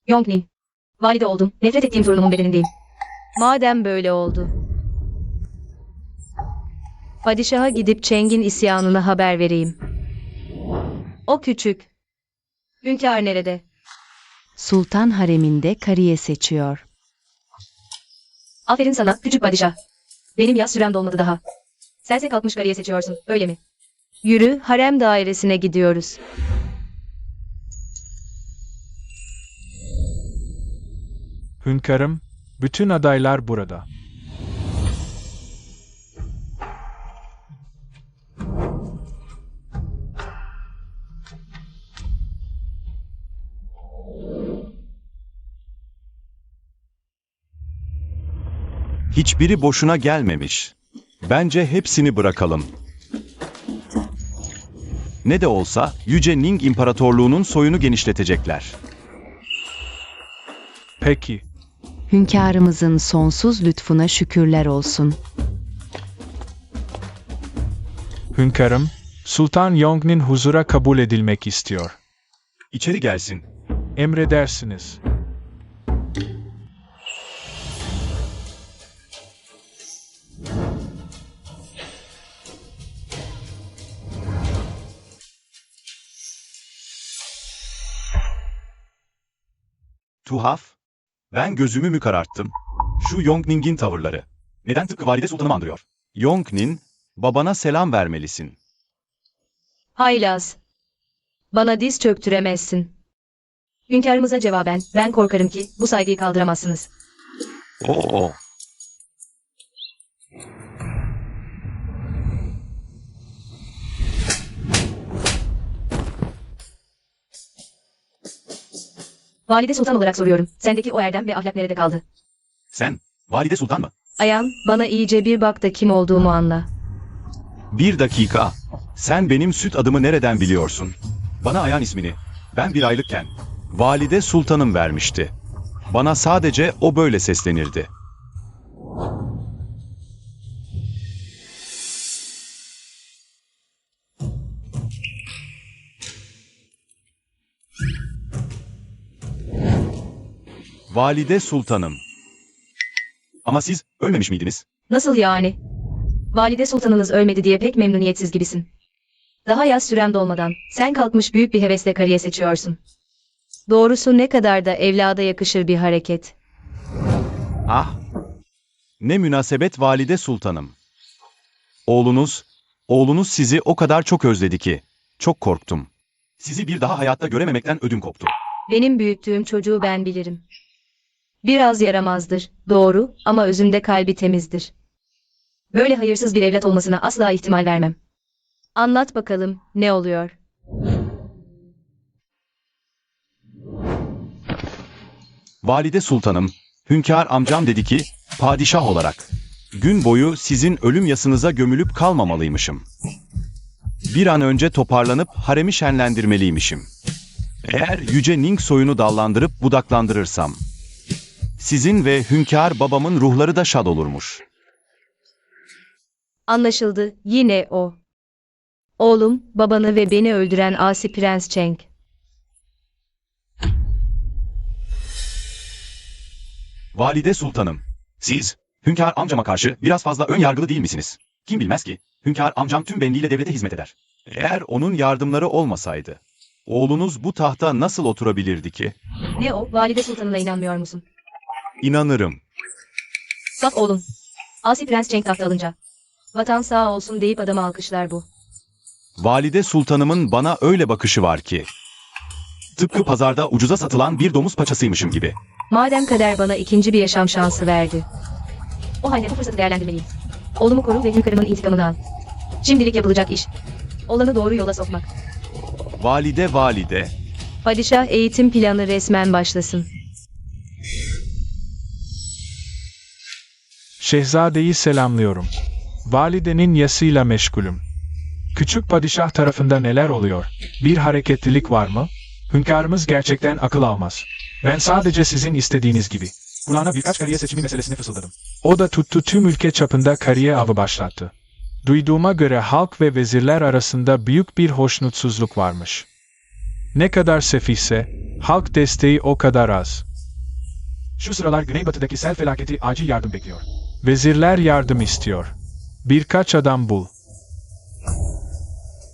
Yongnin. Valide oldum. Nefret ettiğim torunumun bedenindeyim. Madem böyle oldu. Padişaha gidip Cheng'in isyanına haber vereyim. O küçük. Hünkâr nerede? Sultan hareminde kariye seçiyor. Aferin sana, küçük padişah. Benim yaz sürem dolmadı daha. Sense kalkmış kariye seçiyorsun, öyle mi? Yürü, harem dairesine gidiyoruz. Hünkârım, bütün adaylar burada. Hiçbiri boşuna gelmemiş. Bence hepsini bırakalım. Ne de olsa Yüce Ning İmparatorluğu'nun soyunu genişletecekler. Peki. Hünkârımızın sonsuz lütfuna şükürler olsun. Hünkârım, Sultan Yongnin huzura kabul edilmek istiyor. İçeri gelsin. Emredersiniz. Tuhaf. Ben gözümü mü kararttım? Şu Yongning'in tavırları. Neden tıpkı Valide Sultan'ı andırıyor? Yongnin, babana selam vermelisin. Haylaz. Bana diz çöktüremezsin. Hünkârımıza cevaben, ben korkarım ki bu saygıyı kaldıramazsınız. Oo. Valide Sultan olarak soruyorum. Sendeki o erdem ve ahlak nerede kaldı? Sen, Valide Sultan mı? Ayan, bana iyice bir bak da kim olduğumu anla. Bir dakika. Sen benim süt adımı nereden biliyorsun? Bana Ayan ismini, ben bir aylıkken, Valide Sultanım vermişti. Bana sadece o böyle seslenirdi. Valide Sultanım. Ama siz ölmemiş miydiniz? Nasıl yani? Valide Sultanınız ölmedi diye pek memnuniyetsiz gibisin. Daha yaz sürem dolmadan, sen kalkmış büyük bir hevesle kariye seçiyorsun. Doğrusu ne kadar da evlada yakışır bir hareket. Ah! Ne münasebet Valide Sultanım. Oğlunuz sizi o kadar çok özledi ki, çok korktum. Sizi bir daha hayatta görememekten ödüm koptu. Benim büyüttüğüm çocuğu ben bilirim. Biraz yaramazdır, doğru, ama özünde kalbi temizdir. Böyle hayırsız bir evlat olmasına asla ihtimal vermem. Anlat bakalım, ne oluyor? Valide Sultanım, hünkâr amcam dedi ki, padişah olarak, gün boyu sizin ölüm yasınıza gömülüp kalmamalıymışım. Bir an önce toparlanıp haremi şenlendirmeliymişim. Eğer Yüce Ning soyunu dallandırıp budaklandırırsam, sizin ve hünkâr babamın ruhları da şad olurmuş. Anlaşıldı, yine o. Oğlum, babanı ve beni öldüren Asi Prens Cheng. Valide Sultanım, siz, hünkâr amcama karşı biraz fazla ön yargılı değil misiniz? Kim bilmez ki, hünkâr amcam tüm benliğiyle devlete hizmet eder. Eğer onun yardımları olmasaydı, oğlunuz bu tahta nasıl oturabilirdi ki? Ne o, Valide Sultanına inanmıyor musun? İnanırım. Saf oğlum. Asi Prens Cenk tahta alınca. Vatan sağ olsun deyip adamı alkışlar bu. Valide Sultanımın bana öyle bakışı var ki, tıpkı pazarda ucuza satılan bir domuz paçasıymışım gibi. Madem kader bana ikinci bir yaşam şansı verdi. O halde bu fırsatı değerlendirmeliyim. Oğlumu koru ve hünkârımın intikamını al. Şimdilik yapılacak iş. Olanı doğru yola sokmak. Valide. Padişah eğitim planı resmen başlasın. Şehzadeyi selamlıyorum. Validenin yasıyla meşgulüm. Küçük padişah tarafında neler oluyor? Bir hareketlilik var mı? Hünkârımız gerçekten akıl almaz. Ben sadece sizin istediğiniz gibi. Kulağına birkaç kariye seçimi meselesini fısıldadım. O da tuttu tüm ülke çapında kariye avı başlattı. Duyduğuma göre halk ve vezirler arasında büyük bir hoşnutsuzluk varmış. Ne kadar sefihse, Halk desteği o kadar az. Şu sıralar Güneybatı'daki sel felaketi acil yardım bekliyor. Vezirler yardım istiyor. Birkaç adam bul.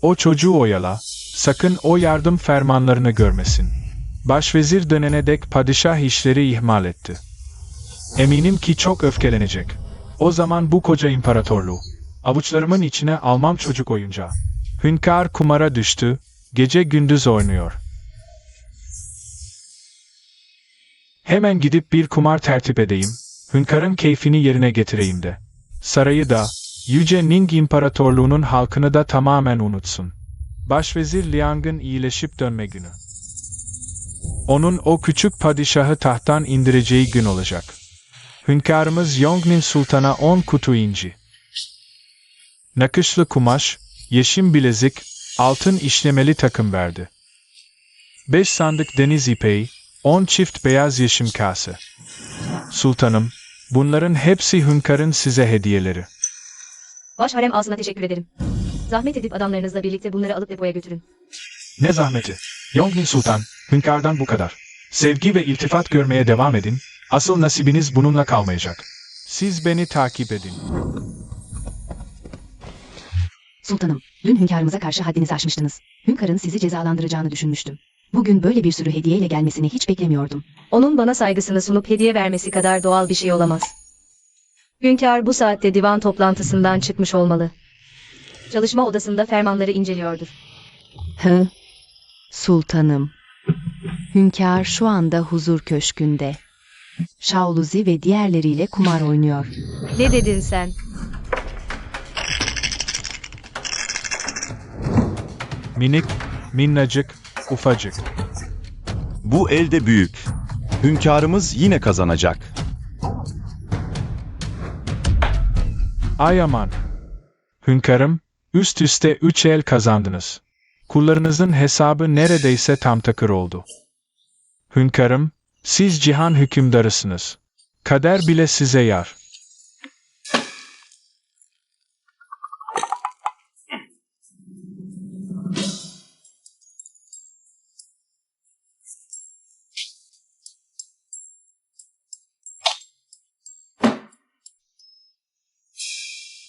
O çocuğu oyala, sakın o yardım fermanlarını görmesin. Başvezir dönene dek padişah işleri ihmal etti. Eminim ki çok öfkelenecek. O zaman bu koca imparatorluğu avuçlarımın içine almam çocuk oyuncağı. Hünkâr kumara düştü, gece gündüz oynuyor. Hemen gidip bir kumar tertip edeyim, hünkârın keyfini yerine getireyim de. Sarayı da, Yüce Ning İmparatorluğu'nun halkını da tamamen unutsun. Başvezir Liang'ın iyileşip dönme günü. Onun o küçük padişahı tahttan indireceği gün olacak. Hünkârımız Yongnin Sultan'a 10 kutu inci, nakışlı kumaş, yeşim bilezik, altın işlemeli takım verdi. 5 sandık deniz ipeği, 10 çift beyaz yeşim kase. Sultanım, bunların hepsi hünkârın size hediyeleri. Baş harem ağzına teşekkür ederim. Zahmet edip adamlarınızla birlikte bunları alıp depoya götürün. Ne zahmeti. Yongnin Sultan, hünkârdan bu kadar. Sevgi ve iltifat görmeye devam edin, asıl nasibiniz bununla kalmayacak. Siz beni takip edin. Sultanım, dün hünkârımıza karşı haddinizi aşmıştınız. Hünkârın sizi cezalandıracağını düşünmüştüm. Bugün böyle bir sürü hediyeyle gelmesini hiç beklemiyordum. Onun bana saygısını sunup hediye vermesi kadar doğal bir şey olamaz. Hünkâr bu saatte divan toplantısından çıkmış olmalı. Çalışma odasında fermanları inceliyordur. Sultanım. Hünkâr şu anda huzur köşkünde. Şaoluzi ve diğerleriyle kumar oynuyor. Ne dedin sen? Minik, minnacık, ufacık. Bu elde büyük. Hünkârımız yine kazanacak. Ay aman. Hünkârım, üst üste 3 el kazandınız. Kullarınızın hesabı neredeyse tam takır oldu. Hünkârım, siz cihan hükümdarısınız. Kader bile size yar.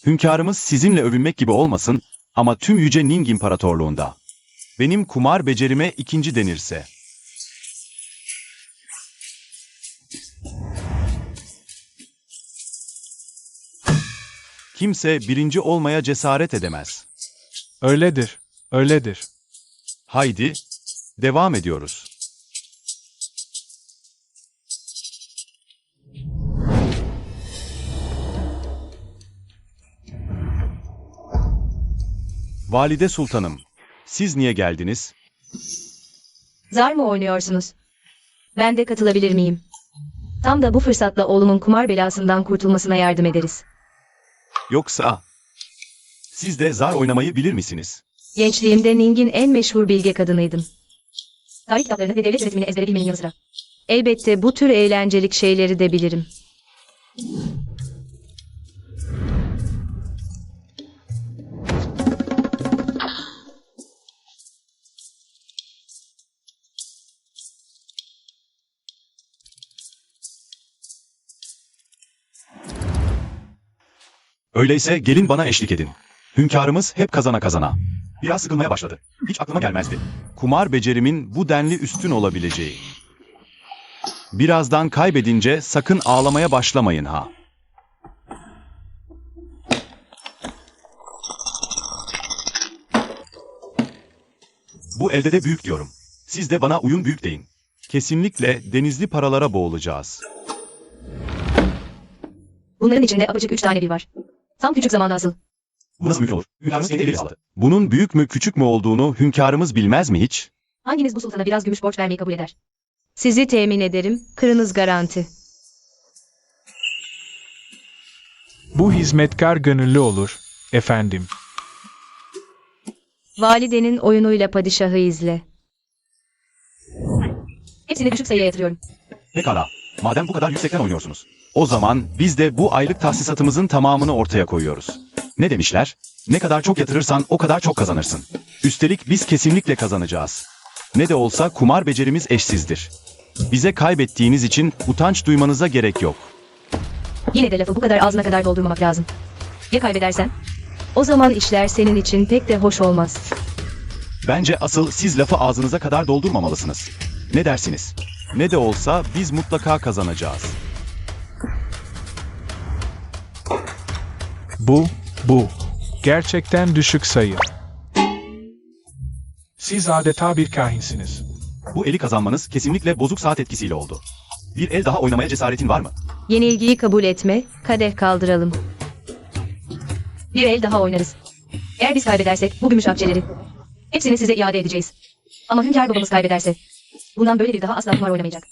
Hünkârımız sizinle övünmek gibi olmasın ama tüm Yüce Ning İmparatorluğu'nda. Benim kumar becerime ikinci denirse. Kimse birinci olmaya cesaret edemez. Öyledir, öyledir. Haydi, devam ediyoruz. Valide Sultanım, siz niye geldiniz? Zar mı oynuyorsunuz? Ben de katılabilir miyim? Tam da bu fırsatla oğlumun kumar belasından kurtulmasına yardım ederiz. Yoksa, siz de zar oynamayı bilir misiniz? Gençliğimde Ning'in en meşhur bilge kadınıydım. Tarih kitaplarını ve devlet yönetimini ezbere bilmenin yanı sıra. Elbette bu tür eğlencelik şeyleri de bilirim. Öyleyse gelin bana eşlik edin. Hünkârımız hep kazana kazana. Biraz sıkılmaya başladı. Hiç aklıma gelmezdi. Kumar becerimin bu denli üstün olabileceği. Birazdan kaybedince sakın ağlamaya başlamayın ha. Bu elde de büyük diyorum. Siz de bana uyum büyük deyin. Kesinlikle denizli paralara boğulacağız. Bunların içinde apacık 3 tane bir var. Tam küçük zamanda asıl. Bu nasıl mümkün olur? Hünkârımız kendi eliyle aldı. Bunun büyük mü küçük mü olduğunu hünkârımız bilmez mi hiç? Hanginiz bu sultana biraz gümüş borç vermeyi kabul eder? Sizi temin ederim, kırınız garanti. Bu hizmetkar gönüllü olur, efendim. Validenin oyunuyla padişahı izle. Hepsini düşük sayıya yatırıyorum. Pekala. Madem bu kadar yüksekten oynuyorsunuz. O zaman biz de bu aylık tahsisatımızın tamamını ortaya koyuyoruz. Ne demişler? Ne kadar çok yatırırsan o kadar çok kazanırsın. Üstelik biz kesinlikle kazanacağız. Ne de olsa kumar becerimiz eşsizdir. Bize kaybettiğiniz için utanç duymanıza gerek yok. Yine de lafı bu kadar ağzına kadar doldurmamak lazım. Ya kaybedersen? O zaman işler senin için pek de hoş olmaz. Bence asıl siz lafı ağzınıza kadar doldurmamalısınız. Ne dersiniz? Ne de olsa biz mutlaka kazanacağız. Bu. Gerçekten düşük sayı. Siz adeta bir kahinsiniz. Bu eli kazanmanız kesinlikle bozuk saat etkisiyle oldu. Bir el daha oynamaya cesaretin var mı? Yenilgiyi kabul etme, kadeh kaldıralım. Bir el daha oynarız. Eğer biz kaybedersek bu gümüş akçeleri hepsini size iade edeceğiz. Ama Hünkar babamız kaybederse bundan böyle bir daha asla kumar oynamayacak.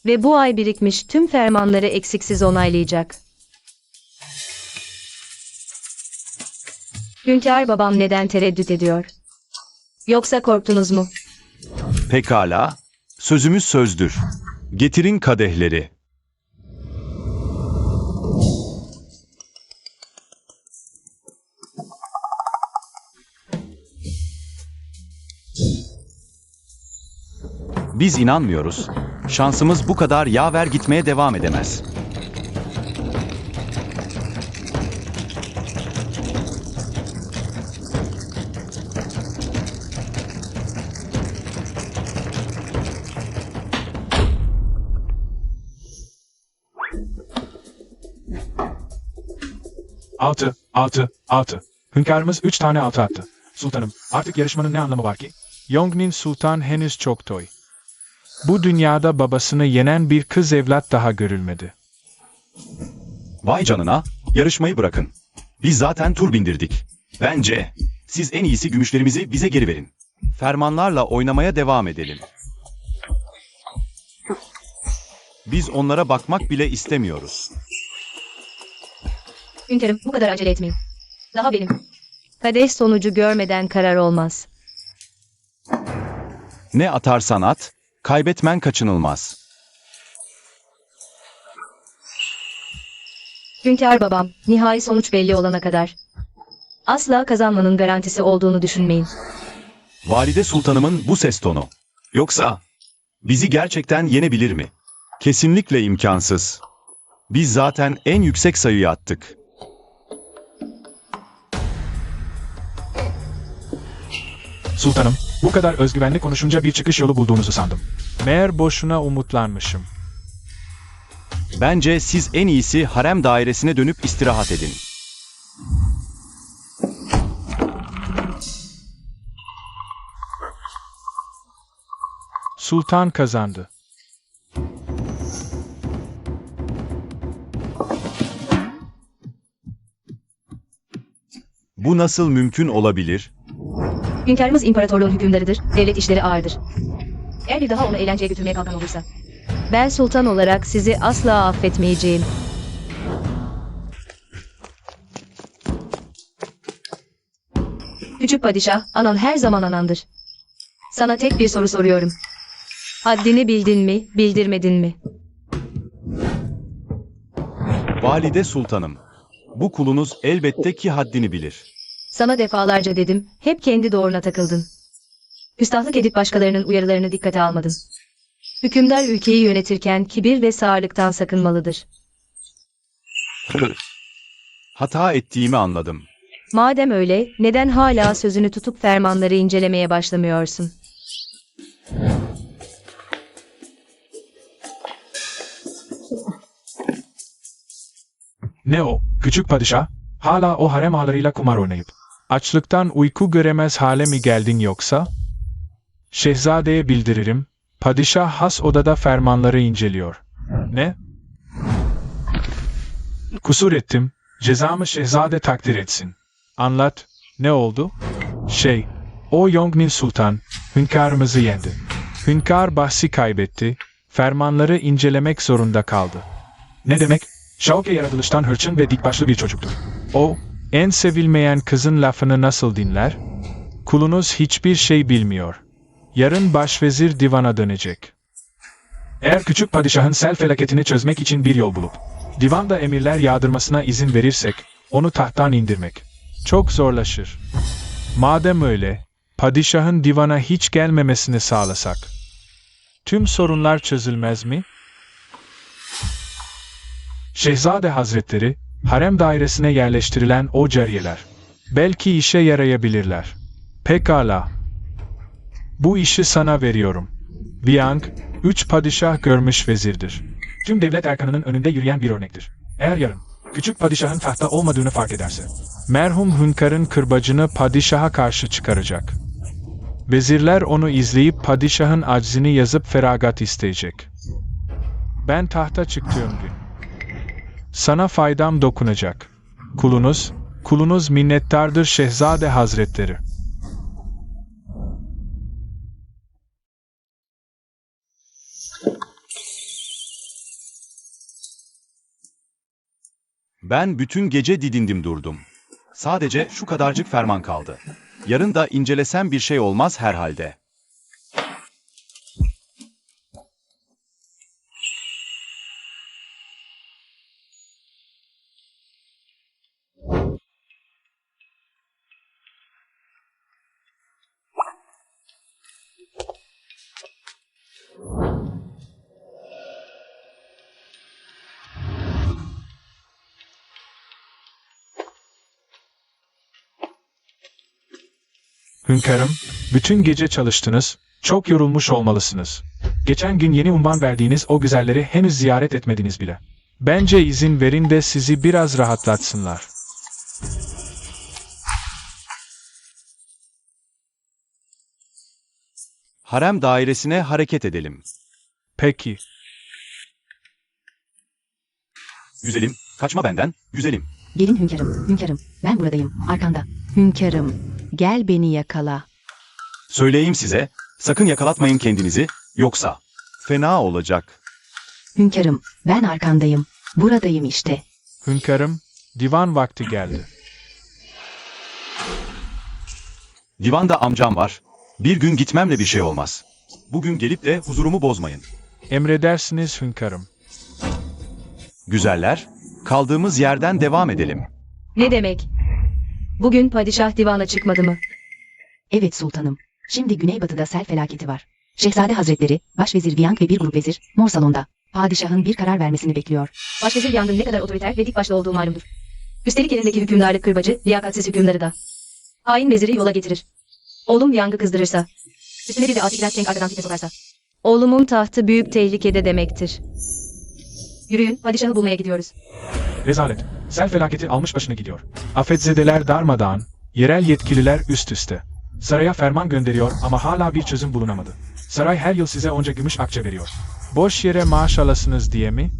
Ve bu ay birikmiş tüm fermanları eksiksiz onaylayacak. Hünkar babam neden tereddüt ediyor? Yoksa korktunuz mu? Pekala. Sözümüz sözdür. Getirin kadehleri. Biz inanmıyoruz. Şansımız bu kadar yaver gitmeye devam edemez. Altı. Hünkârımız 3 tane altı attı. Sultanım, artık yarışmanın ne anlamı var ki? Yongnin Sultan henüz çok toy. Bu dünyada babasını yenen bir kız evlat daha görülmedi. Vay canına, yarışmayı bırakın. Biz zaten tur bindirdik. Bence siz en iyisi gümüşlerimizi bize geri verin. Fermanlarla oynamaya devam edelim. Biz onlara bakmak bile istemiyoruz. Hünkârım, bu kadar acele etmeyin. Daha benim. Kadeh sonucu görmeden karar olmaz. Ne atarsan at, kaybetmen kaçınılmaz. Hünkâr babam, nihai sonuç belli olana kadar asla kazanmanın garantisi olduğunu düşünmeyin. Valide Sultanımın bu ses tonu. Yoksa bizi gerçekten yenebilir mi? Kesinlikle imkansız. Biz zaten en yüksek sayıyı attık. Sultanım, bu kadar özgüvenli konuşunca bir çıkış yolu bulduğunuzu sandım. Meğer boşuna umutlanmışım. Bence siz en iyisi harem dairesine dönüp istirahat edin. Sultan kazandı. Bu nasıl mümkün olabilir? Hünkârımız imparatorluğun hükümdarıdır, devlet işleri ağırdır. Eğer bir daha onu eğlenceye götürmeye kalkan olursa, ben sultan olarak sizi asla affetmeyeceğim. Küçük padişah, anan her zaman anandır. Sana tek bir soru soruyorum. Haddini bildin mi, bildirmedin mi? Valide Sultanım, bu kulunuz elbette ki haddini bilir. Sana defalarca dedim, hep kendi doğruna takıldın. Küstahlık edip başkalarının uyarılarını dikkate almadın. Hükümdar ülkeyi yönetirken kibir ve sağırlıktan sakınmalıdır. Hata ettiğimi anladım. Madem öyle, neden hala sözünü tutup fermanları incelemeye başlamıyorsun? Ne o, küçük padişah? Hala o harem ağalarıyla kumar oynayıp açlıktan uyku göremez hale mi geldin yoksa? Şehzadeye bildiririm, padişah has odada fermanları inceliyor. Ne? Kusur ettim, cezamı şehzade takdir etsin. Anlat, ne oldu? O Yongnin Sultan, hünkârımızı yendi. Hünkâr bahsi kaybetti, fermanları incelemek zorunda kaldı. Ne demek? Şauke yaratılıştan hırçın ve dikbaşlı bir çocuktur. O, en sevilmeyen kızın lafını nasıl dinler? Kulunuz hiçbir şey bilmiyor. Yarın başvezir divana dönecek. Eğer küçük padişahın sel felaketini çözmek için bir yol bulup, divanda emirler yağdırmasına izin verirsek, onu tahttan indirmek çok zorlaşır. Madem öyle, Padişahın divana hiç gelmemesini sağlasak. Tüm sorunlar çözülmez mi? Şehzade Hazretleri, harem dairesine yerleştirilen o cariyeler. Belki işe yarayabilirler. Pekala. Bu işi sana veriyorum. Liang, 3 padişah görmüş vezirdir. Tüm devlet erkanının önünde yürüyen bir örnektir. Eğer yarın, küçük padişahın tahtta olmadığını fark ederse, merhum hünkârın kırbacını padişaha karşı çıkaracak. Vezirler onu izleyip padişahın aczini yazıp feragat isteyecek. Ben tahta çıktığım gün sana faydam dokunacak. Kulunuz minnettardır Şehzade Hazretleri. Ben bütün gece didindim durdum. Sadece şu kadarcık ferman kaldı. Yarın da incelesem bir şey olmaz herhalde. Hünkârım, bütün gece çalıştınız, çok yorulmuş olmalısınız. Geçen gün yeni unvan verdiğiniz o güzelleri henüz ziyaret etmediniz bile. Bence izin verin de sizi biraz rahatlatsınlar. Harem dairesine hareket edelim. Peki, Güzelim, kaçma benden, güzelim. Gelin hünkârım, ben buradayım, arkanda. Hünkârım, gel beni yakala. Söyleyeyim size, sakın yakalatmayın kendinizi, yoksa fena olacak. Hünkârım, ben arkandayım, buradayım işte. hünkârım, divan vakti geldi. Divanda amcam var. Bir gün gitmemle bir şey olmaz. Bugün gelip de huzurumu bozmayın. Emredersiniz hünkârım. Güzeller, kaldığımız yerden devam edelim. Ne demek? Bugün padişah divana çıkmadı mı? Evet sultanım, şimdi güneybatıda sel felaketi var. Şehzade Hazretleri, Başvezir Viyank ve bir grup vezir, mor salonda. Padişahın bir karar vermesini bekliyor. Başvezir Yang'ın ne kadar otoriter ve dik başlı olduğu malumdur. Üstelik elindeki hükümdarlık kırbacı, liyakatsiz hükümdarı da. Hain veziri yola getirir. Oğlum Yang'ı kızdırırsa, üstüne bir de Atikrat Cenk arkadan fitne sokarsa. Oğlumun tahtı büyük tehlikede demektir. Yürüyün, padişahı bulmaya gidiyoruz. Rezalet, sel felaketi almış başını gidiyor. Afetzedeler darmadağın, yerel yetkililer üst üste. Saraya ferman gönderiyor ama hala bir çözüm bulunamadı. Saray her yıl size onca gümüş akçe veriyor. Boş yere maaş alasınız diye mi?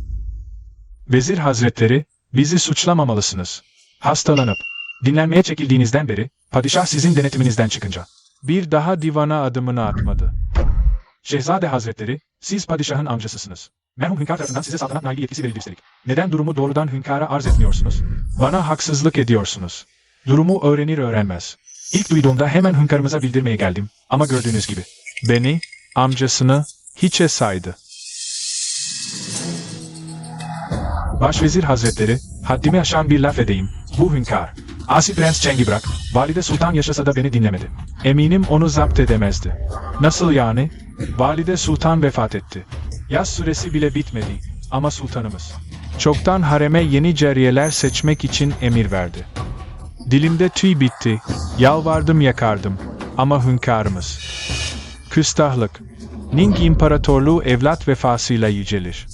Vezir Hazretleri, bizi suçlamamalısınız. Hastalanıp, dinlenmeye çekildiğinizden beri, padişah sizin denetiminizden çıkınca, bir daha divana adımını atmadı. Şehzade Hazretleri, siz padişahın amcasısınız. Merhum hünkâr tarafından size saltanat naili yetkisi verildi üstelik. Neden durumu doğrudan hünkâra arz etmiyorsunuz? Bana haksızlık ediyorsunuz. Durumu öğrenir öğrenmez. İlk duyduğumda hemen hünkârımıza bildirmeye geldim. Ama gördüğünüz gibi, beni, amcasını, hiçe saydı. Başvezir Hazretleri, haddimi aşan bir laf edeyim. Bu hünkâr. Asi Prens Cheng'i bırak, Valide Sultan yaşasa da beni dinlemedi. Eminim onu zapt edemezdi. Nasıl yani? Valide Sultan vefat etti. Yaz süresi bile bitmedi. Ama sultanımız çoktan hareme yeni cariyeler seçmek için emir verdi. Dilimde tüy bitti. Yalvardım yakardım. Ama hünkârımız. Küstahlık. Ning İmparatorluğu evlat vefasıyla yücelir.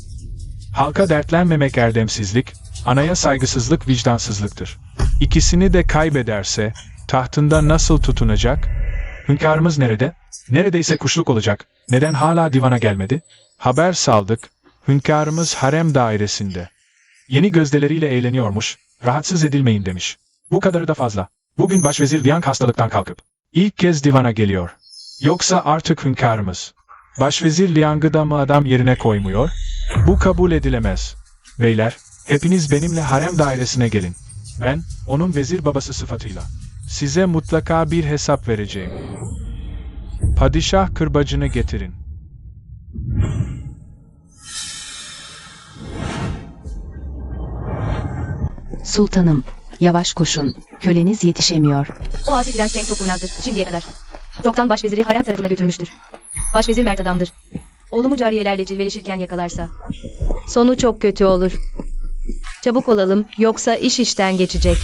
Halka dertlenmemek erdemsizlik, anaya saygısızlık vicdansızlıktır. İkisini de kaybederse, tahtında nasıl tutunacak? Hünkârımız nerede? Neredeyse kuşluk olacak. Neden hala divana gelmedi? Haber saldık. Hünkârımız harem dairesinde. Yeni gözdeleriyle eğleniyormuş. Rahatsız edilmeyin demiş. Bu kadarı da fazla. Bugün başvezir Viyank hastalıktan kalkıp ilk kez divana geliyor. Yoksa artık hünkârımız Başvezir Liang'ı da mı adam yerine koymuyor? Bu kabul edilemez. Beyler, hepiniz benimle harem dairesine gelin. Ben, onun vezir babası sıfatıyla size mutlaka bir hesap vereceğim. Padişah kırbacını getirin. Sultanım, yavaş koşun, köleniz yetişemiyor. O asi prens Cenk çok kurnazdır, şimdiye kadar. Çoktan başveziri harem tarafına götürmüştür. Başvezir mert adamdır. Oğlumu cariyelerle cilveleşirken yakalarsa. Sonu çok kötü olur. Çabuk olalım, yoksa iş işten geçecek.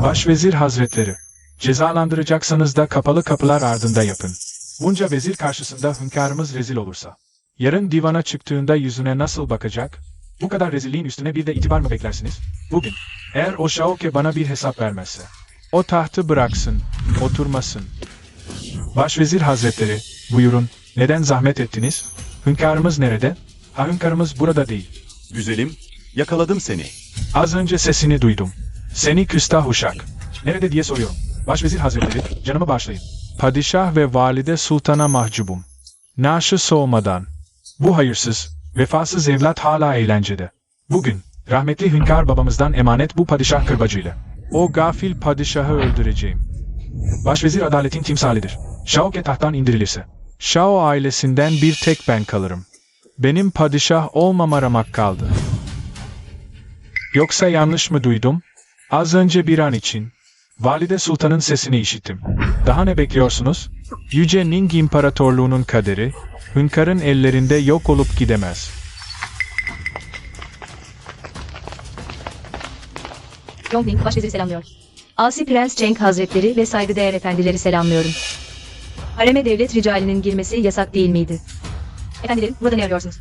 Başvezir Hazretleri, cezalandıracaksanız da kapalı kapılar ardında yapın. Bunca vezir karşısında hünkârımız rezil olursa. Yarın divana çıktığında yüzüne nasıl bakacak? Bu kadar rezilliğin üstüne bir de itibar mı beklersiniz? Bugün, eğer o Şaoke bana bir hesap vermezse, o tahtı bıraksın, oturmasın. Başvezir Hazretleri, buyurun, neden zahmet ettiniz? Hünkârımız nerede? Ha, hünkârımız burada değil. Güzelim, yakaladım seni. Az önce sesini duydum. Seni küstah uşak. Nerede diye soruyorum. Başvezir Hazretleri, canımı bağışlayın. Padişah ve valide sultana mahcubum. Naaşı soğumadan. Bu hayırsız, vefasız evlat hala eğlencede. Bugün, rahmetli hünkâr babamızdan emanet bu padişah kırbacıyla. O gafil padişahı öldüreceğim. Başvezir adaletin timsalidir. Şaoke tahttan indirilirse. Şao ailesinden bir tek ben kalırım. Benim padişah olmama ramak kaldı. Yoksa yanlış mı duydum? Az önce bir an için, Valide Sultan'ın sesini işittim. Daha ne bekliyorsunuz? Yüce Ning İmparatorluğu'nun kaderi, hünkârın ellerinde yok olup gidemez. Yongning başveziri selamlıyor. Asi Prens Cenk Hazretleri ve saygıdeğer efendileri selamlıyorum. Hareme devlet ricalinin girmesi yasak değil miydi? Efendilerim, burada ne arıyorsunuz?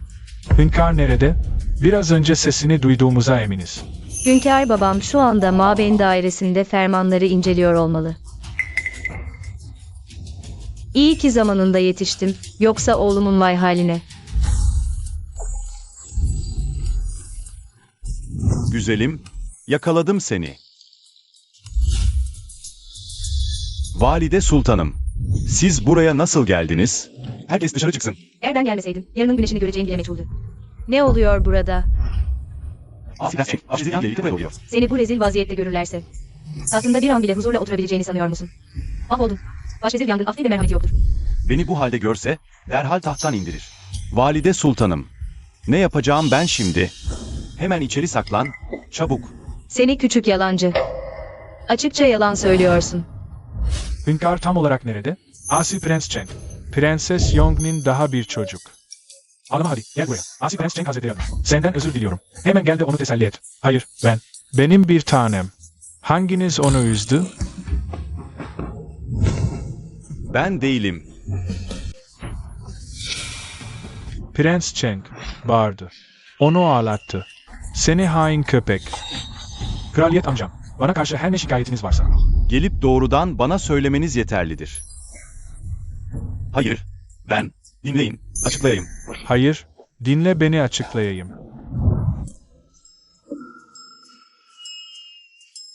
Hünkâr nerede? Biraz önce sesini duyduğumuza eminiz. Hünkâr babam şu anda Mabeyn dairesinde fermanları inceliyor olmalı. İyi ki zamanında yetiştim, yoksa oğlumun vay haline. Güzelim, yakaladım seni. Valide Sultanım, siz buraya nasıl geldiniz? Herkes dışarı çıksın. Eğer ben gelmeseydim, yarının güneşini göreceğim bile meçhuldü. Ne oluyor burada? Seni bu rezil vaziyette görürlerse. Tahtında bir an bile huzurla oturabileceğini sanıyor musun? Mahvoldum. Başvezir yangın, affı ve merhameti yoktur. Beni bu halde görse, derhal tahttan indirir. Valide Sultanım, ne yapacağım ben şimdi? Hemen içeri saklan, çabuk. Seni küçük yalancı. Açıkça yalan söylüyorsun. Hünkâr tam olarak nerede? Asi Prens Cenk. Prenses Yongnin daha bir çocuk. Ağlama hadi, gel buraya. Asi Prens Cenk Hazretleri adına. Senden özür diliyorum. Hemen gel de onu teselli et. Hayır, ben. Benim bir tanem. Hanginiz onu üzdü? Ben değilim. Prens Cenk bağırdı. Onu ağlattı. Seni hain köpek. Kraliyet amcam, bana karşı her ne şikayetiniz varsa. Gelip doğrudan bana söylemeniz yeterlidir. Hayır, ben. Dinleyin, açıklayayım. Hayır, dinle beni açıklayayım.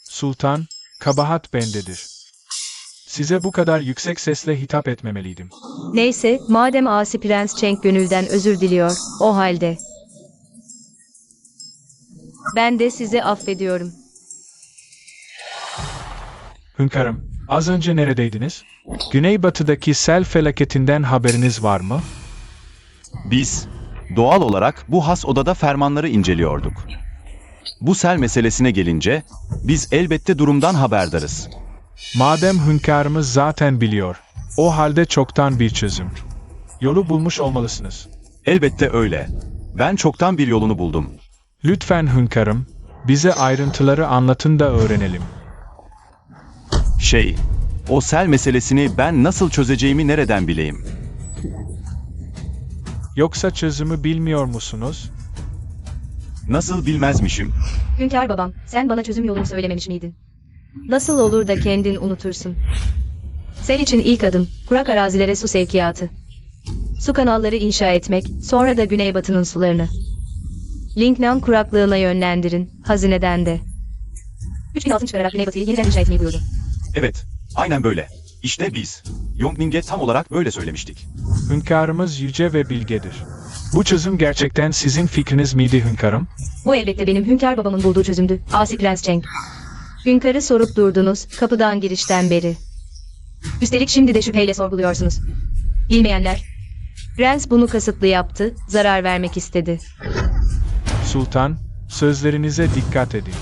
Sultan, kabahat bendedir. Size bu kadar yüksek sesle hitap etmemeliydim. Neyse, madem Asi Prens Cenk gönülden özür diliyor, o halde. Ben de sizi affediyorum. Hünkârım, az önce neredeydiniz? Güneybatıdaki sel felaketinden haberiniz var mı? Biz, doğal olarak bu has odada fermanları inceliyorduk. Bu sel meselesine gelince, biz elbette durumdan haberdarız. Madem hünkârımız zaten biliyor, o halde çoktan bir çözüm. Yolu bulmuş olmalısınız. Elbette öyle. Ben çoktan bir yolunu buldum. Lütfen hünkârım, bize ayrıntıları anlatın da öğrenelim. O sel meselesini ben nasıl çözeceğimi nereden bileyim? Yoksa çözümü bilmiyor musunuz? Nasıl bilmezmişim? Hünkâr babam, sen bana çözüm yolunu söylememiş miydin? Nasıl olur da kendin unutursun? Sel için ilk adım, kurak arazilere su sevkiyatı. Su kanalları inşa etmek, sonra da güneybatının sularını Lingnan kuraklığına yönlendirin, hazineden de. 3000 altın çıkararak güneybatıyı yeniden inşa etmeyi buyurdu. Evet, aynen böyle. İşte biz. Yongning'e tam olarak böyle söylemiştik. Hünkârımız yüce ve bilgedir. Bu çözüm gerçekten sizin fikriniz miydi hünkârım? Bu elbette benim hünkâr babamın bulduğu çözümdü, Asi Prens Cenk. Hünkârı sorup durdunuz, kapıdan girişten beri. Üstelik şimdi de şüpheyle sorguluyorsunuz. Bilmeyenler, Prens bunu kasıtlı yaptı, zarar vermek istedi. Sultan, sözlerinize dikkat edin.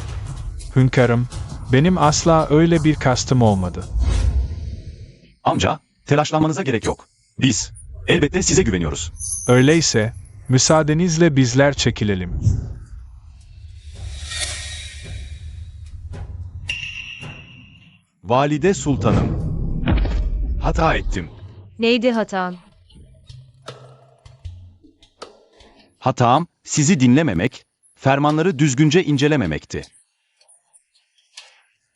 Hünkârım, Benim asla öyle bir kastım olmadı. Amca, telaşlanmanıza gerek yok. Biz elbette size güveniyoruz. Öyleyse, müsaadenizle bizler çekilelim. Valide Sultanım. Hata ettim. Neydi hatan? Hatam sizi dinlememek, fermanları düzgünce incelememekti.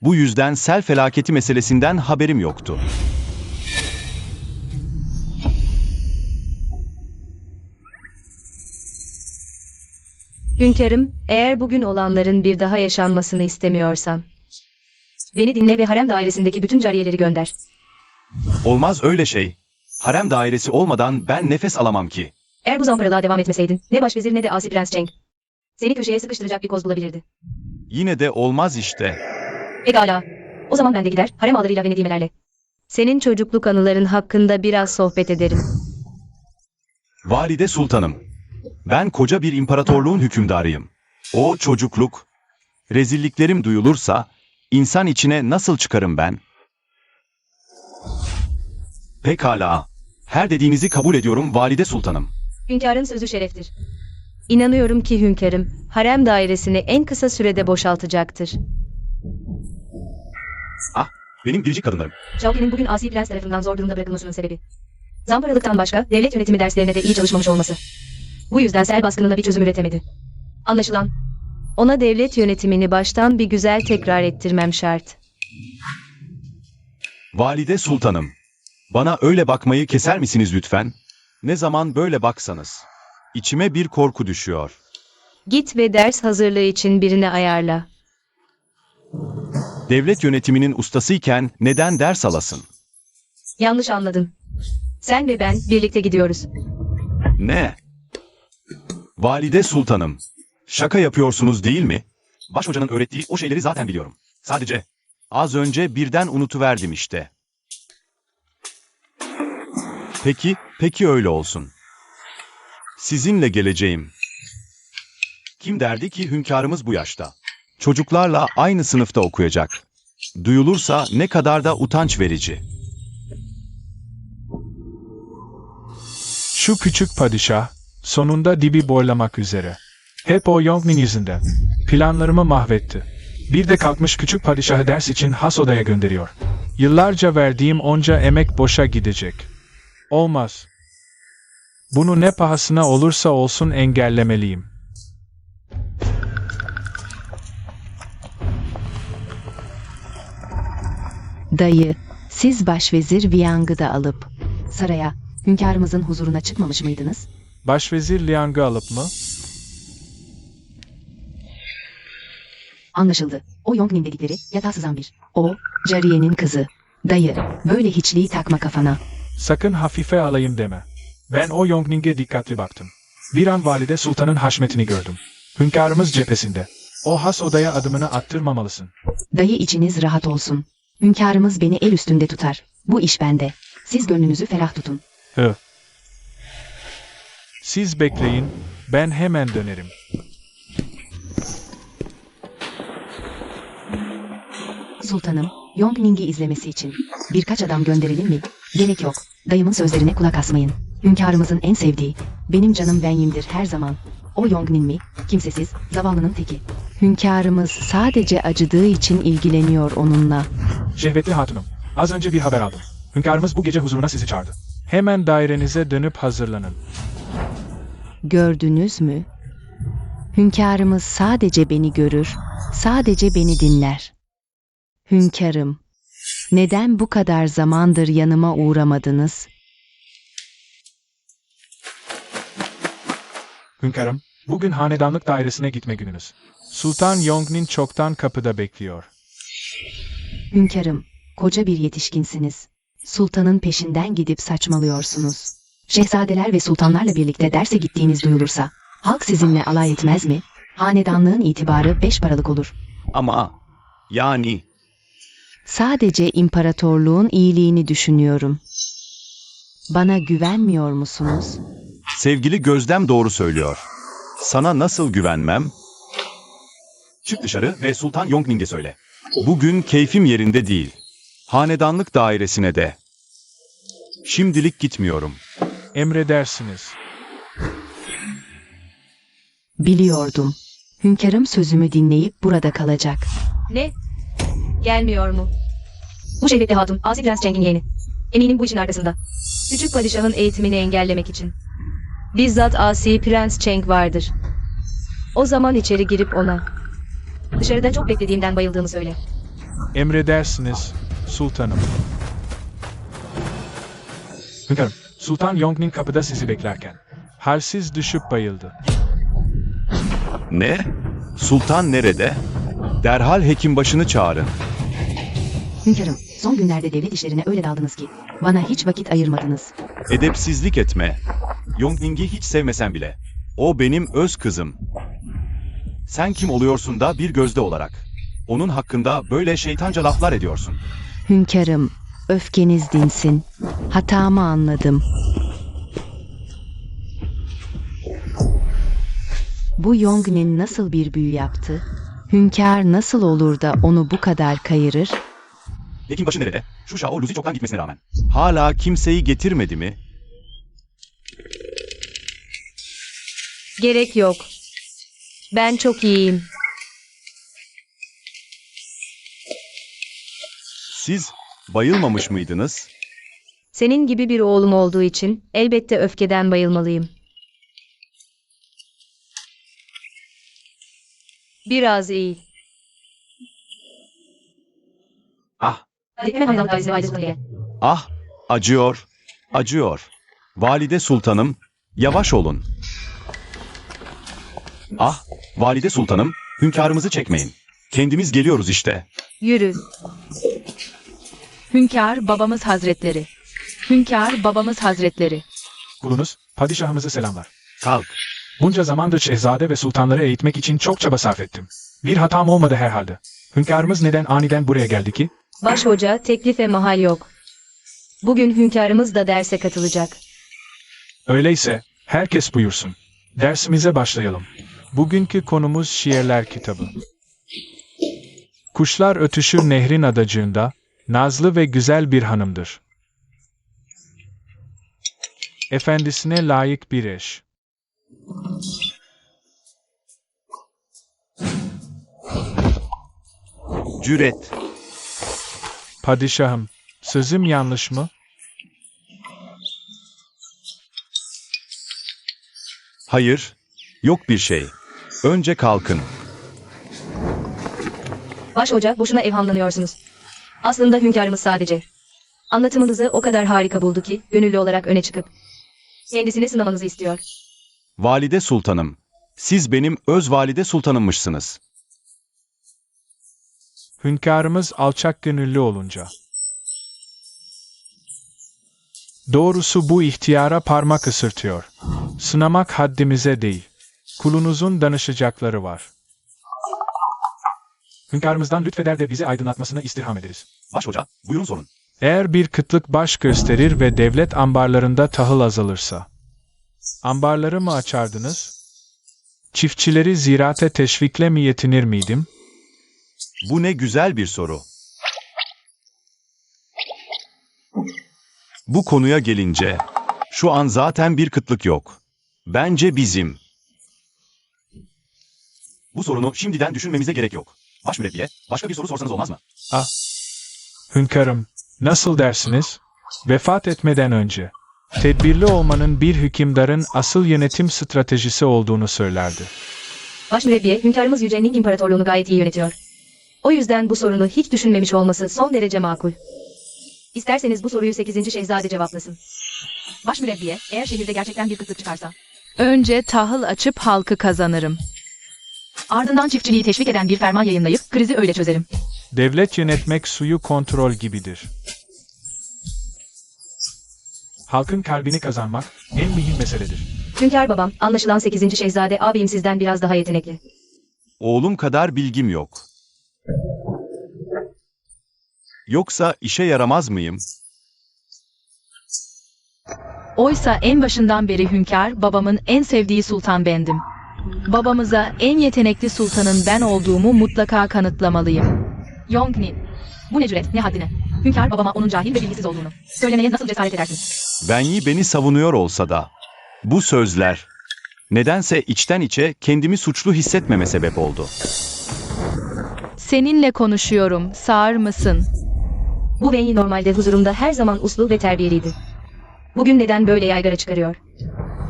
Bu yüzden sel felaketi meselesinden haberim yoktu. Hünkârım, eğer bugün olanların bir daha yaşanmasını istemiyorsan, beni dinle ve harem dairesindeki bütün cariyeleri gönder. Olmaz öyle şey. Harem dairesi olmadan ben nefes alamam ki. Eğer bu zamparalığa devam etmeseydin, ne başvezir ne de Asi Prens Cenk seni köşeye sıkıştıracak bir koz bulabilirdi. Yine de olmaz işte. Pekala. O zaman ben de gider, harem ağlarıyla ve nedimelerle senin çocukluk anıların hakkında biraz sohbet ederim. Valide Sultanım. Ben koca bir imparatorluğun hükümdarıyım. O çocukluk. Rezilliklerim duyulursa insan içine nasıl çıkarım ben? Pekala. Her dediğinizi kabul ediyorum Valide Sultanım. Hünkârın sözü şereftir. İnanıyorum ki hünkârım, harem dairesini en kısa sürede boşaltacaktır. Ah, benim biricik kadınlarım. Şauki'nin bugün Asi Prens tarafından zor durumda bırakılmasının sebebi, zamparalıktan başka devlet yönetimi derslerine de iyi çalışmamış olması. Bu yüzden sel baskınına bir çözüm üretemedi. Anlaşılan, ona devlet yönetimini baştan bir güzel tekrar ettirmem şart. Valide Sultanım. Bana öyle bakmayı keser misiniz lütfen? Ne zaman böyle baksanız. İçime bir korku düşüyor. Git ve ders hazırlığı için birini ayarla. Devlet yönetiminin ustasıyken neden ders alasın? Yanlış anladın. Sen ve ben birlikte gidiyoruz. Ne? Valide Sultanım. Şaka yapıyorsunuz değil mi? Başhocanın öğrettiği o şeyleri zaten biliyorum. Sadece az önce birden unutuverdim işte. Peki öyle olsun. Sizinle geleceğim. Kim derdi ki hünkârımız bu yaşta? Çocuklarla aynı sınıfta okuyacak. Duyulursa ne kadar da utanç verici. Şu küçük padişah, sonunda dibi boylamak üzere. Hep o Yongning yüzünden. Planlarımı mahvetti. Bir de kalkmış küçük padişahı ders için has odaya gönderiyor. Yıllarca verdiğim onca emek boşa gidecek. Olmaz. Bunu ne pahasına olursa olsun engellemeliyim. Dayı, siz başvezir Viang'ı da alıp saraya, hünkârımızın huzuruna çıkmamış mıydınız? Başvezir Liang'ı alıp mı? Anlaşıldı. O Yongning dedikleri yatağa sızan bir. O, cariyenin kızı. Dayı, böyle hiçliği takma kafana. Sakın hafife alayım deme. Ben o Yongning'e dikkatli baktım. Bir an Valide Sultan'ın haşmetini gördüm. Hünkârımız cephesinde. O has odaya adımını attırmamalısın. Dayı içiniz rahat olsun. Hünkârımız beni el üstünde tutar. Bu iş bende. Siz gönlünüzü ferah tutun. Siz bekleyin, ben hemen dönerim. Sultanım, Yongning'i izlemesi için birkaç adam gönderelim mi? Gerek yok. Dayımın sözlerine kulak asmayın. Hünkârımızın en sevdiği, benim canım benyimdir her zaman. O Yongning mi? Kimsesiz, zavallının teki. Hünkârımız sadece acıdığı için ilgileniyor onunla. Şehvetli hatunum, az önce bir haber aldım. Hünkârımız bu gece huzuruna sizi çağırdı. Hemen dairenize dönüp hazırlanın. Gördünüz mü? Hünkârımız sadece beni görür, sadece beni dinler. Hünkârım, neden bu kadar zamandır yanıma uğramadınız? Hünkârım, bugün hanedanlık dairesine gitme gününüz. Sultan Yongning çoktan kapıda bekliyor. Hünkârım, koca bir yetişkinsiniz. Sultanın peşinden gidip saçmalıyorsunuz. Şehzadeler ve sultanlarla birlikte derse gittiğiniz duyulursa, halk sizinle alay etmez mi? Hanedanlığın itibarı 5 paralık olur. Ama yani Sadece imparatorluğun iyiliğini düşünüyorum. Bana güvenmiyor musunuz? sevgili Gözdem doğru söylüyor. Sana nasıl güvenmem? Çık dışarı ve Sultan Yongning'e söyle. Bugün keyfim yerinde değil. Hanedanlık dairesine de. Şimdilik gitmiyorum. Emredersiniz. Biliyordum. Hünkârım sözümü dinleyip burada kalacak. Ne? Gelmiyor mu? Bu şehvetli hatun, Asi Prens Cheng'in yeğeni. Eminim bu işin arkasında. Küçük padişahın eğitimini engellemek için. Bizzat Asi Prens Cheng vardır. O zaman içeri girip ona dışarıda çok beklediğimden bayıldığımı söyle. Emredersiniz, sultanım. Hünkârım, Sultan Yongning kapıda sizi beklerken halsiz düşüp bayıldı. Ne? Sultan nerede? Derhal hekimbaşını çağırın. Hünkârım, son günlerde devlet işlerine öyle daldınız ki bana hiç vakit ayırmadınız. Edepsizlik etme. Yongning'i hiç sevmesen bile. O benim öz kızım. Sen kim oluyorsun da bir gözde olarak? Onun hakkında böyle şeytanca laflar ediyorsun. Hünkârım, öfkeniz dinsin. Hatamı anladım. Bu Yongnin nasıl bir büyü yaptı? Hünkâr nasıl olur da onu bu kadar kayırır? Hekimbaşı nerede? Şu Shao Luzi çoktan gitmesine rağmen. Hala kimseyi getirmedi mi? Gerek yok. Ben çok iyiyim. Siz bayılmamış mıydınız? Senin gibi bir oğlum olduğu için elbette öfkeden bayılmalıyım. Biraz iyi. Ah, Hadi hemen hanedanlık dairesine valide sultanı gel. ah, acıyor, acıyor. Valide sultanım, yavaş olun. Ah, valide sultanım, hünkârımızı çekmeyin. Kendimiz geliyoruz işte. Yürü. Hünkâr babamız hazretleri. Hünkâr babamız hazretleri. Kulunuz, padişahımızı selamlar. Kalk. Bunca zamandır şehzade ve sultanları eğitmek için çok çaba sarf ettim. Bir hatam olmadı herhalde. Hünkârımız neden aniden buraya geldi ki? Başhoca, teklife mahal yok. Bugün hünkârımız da derse katılacak. Öyleyse, herkes buyursun. Dersimize başlayalım. Bugünkü konumuz şiirler kitabı. Kuşlar ötüşür nehrin adacığında, nazlı ve güzel bir hanımdır. Efendisine layık bir eş. Cüret. Padişahım, sözüm yanlış mı? Hayır, yok bir şey. Önce kalkın. Başhoca, boşuna evhamlanıyorsunuz. Aslında hünkârımız sadece anlatımınızı o kadar harika buldu ki gönüllü olarak öne çıkıp kendisini sınamanızı istiyor. Valide sultanım, siz benim öz valide sultanımmışsınız. Hünkârımız alçak gönüllü olunca. Doğrusu bu ihtiyara parmak ısırtıyor. Sınamak haddimize değil. Kulunuzun danışacakları var. Hünkârımızdan lütfeder de bizi aydınlatmasını istirham ederiz. Başhoca, buyurun sorun. Eğer bir kıtlık baş gösterir ve devlet ambarlarında tahıl azalırsa, ambarları mı açardınız? Çiftçileri ziraate teşvikle mi yetinir miydim? Bu ne güzel bir soru. Bu konuya gelince, şu an zaten bir kıtlık yok. Bence bizim. Bu sorunu şimdiden düşünmemize gerek yok. Baş mürebbiye, başka bir soru sorsanız olmaz mı? Hünkârım, nasıl dersiniz? Vefat etmeden önce, tedbirli olmanın bir hükümdarın asıl yönetim stratejisi olduğunu söylerdi. Başmürebbiye, hünkârımız Yüce Ning İmparatorluğunu gayet iyi yönetiyor. O yüzden bu sorunu hiç düşünmemiş olması son derece makul. İsterseniz bu soruyu 8. Şehzade cevaplasın. Başmürebbiye, eğer şehirde gerçekten bir kıtlık çıkarsa, önce tahıl açıp halkı kazanırım. Ardından çiftçiliği teşvik eden bir ferman yayınlayıp krizi öyle çözerim. Devlet yönetmek suyu kontrol gibidir. Halkın kalbini kazanmak en mühim meseledir. Hünkâr babam, anlaşılan 8. Şehzade ağabeyim sizden biraz daha yetenekli. Oğlum kadar bilgim yok. Yoksa işe yaramaz mıyım? Oysa en başından beri hünkâr babamın en sevdiği sultan bendim. Babamıza en yetenekli sultanın ben olduğumu mutlaka kanıtlamalıyım. Yongnin. Bu ne cüret, ne haddine. Hünkâr babama onun cahil ve bilgisiz olduğunu söylemeye nasıl cesaret edersin? Wen Yi beni savunuyor olsa da bu sözler nedense içten içe kendimi suçlu hissetmeme sebep oldu. Seninle konuşuyorum, sağır mısın? Bu Wenyi normalde huzurumda her zaman uslu ve terbiyeliydi. Bugün neden böyle yaygara çıkarıyor?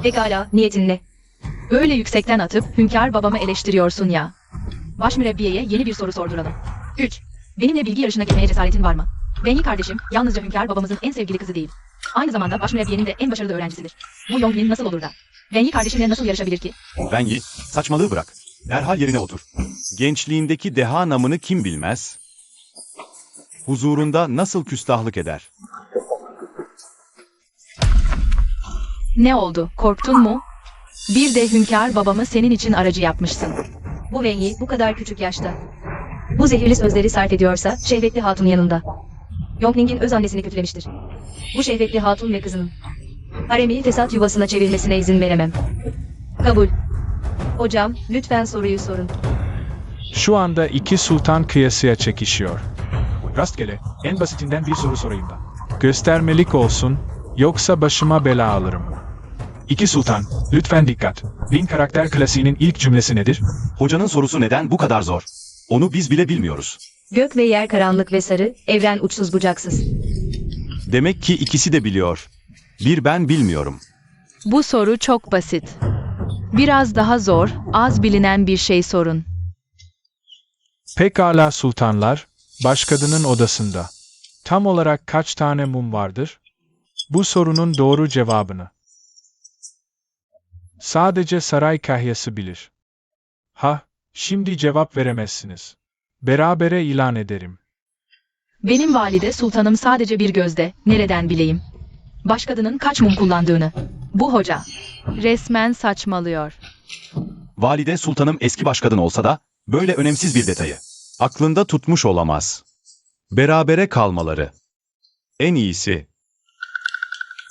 Pekala, niyetin ne? Öyle yüksekten atıp hünkâr babamı eleştiriyorsun ya. Baş mürebbiyeye yeni bir soru sorduralım. 3. Benimle bilgi yarışına girmeye cesaretin var mı? Wenyi kardeşim, yalnızca hünkâr babamızın en sevgili kızı değil. Aynı zamanda baş mürebbiyenin de en başarılı öğrencisidir. Bu Yongnin nasıl olur da? Wenyi kardeşimle nasıl yarışabilir ki? Wen Yi, saçmalığı bırak. Derhal yerine otur. Gençliğindeki deha namını kim bilmez? Huzurunda nasıl küstahlık eder? Ne oldu, korktun mu? Bir de hünkâr babamı senin için aracı yapmışsın. Bu Wenyi bu kadar küçük yaşta. Bu zehirli sözleri sarf ediyorsa şehvetli hatun yanında. Yongning'in öz annesini kötülemiştir. Bu şehvetli hatun ve kızının haremi fesat yuvasına çevirmesine izin veremem. Kabul. Hocam, lütfen soruyu sorun. Şu anda iki sultan kıyasıya çekişiyor. Rastgele, en basitinden bir soru sorayım da. Göstermelik olsun, yoksa başıma bela alırım. İki sultan, lütfen dikkat. Bin karakter klasiğinin ilk cümlesi nedir? Hocanın sorusu neden bu kadar zor? Onu biz bile bilmiyoruz. Gök ve yer karanlık ve sarı, evren uçsuz bucaksız. Demek ki ikisi de biliyor. Bir ben bilmiyorum. Bu soru çok basit. Biraz daha zor, az bilinen bir şey sorun. Pekala sultanlar, başkadının odasında. Tam olarak kaç tane mum vardır? Bu sorunun doğru cevabını sadece saray kahyası bilir. Şimdi cevap veremezsiniz. Berabere ilan ederim. Benim valide sultanım sadece bir gözde, nereden bileyim? Başkadının kaç mum kullandığını. Bu hoca. Resmen saçmalıyor. Valide sultanım eski başkadın olsa da böyle önemsiz bir detayı aklında tutmuş olamaz. Berabere kalmaları. En iyisi.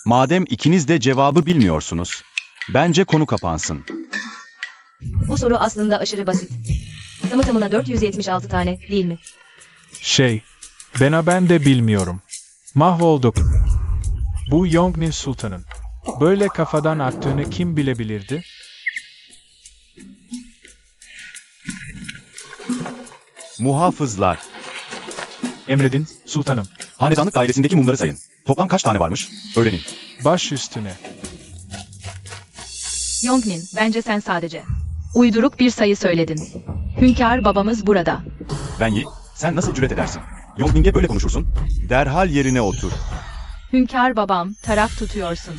Madem ikiniz de cevabı bilmiyorsunuz, bence konu kapansın. Bu soru aslında aşırı basit. Tamı tamına 476 tane, değil mi? Ben de bilmiyorum. Mahvolduk. Bu Yongnin Sultan'ın böyle kafadan attığını kim bilebilirdi? Muhafızlar. Emredin, sultanım. Hanedanlık dairesindeki mumları sayın. Toplam kaç tane varmış? Öğrenin. Baş üstüne. Yongnin, bence sen sadece uyduruk bir sayı söyledin. Hünkâr babamız burada. Wen Yi, sen nasıl cüret edersin? Yongning'e böyle konuşursun. Derhal yerine otur. Hünkâr babam, taraf tutuyorsun.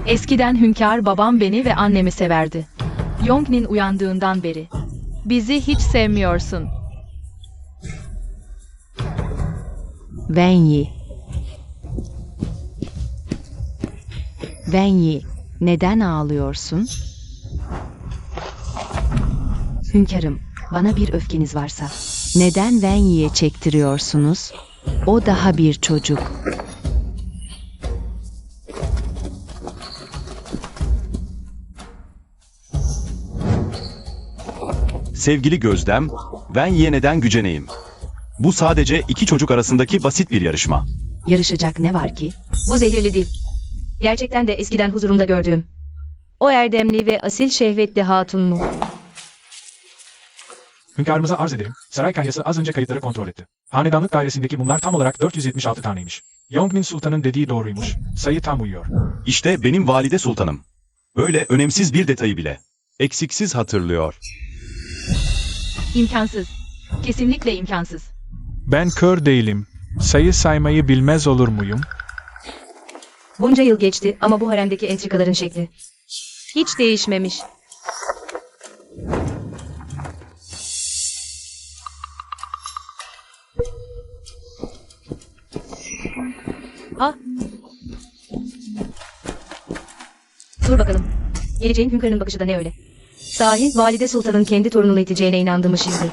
Eskiden hünkâr babam beni ve annemi severdi. Yongnin uyandığından beri. Bizi hiç sevmiyorsun. Wenyi. Wenyi, neden ağlıyorsun? Hünkârım, bana bir öfkeniz varsa, neden Wenyi'ye çektiriyorsunuz? O daha bir çocuk. Sevgili Gözdem, Wen Yi'ye neden güceneyim? Bu sadece iki çocuk arasındaki basit bir yarışma. Yarışacak ne var ki? Bu zehirli değil. Gerçekten de eskiden huzurumda gördüğüm. O erdemli ve asil şehvetli hatun mu? Hünkârımıza arz ederim. Saray kahyası az önce kayıtları kontrol etti. Hanedanlık dairesindeki mumlar tam olarak 476 taneymiş. Yongnin Sultan'ın dediği doğruymuş. Sayı tam uyuyor. İşte benim valide sultanım. Böyle önemsiz bir detayı bile eksiksiz hatırlıyor. İmkansız. Kesinlikle imkansız. Ben kör değilim. Sayı saymayı bilmez olur muyum? Bunca yıl geçti ama bu haremdeki entrikaların şekli hiç değişmemiş. Dur bakalım. Geleceğin hünkârının bakışı da ne öyle? Sahi, Valide Sultan'ın kendi torununu iteceğine inandı mı şimdi?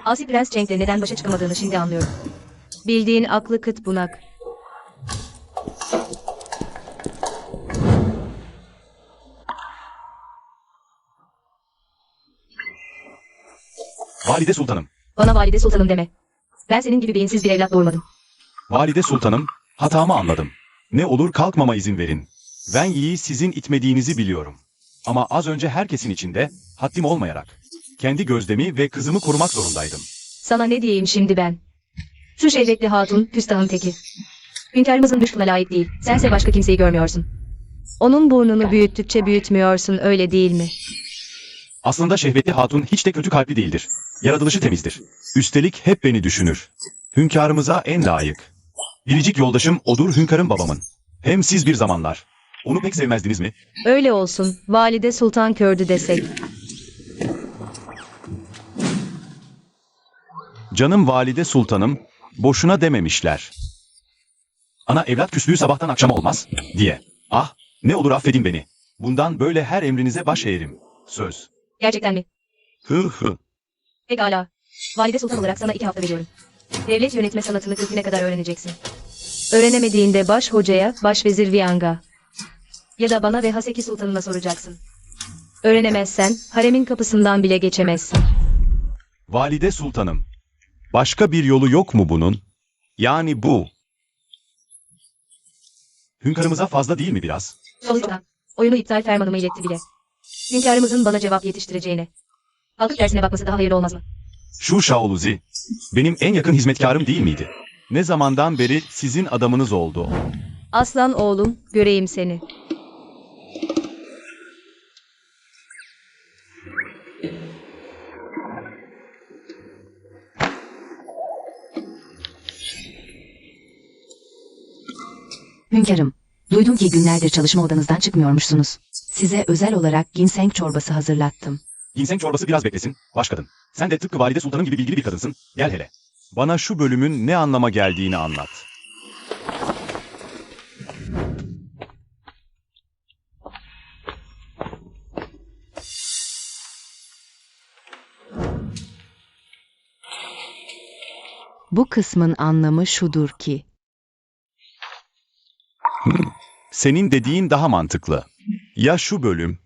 Asi Prens Cenk'le neden başa çıkamadığını şimdi anlıyorum. Bildiğin aklı kıt bunak. Valide sultanım. Bana Valide Sultan'ım deme. Ben senin gibi beyinsiz bir evlat doğurmadım. Valide sultanım, hatamı anladım. Ne olur kalkmama izin verin. Ben Yi'yi sizin itmediğinizi biliyorum. Ama az önce herkesin içinde, haddim olmayarak, kendi gözdemi ve kızımı korumak zorundaydım. Sana ne diyeyim şimdi ben? Şu şehvetli hatun küstahın teki. Hünkârımızın düşkuna layık değil. Sense başka kimseyi görmüyorsun. Onun burnunu büyüttükçe büyütmüyorsun, öyle değil mi? Aslında şehvetli hatun hiç de kötü kalpli değildir. Yaratılışı temizdir. Üstelik hep beni düşünür. Hünkârımıza en layık. Biricik yoldaşım odur hünkârım babamın. Hem siz bir zamanlar. Onu pek sevmezdiniz mi? Öyle olsun. Valide Sultan kördü desek. Canım valide sultanım, boşuna dememişler. Ana evlat küslüğü sabahtan akşama olmaz, diye. Ah, ne olur affedin beni. Bundan böyle her emrinize baş eğerim. Söz. Gerçekten mi? Hı. Pekala. Valide Sultan olarak sana 2 hafta veriyorum. Devlet yönetme sanatını 40 güne kadar öğreneceksin. Öğrenemediğinde baş hocaya, başvezir Viyanga ya da bana ve Haseki Sultan'ına soracaksın. Öğrenemezsen haremin kapısından bile geçemezsin. Valide sultanım, başka bir yolu yok mu bunun? Yani bu. Hünkârımıza fazla değil mi biraz? Sultan, oyunu iptal fermanımı iletti bile. Hünkârımızın bana cevap yetiştireceğine. Kalkıp dersine bakması daha hayırlı olmaz mı? Şu Şaoluzi, benim en yakın hizmetkarım değil miydi? Ne zamandan beri sizin adamınız oldu? Aslan oğlum, göreyim seni. Hünkârım, duydum ki günlerdir çalışma odanızdan çıkmıyormuşsunuz. Size özel olarak ginseng çorbası hazırlattım. Ginseng çorbası biraz beklesin, baş kadın. Sen de tıpkı valide sultanım gibi bilgili bir kadınsın. Gel hele. Bana şu bölümün ne anlama geldiğini anlat. Bu kısmın anlamı şudur ki, Senin dediğin daha mantıklı. Ya şu bölüm?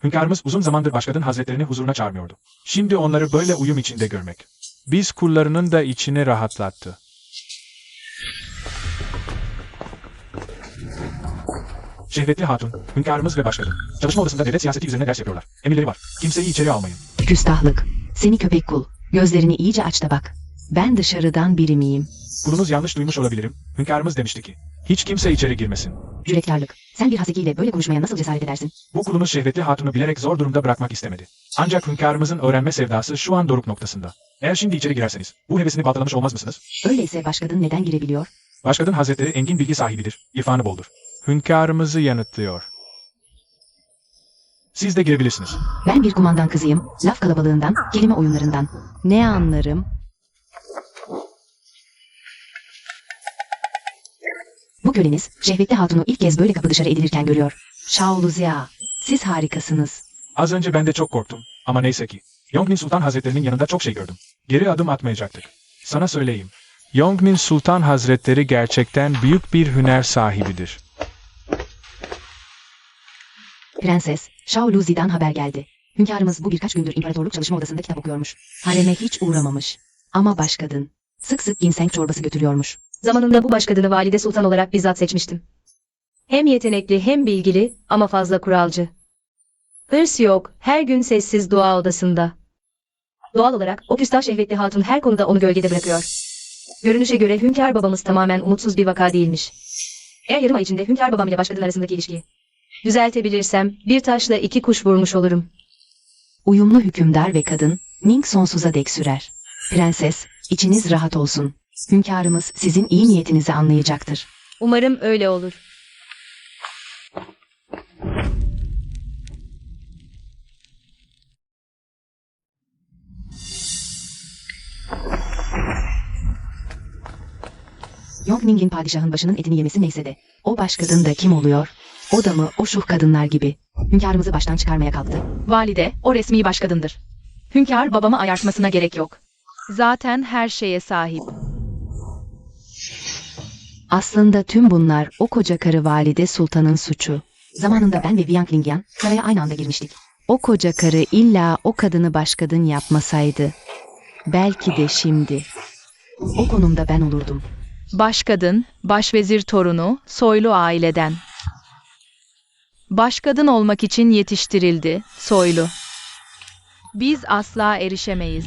Hünkârımız uzun zamandır başkadın hazretlerini huzuruna çağırmıyordu. Şimdi onları böyle uyum içinde görmek. Biz kullarının da içini rahatlattı. Şehvetli Hatun, hünkârımız ve başkadın. Çalışma odasında devlet siyaseti üzerine ders yapıyorlar. Emirleri var. Kimseyi içeri almayın. küstahlık. Seni köpek kul, gözlerini iyice aç da bak. Ben dışarıdan biri miyim? Kulunuz yanlış duymuş olabilirim. Hünkârımız demişti ki, hiç kimse içeri girmesin. Cüretkarlık. Sen bir hasekiyle böyle konuşmaya nasıl cesaret edersin? Bu kulunuz Şehvetli Hatun'u bilerek zor durumda bırakmak istemedi. Ancak hünkârımızın öğrenme sevdası şu an doruk noktasında. Eğer şimdi içeri girerseniz, bu hevesini baltalamış olmaz mısınız? Öyleyse başkadın neden girebiliyor? Başkadın hazretleri engin bilgi sahibidir, irfanı boldur. Hünkârımızı yanıtlıyor. Siz de girebilirsiniz. Ben bir kumandan kızıyım, laf kalabalığından, kelime oyunlarından. Ne anlarım? Bu köleniz, Şehvetli Hatun'u ilk kez böyle kapı dışarı edilirken görüyor. Şaoluzya, siz harikasınız. Az önce ben de çok korktum. Ama neyse ki. Yongnin Sultan Hazretlerinin yanında çok şey gördüm. Geri adım atmayacaktık. Sana söyleyeyim. Yongnin Sultan Hazretleri gerçekten büyük bir hüner sahibidir. Prenses, Şaoluzi'den haber geldi. Hünkârımız bu birkaç gündür imparatorluk çalışma odasında kitap okuyormuş. Hareme hiç uğramamış. Ama başkadın. Sık sık ginseng çorbası götürüyormuş. Zamanında bu başkadını valide sultan olarak bizzat seçmiştim. Hem yetenekli hem bilgili ama fazla kuralcı. Hırs yok, her gün sessiz dua odasında. Doğal olarak o küstah şehvetli hatun her konuda onu gölgede bırakıyor. Görünüşe göre hünkâr babamız tamamen umutsuz bir vaka değilmiş. Eğer yarım ay içinde hünkâr babam ile başkadın arasındaki ilişkiyi düzeltebilirsem bir taşla 2 kuş vurmuş olurum. Uyumlu hükümdar ve kadın, Ning sonsuza dek sürer. Prenses, içiniz rahat olsun. Hünkârımız sizin iyi niyetinizi anlayacaktır. Umarım öyle olur. Yongning'in padişahın başının etini yemesi neyse de, o başkadın da kim oluyor? O da mı o şuh kadınlar gibi? Hünkârımızı baştan çıkarmaya kalktı. Valide, o resmi başkadındır. Hünkâr babamı ayartmasına gerek yok. Zaten her şeye sahip. Aslında tüm bunlar o koca karı Valide Sultan'ın suçu. Zamanında ben ve Viang Lingyan saraya aynı anda girmiştik. O koca karı illa o kadını başkadın yapmasaydı, belki de şimdi o konumda ben olurdum. Başkadın, başvezir torunu, soylu aileden. Başkadın olmak için yetiştirildi, soylu. Biz asla erişemeyiz.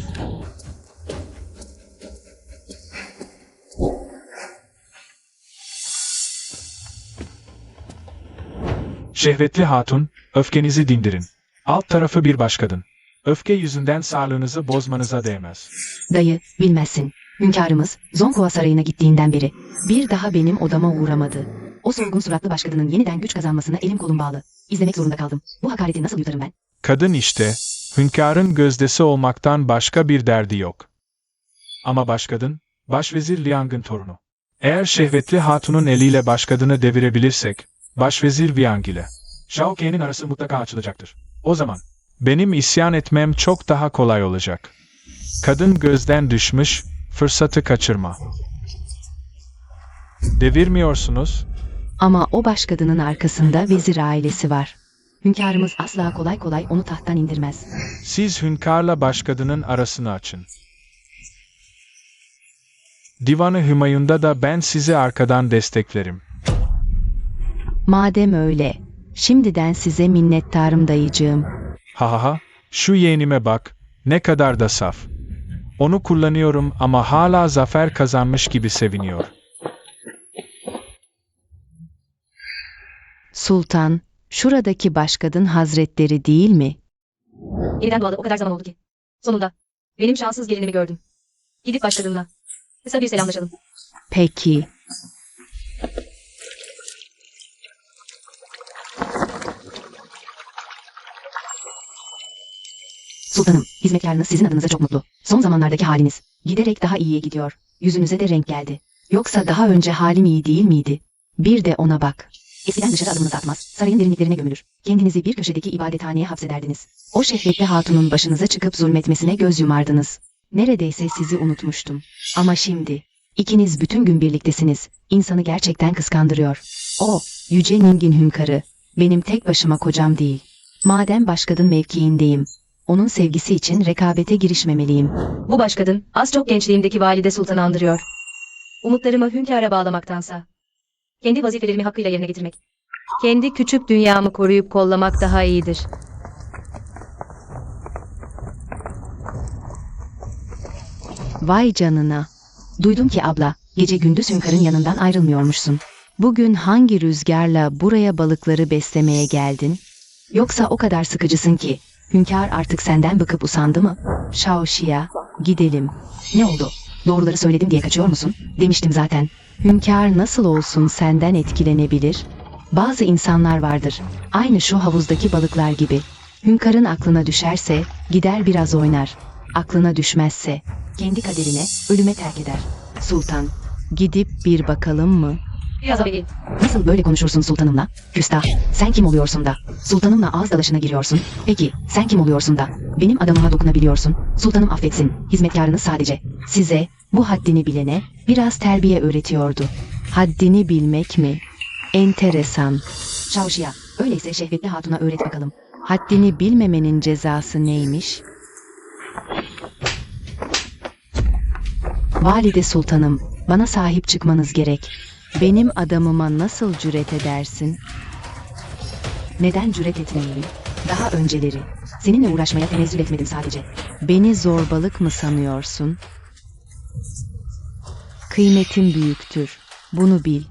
Şehvetli hatun, öfkenizi dindirin. Alt tarafı bir başkadın. Öfke yüzünden sağlığınızı bozmanıza değmez. Dayı, bilmezsin. Hünkârımız Zonghua Sarayı'na gittiğinden beri bir daha benim odama uğramadı. O solgun suratlı başkadının yeniden güç kazanmasına elim kolum bağlı. İzlemek zorunda kaldım. Bu hakareti nasıl yutarım ben? Kadın işte, hünkârın gözdesi olmaktan başka bir derdi yok. Ama başkadın, başvezir Liang'ın torunu. Eğer şehvetli hatunun eliyle başkadını devirebilirsek, başvezir Viang ile Shao Kane'in arası mutlaka açılacaktır. O zaman, benim isyan etmem çok daha kolay olacak. Kadın gözden düşmüş, fırsatı kaçırma. Devirmiyorsunuz, Ama o başkadının arkasında vezir ailesi var. Hünkârımız asla kolay kolay onu tahttan indirmez. siz hünkârla başkadının arasını açın. Divanı Hümayun'da da ben sizi arkadan desteklerim. Madem öyle, şimdiden size minnettarım dayıcığım. Ha ha ha, şu yeğenime bak, ne kadar da saf. Onu kullanıyorum ama hala zafer kazanmış gibi seviniyor. Sultan, şuradaki başkadın hazretleri değil mi? Yeniden doğalı o kadar zaman oldu ki. Sonunda. Benim şanssız gelinimi gördüm. Gidip başkadınla. Kısa bir selamlaşalım. Peki. Sultanım, hizmetkarınız sizin adınıza çok mutlu. Son zamanlardaki haliniz giderek daha iyiye gidiyor. Yüzünüze de renk geldi. Yoksa daha önce halim iyi değil miydi? Bir de ona bak. Eskiden dışarı adımınızı atmaz, sarayın derinliklerine gömülür. Kendinizi bir köşedeki ibadethaneye hapsederdiniz. O şehvetli hatunun başınıza çıkıp zulmetmesine göz yumardınız. Neredeyse sizi unutmuştum. Ama şimdi, ikiniz bütün gün birliktesiniz. İnsanı gerçekten kıskandırıyor. O, Yüce Ning'in hünkârı. Benim tek başıma kocam değil. Madem başkadın mevkiindeyim, onun sevgisi için rekabete girişmemeliyim. Bu başkadın az çok gençliğimdeki Valide Sultan'ı andırıyor. Umutlarımı hünkâra bağlamaktansa kendi vazifelerimi hakkıyla yerine getirmek, kendi küçük dünyamı koruyup kollamak daha iyidir. Vay canına. Duydum ki abla, gece gündüz hünkârın yanından ayrılmıyormuşsun. Bugün hangi rüzgarla buraya balıkları beslemeye geldin? Yoksa o kadar sıkıcısın ki, hünkâr artık senden bıkıp usandı mı? Şaoşi'ya, gidelim. Ne oldu? Doğruları söyledim diye kaçıyor musun? Demiştim zaten. Hünkâr nasıl olsun senden etkilenebilir? Bazı insanlar vardır. Aynı şu havuzdaki balıklar gibi. Hünkârın aklına düşerse, gider biraz oynar. Aklına düşmezse, kendi kaderine, ölüme terk eder. Sultan, gidip bir bakalım mı? Biraz abi. Nasıl böyle konuşursun sultanımla? Küstah, sen kim oluyorsun da? Sultanımla ağız dalaşına giriyorsun. Peki, sen kim oluyorsun da? Benim adamıma dokunabiliyorsun. Sultanım affetsin, hizmetkarınız sadece. Size, bu haddini bilene, biraz terbiye öğretiyordu. Haddini bilmek mi? Enteresan. Şavşiya, öyleyse şehvetli hatuna öğret bakalım. Haddini bilmemenin cezası neymiş? Valide Sultanım, bana sahip çıkmanız gerek. Benim adamıma nasıl cüret edersin? Neden cüret etmeyeyim? Daha önceleri. Seninle uğraşmaya tenezzül etmedim sadece. Beni zorbalık mı sanıyorsun? Kıymetim büyüktür. Bunu bil.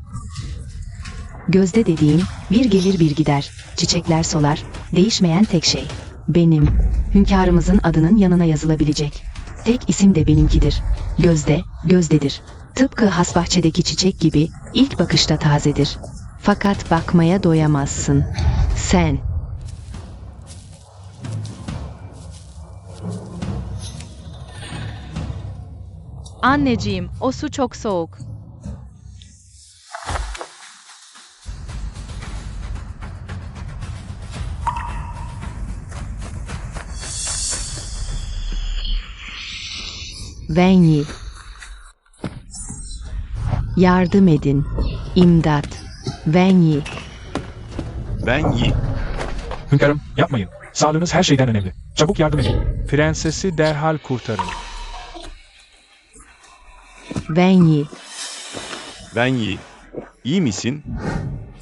Gözde dediğim bir gelir bir gider. Çiçekler solar. Değişmeyen tek şey. Benim. Hünkârımızın adının yanına yazılabilecek. Tek isim de benimkidir. Gözde, gözdedir. Tıpkı hasbahçedeki çiçek gibi ilk bakışta tazedir. Fakat bakmaya doyamazsın. Sen. Anneciğim, o su çok soğuk. Wen Yi. Yardım edin. İmdat. Wen Yi. Ben Yi. Hünkârım, yapmayın. Sağlığınız her şeyden önemli. Çabuk yardım edin. Prensesi derhal kurtarın. Wen Yi. Ben Yi. İyi misin?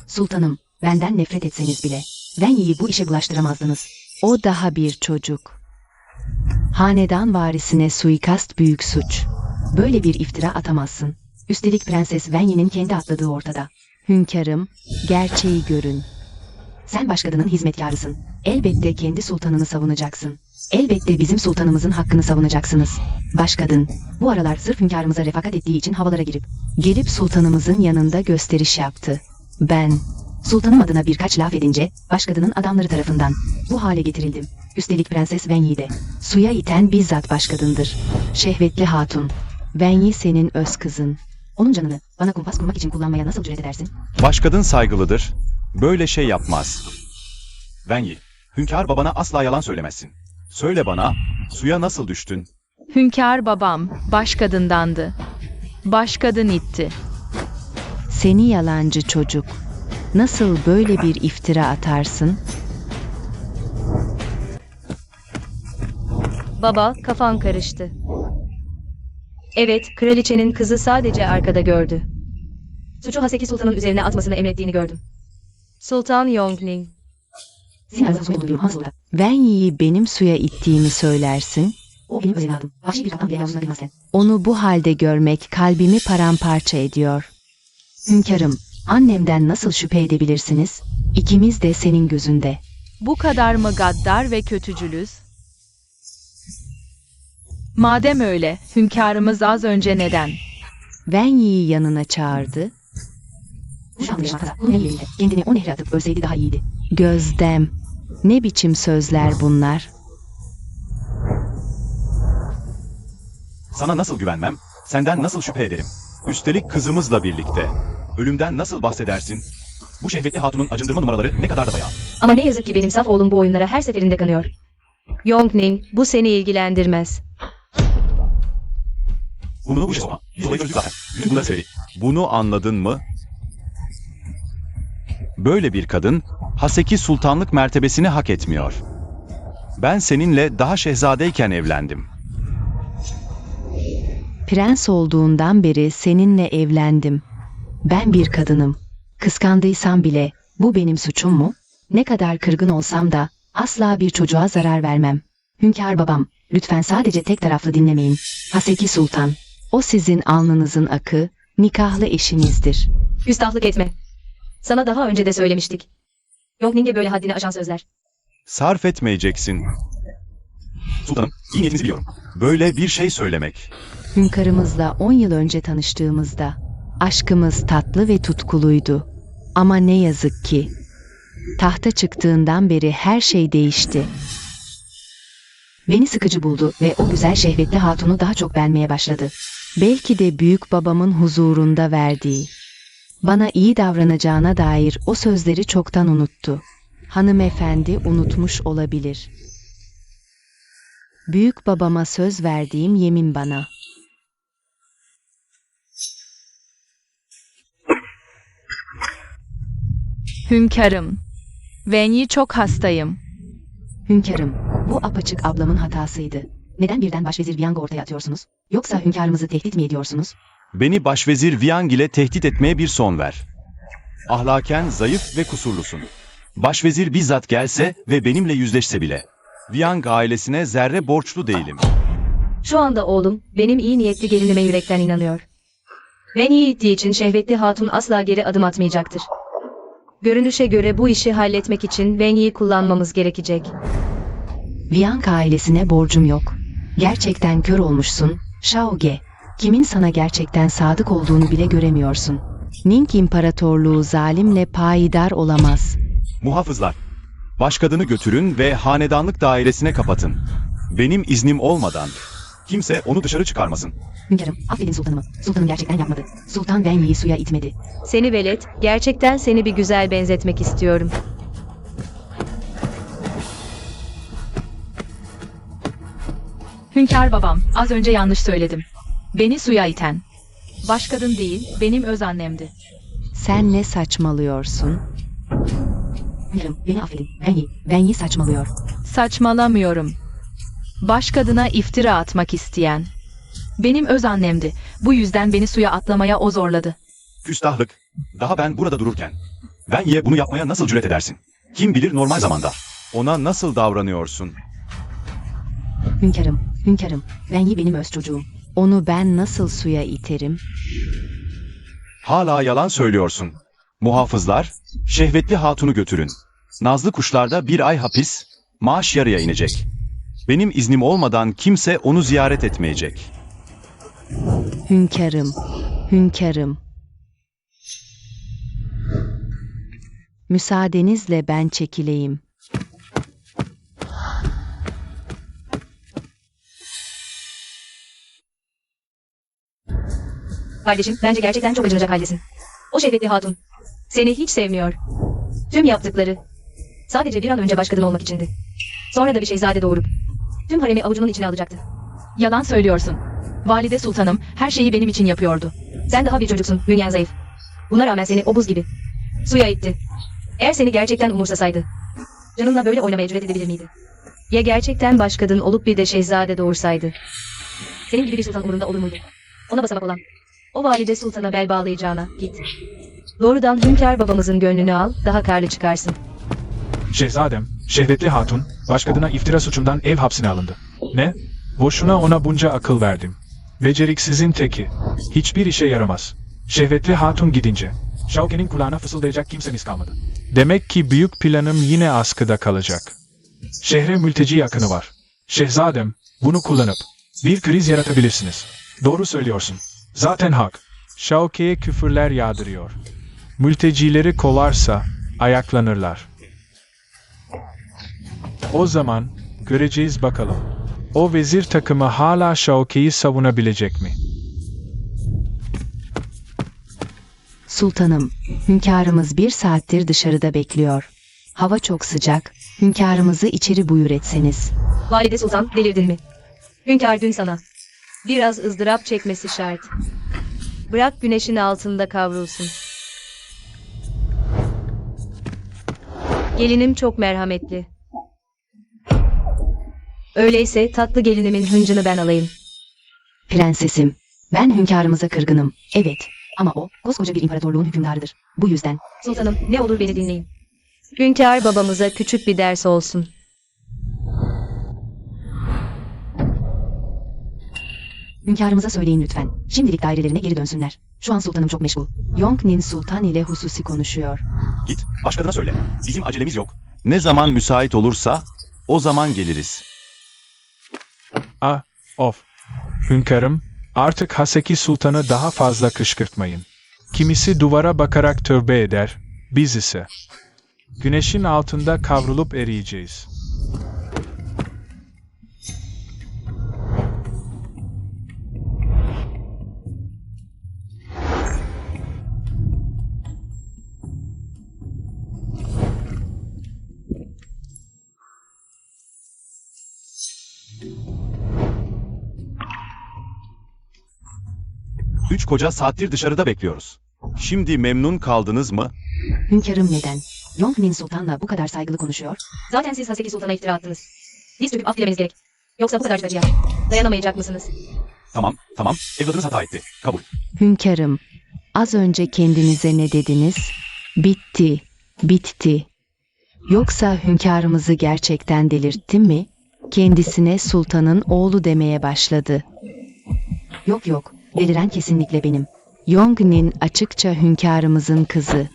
Sultanım, benden nefret etseniz bile Wen Yi'yi bu işe bulaştıramazdınız. O daha bir çocuk. Hanedan varisine suikast büyük suç. Böyle bir iftira atamazsın. Üstelik Prenses Wen Yi'nin kendi atladığı ortada. Hünkârım, gerçeği görün. Sen başkadının hizmetkarısın. Elbette kendi sultanını savunacaksın. Elbette bizim sultanımızın hakkını savunacaksınız. Başkadın, bu aralar sırf hünkârımıza refakat ettiği için havalara gelip sultanımızın yanında gösteriş yaptı. Ben, sultanım adına birkaç laf edince, başkadının adamları tarafından bu hale getirildim. Üstelik Prenses Wen Yi de, suya iten bizzat başkadındır. Şehvetli hatun, Wen Yi senin öz kızın. Onun canını bana kumpas kurmak için kullanmaya nasıl cüret edersin? Başkadın saygılıdır. Böyle şey yapmaz. Ben Yi. Hünkâr babana asla yalan söylemezsin. Söyle bana, suya nasıl düştün? Hünkâr babam başkadındandı. Başkadın itti. Seni yalancı çocuk. Nasıl böyle bir iftira atarsın? Baba, kafan karıştı. Evet, kraliçenin kızı sadece arkada gördü. Suçu Haseki Sultan'ın üzerine atmasını emrettiğini gördüm. Sultan Yongning. Senin ağzına suya dolduruyorum Hansul'da. Wen Yi'yi benim suya ittiğimi söylersin. O benim öz evladım. Vahşi bir kaplan bile yavuzuna girmezken. Onu bu halde görmek kalbimi paramparça ediyor. Hünkârım, annemden nasıl şüphe edebilirsiniz? İkimiz de senin gözünde. Bu kadar mı gaddar ve kötücülüz? Madem öyle, hünkârımız az önce neden? Wen Yi'yi yanına çağırdı. Bu şanlı yaşamada bunun eliyle kendini o nehre atıp ölseydi daha iyiydi. Gözdem. Ne biçim sözler bunlar? Sana nasıl güvenmem? Senden nasıl şüphe ederim? Üstelik kızımızla birlikte. Ölümden nasıl bahsedersin? Bu şehvetli hatunun acındırma numaraları ne kadar da bayağı. Ama ne yazık ki benim saf oğlum bu oyunlara her seferinde kanıyor. Yongning, bu seni ilgilendirmez. Bunu bu işe sokma. Dolayı çözdük zaten. Bütün bunları söyledi. Bunu anladın mı? Böyle bir kadın, Haseki sultanlık mertebesini hak etmiyor. Ben seninle daha şehzadeyken evlendim. Prens olduğundan beri seninle evlendim. Ben bir kadınım. Kıskandıysam bile bu benim suçum mu? Ne kadar kırgın olsam da asla bir çocuğa zarar vermem. Hünkâr babam, lütfen sadece tek taraflı dinlemeyin. Haseki Sultan, o sizin alnınızın akı, nikahlı eşinizdir. Küstahlık etme. Sana daha önce de söylemiştik. Yongning'e böyle haddini aşan sözler. Sarf etmeyeceksin. Sultanım, iyi niyetinizi biliyorum. Böyle bir şey söylemek. Hünkârımızla 10 yıl önce tanıştığımızda aşkımız tatlı ve tutkuluydu. Ama ne yazık ki tahta çıktığından beri her şey değişti. Beni sıkıcı buldu ve o güzel şehvetli hatunu daha çok beğenmeye başladı. Belki de büyük babamın huzurunda verdiği, bana iyi davranacağına dair o sözleri çoktan unuttu. Hanımefendi unutmuş olabilir. Büyük babama söz verdiğim yemin bana. Hünkârım, Wen Yi çok hastayım. Hünkârım, bu apaçık ablamın hatasıydı. Neden birden başvezir Viang'ı ortaya atıyorsunuz? Yoksa hünkârımızı tehdit mi ediyorsunuz? Beni başvezir Viang ile tehdit etmeye bir son ver. Ahlaken zayıf ve kusurlusun. Başvezir bizzat gelse ve benimle yüzleşse bile. Viang ailesine zerre borçlu değilim. Şu anda oğlum, benim iyi niyetli gelinime yürekten inanıyor. Wen Yi ittiği için şehvetli hatun asla geri adım atmayacaktır. Görünüşe göre bu işi halletmek için Wen Yi'yi kullanmamız gerekecek. Viang ailesine borcum yok. Gerçekten kör olmuşsun, Shaoge. Kimin sana gerçekten sadık olduğunu bile göremiyorsun. Ning İmparatorluğu zalimle payidar olamaz. Muhafızlar, başkadını götürün ve hanedanlık dairesine kapatın. Benim iznim olmadan kimse onu dışarı çıkarmasın. Hünkârım, affedin sultanımı. Sultanım gerçekten yapmadı. Sultan Wen Yi'yi suya itmedi. Seni velet, gerçekten seni bir güzel benzetmek istiyorum. Hünkâr babam, az önce yanlış söyledim. Beni suya iten. Baş kadın değil, benim öz annemdi. Sen ne saçmalıyorsun? Hünkârım, beni affedin. Ben iyi saçmalıyor. Saçmalamıyorum. Baş kadına iftira atmak isteyen. Benim öz annemdi. Bu yüzden beni suya atlamaya o zorladı. Küstahlık. Daha ben burada dururken. Ben ye bunu yapmaya nasıl cüret edersin? Kim bilir normal zamanda. Ona nasıl davranıyorsun? Hünkârım, ben benim öz çocuğum. Onu ben nasıl suya iterim? Hala yalan söylüyorsun. Muhafızlar, şehvetli hatunu götürün. Nazlı kuşlarda 1 ay hapis, maaş yarıya inecek. Benim iznim olmadan kimse onu ziyaret etmeyecek. Hünkârım. Müsaadenizle ben çekileyim. Kardeşim, bence gerçekten çok acınacak haldesin. O şehvetli hatun seni hiç sevmiyor. Tüm yaptıkları sadece bir an önce baş kadın olmak içindi. Sonra da bir şehzade doğurup tüm haremi avucunun içine alacaktı. Yalan söylüyorsun. Valide sultanım her şeyi benim için yapıyordu. Sen daha bir çocuksun, bünyen zayıf. Buna rağmen seni o buz gibi suya itti. Eğer seni gerçekten umursasaydı, canınla böyle oynamaya cüret edebilir miydi? Ya gerçekten baş kadın olup bir de şehzade doğursaydı? Senin gibi bir sultan umurunda olur muydu? Ona basamak olan o valide sultana bel bağlayacağına git. Doğrudan hünkâr babamızın gönlünü al, daha karlı çıkarsın. Şehzadem, şehvetli hatun, başkadına iftira suçundan ev hapsine alındı. Ne? Boşuna ona bunca akıl verdim. Beceriksizin teki. Hiçbir işe yaramaz. Şehvetli hatun gidince, Şauke'nin kulağına fısıldayacak kimsemiz kalmadı. Demek ki büyük planım yine askıda kalacak. Şehre mülteci yakını var. Şehzadem, bunu kullanıp bir kriz yaratabilirsiniz. Doğru söylüyorsun. Zaten hak. Şauke'ye küfürler yağdırıyor. Mültecileri kovarsa ayaklanırlar. O zaman göreceğiz bakalım. O vezir takımı hala Şauke'yi savunabilecek mi? Sultanım, hünkârımız 1 saattir dışarıda bekliyor. Hava çok sıcak, hünkârımızı içeri buyur etseniz. Valide sultan, delirdin mi? Hünkâr dün sana biraz ızdırap çekmesi şart. Bırak güneşin altında kavrulsun. Gelinim çok merhametli. Öyleyse tatlı gelinimin hıncını ben alayım. Prensesim, ben hünkârımıza kırgınım, evet. Ama o, koskoca bir imparatorluğun hükümdarıdır. Bu yüzden. Sultanım, ne olur beni dinleyin. Hünkâr babamıza küçük bir ders olsun. Hünkârımıza söyleyin lütfen. Şimdilik dairelerine geri dönsünler. Şu an sultanım çok meşgul. Yongnin Sultan ile hususi konuşuyor. Git, başkadına söyle. Bizim acelemiz yok. Ne zaman müsait olursa o zaman geliriz. Of. Hünkârım, artık Haseki Sultan'ı daha fazla kışkırtmayın. Kimisi duvara bakarak tövbe eder, biz ise güneşin altında kavrulup eriyeceğiz. Üç koca saattir dışarıda bekliyoruz. Şimdi memnun kaldınız mı? Hünkârım neden? Yongnin Sultan'la bu kadar saygılı konuşuyor? Zaten siz Haseki Sultan'a iftira attınız. Diz döküp af dilemeniz gerek. Yoksa bu kadarcık acıya dayanamayacak mısınız? Tamam. Evladınız hata etti. Kabul. Hünkârım, az önce kendinize ne dediniz? Bitti. Yoksa hünkârımızı gerçekten delirttim mi? Kendisine sultanın oğlu demeye başladı. Yok, deliren kesinlikle benim. Yongnin açıkça hünkârımızın kızı.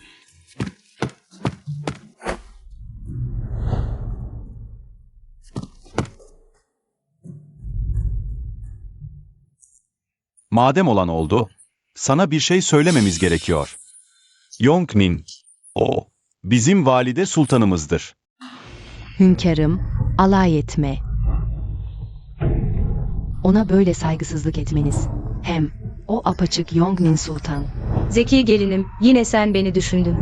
Madem olan oldu, sana bir şey söylememiz gerekiyor. Yongnin, o bizim valide sultanımızdır. Hünkârım, alay etme. Ona böyle saygısızlık etmeniz. Hem o apaçık Yongnin Sultan. Zeki gelinim, yine sen beni düşündün.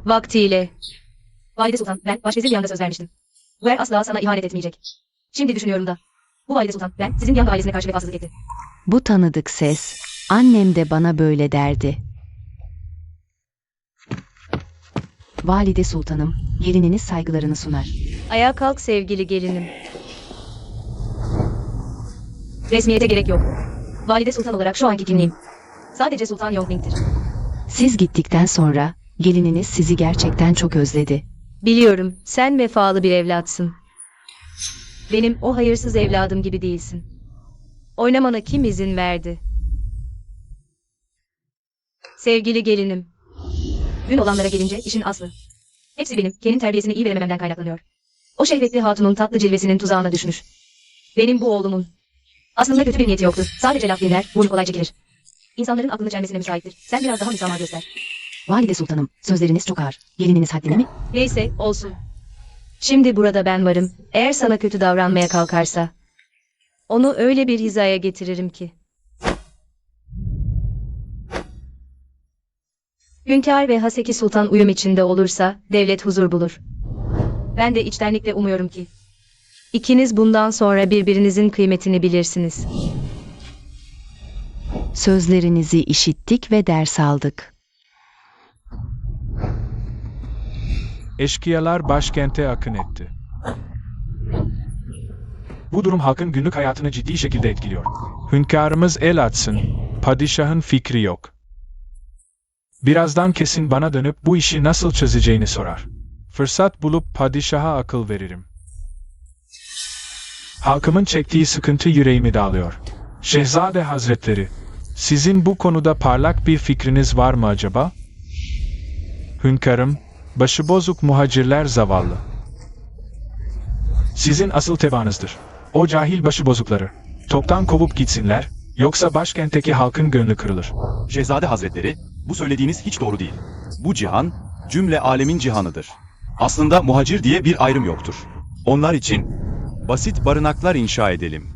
Vaktiyle. Valide Sultan, ben başvezir Yang'a söz vermiştim. Bu asla sana ihanet etmeyecek. Şimdi düşünüyorum da. Bu valide sultan, ben, sizin Yang ailesine karşı vefasızlık etti. Bu tanıdık ses. Annem de bana böyle derdi. Valide sultanım, gelininiz saygılarını sunar. Ayağa kalk sevgili gelinim. Resmiyete gerek yok. Valide sultan olarak şu anki kimliğim. Sadece Sultan Yongling'tir. Siz gittikten sonra gelininiz sizi gerçekten çok özledi. Biliyorum, sen vefalı bir evlatsın. Benim o hayırsız evladım gibi değilsin. Oynamana kim izin verdi? Sevgili gelinim. Dün olanlara gelince işin aslı. Hepsi benim, kendi terbiyesini iyi veremememden kaynaklanıyor. O şehvetli hatunun tatlı cilvesinin tuzağına düşmüş. Benim bu oğlumun. Aslında kötü bir niyeti yoktu. Sadece laf dinler, burnu kolay çekilir. İnsanların aklını çelmesine müsaittir. Sen biraz daha müsamaha göster. Valide sultanım, sözleriniz çok ağır. Gelininiz haddine mi? Neyse, olsun. Şimdi burada ben varım. Eğer sana kötü davranmaya kalkarsa, onu öyle bir hizaya getiririm ki. Hünkâr ve Haseki Sultan uyum içinde olursa, devlet huzur bulur. Ben de içtenlikle umuyorum ki, İkiniz bundan sonra birbirinizin kıymetini bilirsiniz. Sözlerinizi işittik ve ders aldık. Eşkıyalar başkente akın etti. Bu durum halkın günlük hayatını ciddi şekilde etkiliyor. Hünkârımız el atsın, padişahın fikri yok. Birazdan kesin bana dönüp bu işi nasıl çözeceğini sorar. Fırsat bulup padişaha akıl veririm. Halkımın çektiği sıkıntı yüreğimi dağılıyor. Şehzade Hazretleri, sizin bu konuda parlak bir fikriniz var mı acaba? Hünkârım, başıbozuk muhacirler zavallı. Sizin asıl tebaanızdır. O cahil başıbozukları. Toptan kovup gitsinler, yoksa başkentteki halkın gönlü kırılır. Şehzade Hazretleri, bu söylediğiniz hiç doğru değil. Bu cihan, cümle alemin cihanıdır. Aslında muhacir diye bir ayrım yoktur. Onlar için basit barınaklar inşa edelim.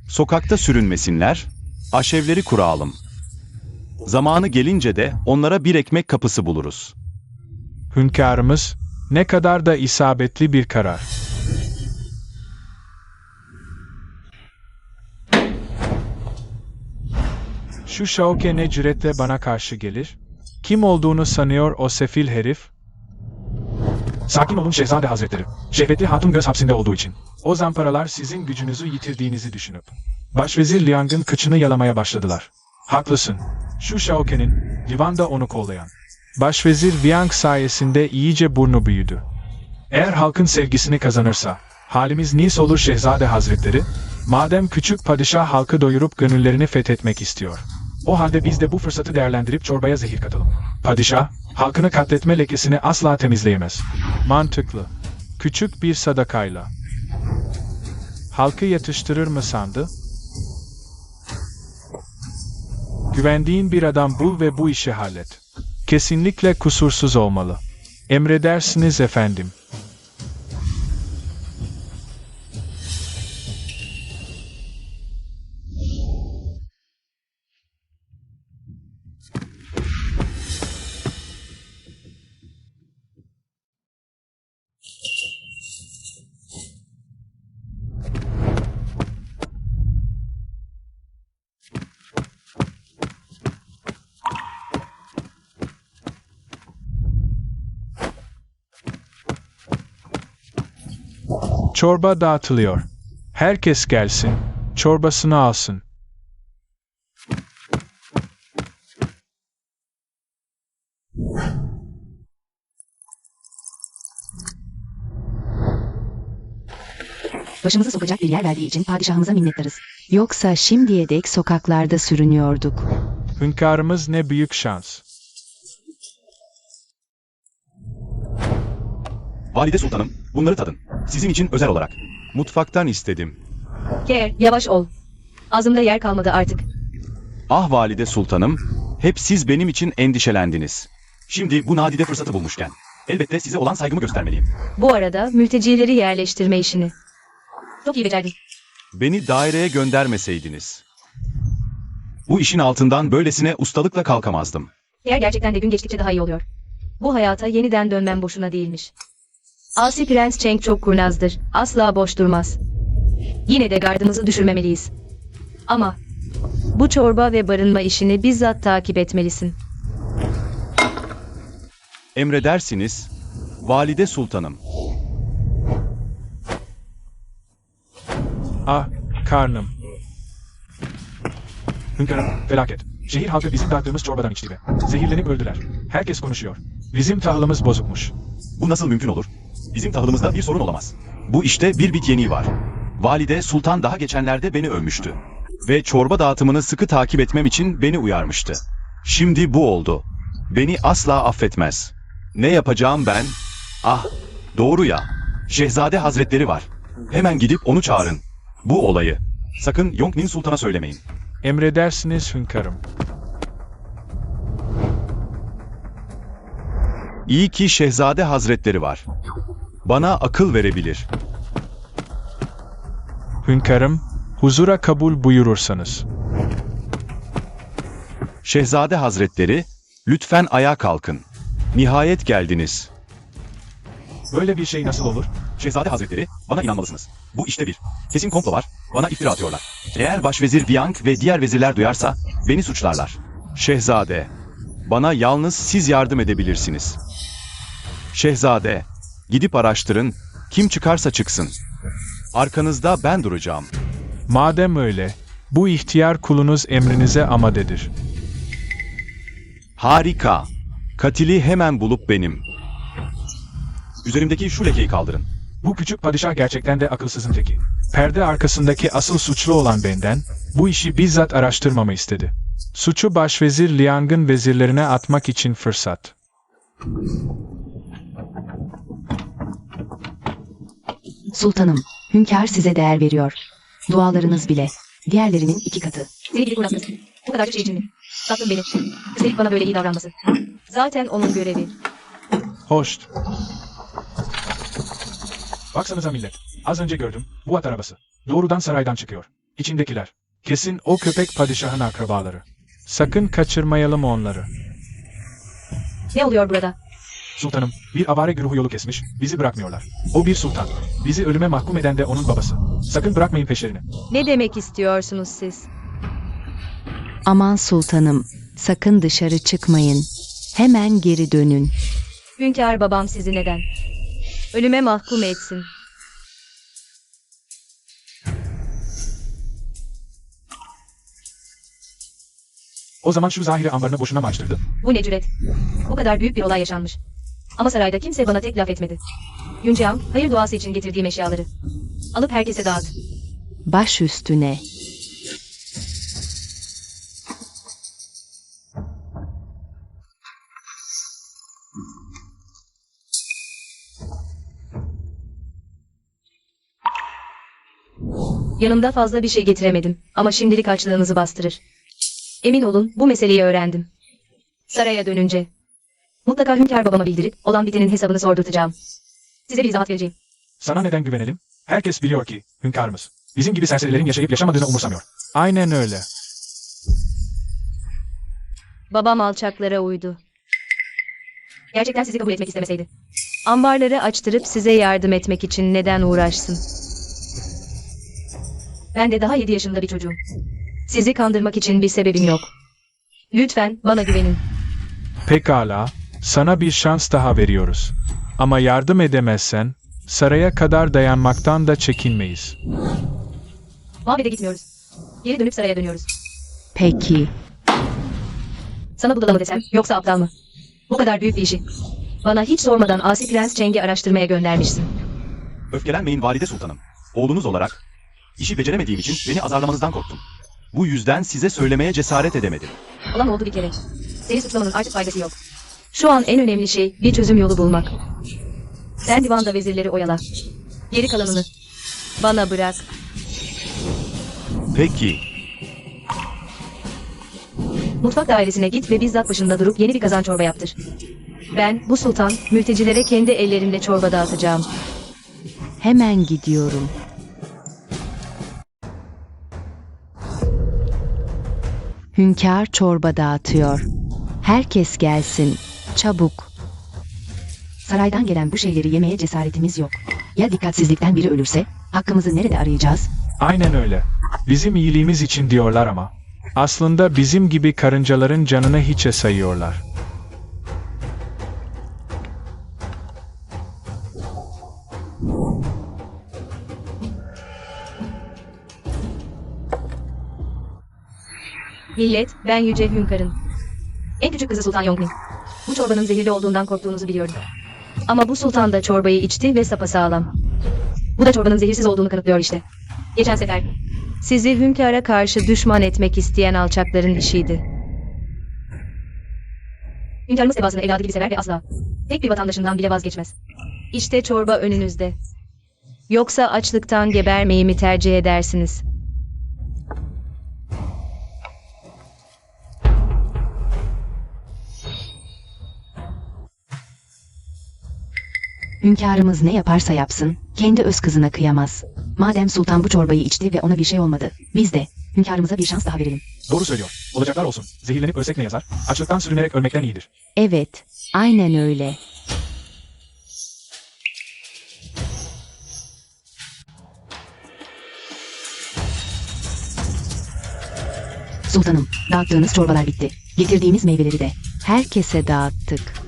Sokakta sürünmesinler, aşevleri kuralım. Zamanı gelince de onlara bir ekmek kapısı buluruz. Hünkârımız, ne kadar da isabetli bir karar. Şu Şauke ne cüretle bana karşı gelir? Kim olduğunu sanıyor o sefil herif? Sakin olun Şehzade Hazretleri. Şehvetli hatun göz hapsinde olduğu için. O zamparalar sizin gücünüzü yitirdiğinizi düşünüp Başvezir Liang'ın kıçını yalamaya başladılar. Haklısın. Şu Şauke'nin, divanda onu kollayan Başvezir Liang sayesinde iyice burnu büyüdü. Eğer halkın sevgisini kazanırsa, halimiz nis olur Şehzade Hazretleri. Madem küçük padişah halkı doyurup gönüllerini fethetmek istiyor. O halde biz de bu fırsatı değerlendirip çorbaya zehir katalım. Padişah, halkını katletme lekesini asla temizleyemez. Mantıklı. Küçük bir sadakayla. Halkı yatıştırır mı sandı? Güvendiğin bir adam bul ve bu işi hallet. Kesinlikle kusursuz olmalı. Emredersiniz efendim. Çorba dağıtılıyor. Herkes gelsin, çorbasını alsın. Başımızı sokacak bir yer verdiği için padişahımıza minnettarız. Yoksa şimdiye dek sokaklarda sürünüyorduk. Hünkârımız ne büyük şans. Valide Sultanım, bunları tadın. Sizin için özel olarak. Mutfaktan istedim. Ker, yavaş ol. Ağzımda yer kalmadı artık. Ah Valide Sultanım, hep siz benim için endişelendiniz. Şimdi bu nadide fırsatı bulmuşken, elbette size olan saygımı göstermeliyim. Bu arada mültecileri yerleştirme işini. Çok iyi becerdin. Beni daireye göndermeseydiniz. Bu işin altından böylesine ustalıkla kalkamazdım. Yer gerçekten de gün geçtikçe daha iyi oluyor. Bu hayata yeniden dönmem boşuna değilmiş. Asi Prens Cheng çok kurnazdır. Asla boş durmaz. Yine de gardımızı düşürmemeliyiz. Ama bu çorba ve barınma işini bizzat takip etmelisin. Emredersiniz, Valide Sultanım. Ah, karnım. Hünkârım, felaket. Şehir halkı bizim dağıttığımız çorbadan içti ve zehirlenip öldüler. Herkes konuşuyor. Bizim tahılımız bozukmuş. Bu nasıl mümkün olur? Bizim tahılımızda bir sorun olamaz. Bu işte bir bit yeniği var. Valide Sultan daha geçenlerde beni övmüştü. Ve çorba dağıtımını sıkı takip etmem için beni uyarmıştı. Şimdi bu oldu. Beni asla affetmez. Ne yapacağım ben? Ah, doğru ya. Şehzade Hazretleri var. Hemen gidip onu çağırın. Bu olayı. Sakın Yongnin Sultan'a söylemeyin. Emredersiniz hünkârım. İyi ki Şehzade Hazretleri var. Bana akıl verebilir. Hünkârım, huzura kabul buyurursanız. Şehzade Hazretleri, lütfen ayağa kalkın. Nihayet geldiniz. Böyle bir şey nasıl olur? Şehzade Hazretleri, bana inanmalısınız. Bu işte bir. Kesin komplo var, bana iftira atıyorlar. Eğer Başvezir Viang ve diğer vezirler duyarsa, beni suçlarlar. Şehzade, bana yalnız siz yardım edebilirsiniz. Şehzade, gidip araştırın, kim çıkarsa çıksın. Arkanızda ben duracağım. Madem öyle, bu ihtiyar kulunuz emrinize amadedir. Harika. Katili hemen bulup benim. Üzerimdeki şu lekeyi kaldırın. Bu küçük padişah gerçekten de akılsızın teki. Perde arkasındaki asıl suçlu olan benden, bu işi bizzat araştırmamı istedi. Suçu Başvezir Liang'ın vezirlerine atmak için fırsat. Sultanım, hünkâr size değer veriyor. Dualarınız bile, diğerlerinin 2 katı. Seni gidip kurnaz kız. Bu kadarcık şey için mi? Sattın beni. Üstelik bana böyle iyi davranması. Zaten onun görevi. Hoş. Baksanıza millet. Az önce gördüm. Bu at arabası. Doğrudan saraydan çıkıyor. İçindekiler. Kesin o köpek padişahın akrabaları. Sakın kaçırmayalım onları. Ne oluyor burada? Sultanım, bir avare güruhu yolu kesmiş. Bizi bırakmıyorlar. O bir sultan. Bizi ölüme mahkum eden de onun babası. Sakın bırakmayın peşlerini. Ne demek istiyorsunuz siz? Aman sultanım, sakın dışarı çıkmayın. Hemen geri dönün. Hünkâr babam sizi neden? Ölüme mahkum etsin. O zaman şu Zahire ambarını boşuna mı açtırdı? Bu ne cüret? Bu kadar büyük bir olay yaşanmış. Ama sarayda kimse bana tek laf etmedi. Yüncağım, hayır duası için getirdiğim eşyaları. Alıp herkese dağıt. Baş üstüne. Yanımda fazla bir şey getiremedim ama şimdilik açlığınızı bastırır. Emin olun bu meseleyi öğrendim. Saraya dönünce. Mutlaka hünkâr babama bildirip olan bitenin hesabını sordurtacağım. Size bir izahat vereceğim. Sana neden güvenelim? Herkes biliyor ki hünkârımız. Bizim gibi serserilerin yaşayıp yaşamadığını umursamıyor. Aynen öyle. Babam alçaklara uydu. Gerçekten sizi kabul etmek istemeseydi. Ambarları açtırıp size yardım etmek için neden uğraşsın? Ben de daha 7 yaşında bir çocuğum. Sizi kandırmak için bir sebebim yok. Lütfen bana güvenin. Pekala, sana bir şans daha veriyoruz. Ama yardım edemezsen, saraya kadar dayanmaktan da çekinmeyiz. Mabede gitmiyoruz. Geri dönüp saraya dönüyoruz. Peki. Sana budala mı desem, yoksa aptal mı? Bu kadar büyük bir işi. Bana hiç sormadan Asi Prens Cheng'i araştırmaya göndermişsin. Öfkelenmeyin Valide Sultanım. Oğlunuz olarak işi beceremediğim için beni azarlamanızdan korktum. Bu yüzden size söylemeye cesaret edemedim. Olan oldu bir kere. Seni suçlamanın artık faydası yok. Şu an en önemli şey bir çözüm yolu bulmak. Sen divanda vezirleri oyala. Geri kalanını bana bırak. Peki, Mutfak dairesine git ve bizzat başında durup yeni bir kazan çorba yaptır. Ben, bu sultan, mültecilere kendi ellerimle çorba dağıtacağım. Hemen gidiyorum. Hünkâr çorba dağıtıyor. Herkes gelsin. Çabuk. Saraydan gelen bu şeyleri yemeye cesaretimiz yok. Ya dikkatsizlikten biri ölürse, hakkımızı nerede arayacağız? Aynen öyle. Bizim iyiliğimiz için diyorlar ama. Aslında bizim gibi karıncaların canını hiçe sayıyorlar. Millet, ben Yüce Hünkar'ın en küçük kızı Sultan Yongning. Bu çorbanın zehirli olduğundan korktuğunuzu biliyorum. Ama bu sultan da çorbayı içti ve sapasağlam. Bu da çorbanın zehirsiz olduğunu kanıtlıyor işte. Geçen sefer sizi hünkâra karşı düşman etmek isteyen alçakların işiydi. Hünkârımız tebasını evladı gibi sever ve asla tek bir vatandaşından bile vazgeçmez. İşte çorba önünüzde. Yoksa açlıktan gebermeyi mi tercih edersiniz? Hünkârımız ne yaparsa yapsın, kendi öz kızına kıyamaz. Madem sultan bu çorbayı içti ve ona bir şey olmadı, biz de hünkârımıza bir şans daha verelim. Doğru söylüyor. Olacaklar olsun. Zehirlenip ölsek ne yazar? Açlıktan sürünerek ölmekten iyidir. Evet, aynen öyle. Sultanım, dağıttığınız çorbalar bitti. Getirdiğimiz meyveleri de herkese dağıttık.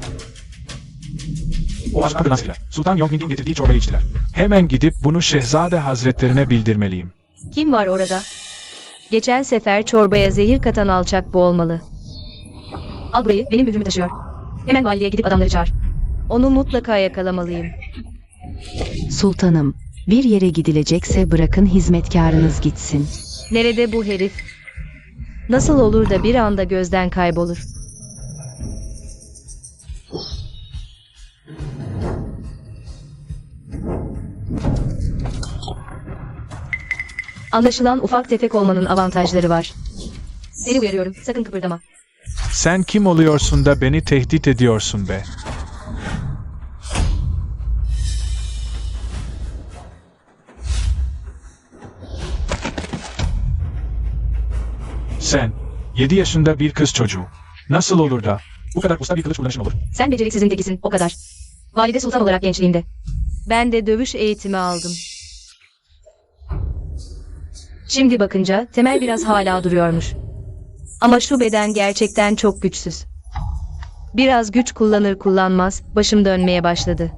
O aşkın prensiler. Sultan Yongning'in getirdiği çorbayı içtiler. Hemen gidip bunu Şehzade Hazretlerine bildirmeliyim. Kim var orada? Geçen sefer çorbaya zehir katan alçak bu olmalı. Al burayı, benim mührümü taşıyor. Hemen valideye gidip adamları çağır. Onu mutlaka yakalamalıyım. Sultanım, bir yere gidilecekse bırakın hizmetkarınız gitsin. Nerede bu herif? Nasıl olur da bir anda gözden kaybolur? Anlaşılan ufak tefek olmanın avantajları var. Seni uyarıyorum, sakın kıpırdama. Sen kim oluyorsun da beni tehdit ediyorsun be? Sen, 7 yaşında bir kız çocuğu. Nasıl olur da bu kadar usta bir kılıç kullanışın olur? Sen beceriksizin tekisin, o kadar. Valide Sultan olarak gençliğimde. Ben de dövüş eğitimi aldım. Şimdi bakınca temel biraz hala duruyormuş. Ama şu beden gerçekten çok güçsüz. Biraz güç kullanır kullanmaz başım dönmeye başladı.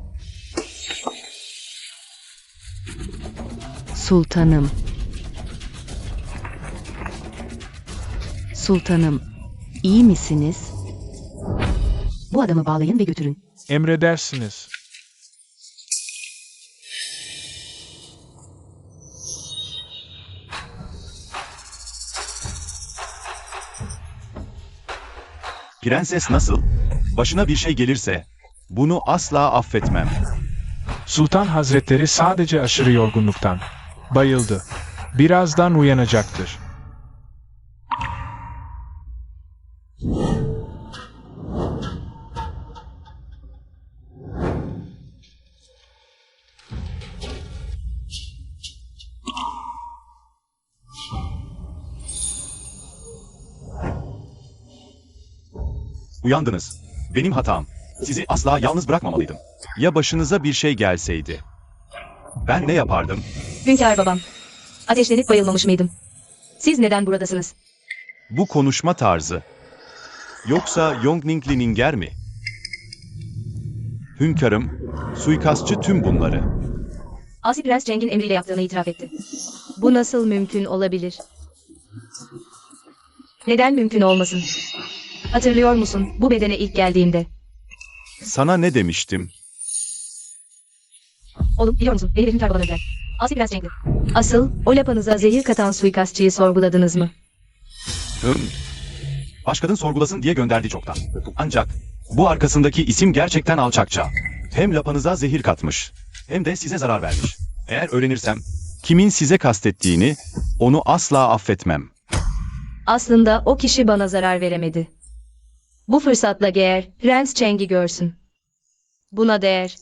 Sultanım. Sultanım, iyi misiniz? Bu adamı bağlayın ve götürün. Emredersiniz. Prenses nasıl? Başına bir şey gelirse, bunu asla affetmem. Sultan Hazretleri sadece aşırı yorgunluktan bayıldı. Birazdan uyanacaktır. Uyandınız. Benim hatam. Sizi asla yalnız bırakmamalıydım. Ya başınıza bir şey gelseydi? Ben ne yapardım? Hünkâr babam. Ateşlenip bayılmamış mıydım? Siz neden buradasınız? Bu konuşma tarzı. Yoksa Yongningli Ninger mi? Hünkârım, suikastçı tüm bunları. Asi Prens Ceng'in emriyle yaptığını itiraf etti. Bu nasıl mümkün olabilir? Neden mümkün olmasın? Hatırlıyor musun bu bedene ilk geldiğimde? Sana ne demiştim? Oğlum biliyor musun beni ve Hünkâr baban öldüren Asi Prens Ceng'di. Asıl o lapanıza zehir katan suikastçıyı sorguladınız mı? Başkadın sorgulasın diye gönderdi çoktan. Ancak bu arkasındaki isim gerçekten alçakça. Hem lapanıza zehir katmış, hem de size zarar vermiş. Eğer öğrenirsem kimin size kastettiğini, onu asla affetmem. Aslında o kişi bana zarar veremedi. Bu fırsatla Geer, Prens Cheng'i görsün. Buna değer.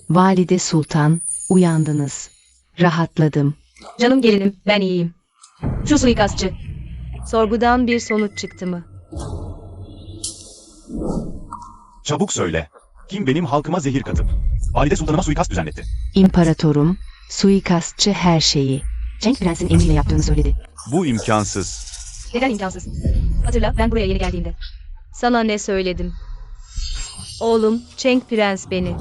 Valide Sultan, uyandınız. Rahatladım. Canım gelinim, ben iyiyim. Şu suikastçı. Sorgudan bir sonuç çıktı mı? Çabuk söyle. Kim benim halkıma zehir katıp Valide Sultanıma suikast düzenletti? İmparatorum, suikastçı her şeyi. Cenk Prens'in emriyle yaptığını söyledi. Bu imkansız. Neden imkansız? Hatırla, ben buraya yeni geldiğimde. Sana ne söyledim? Oğlum, Cheng Prens beni.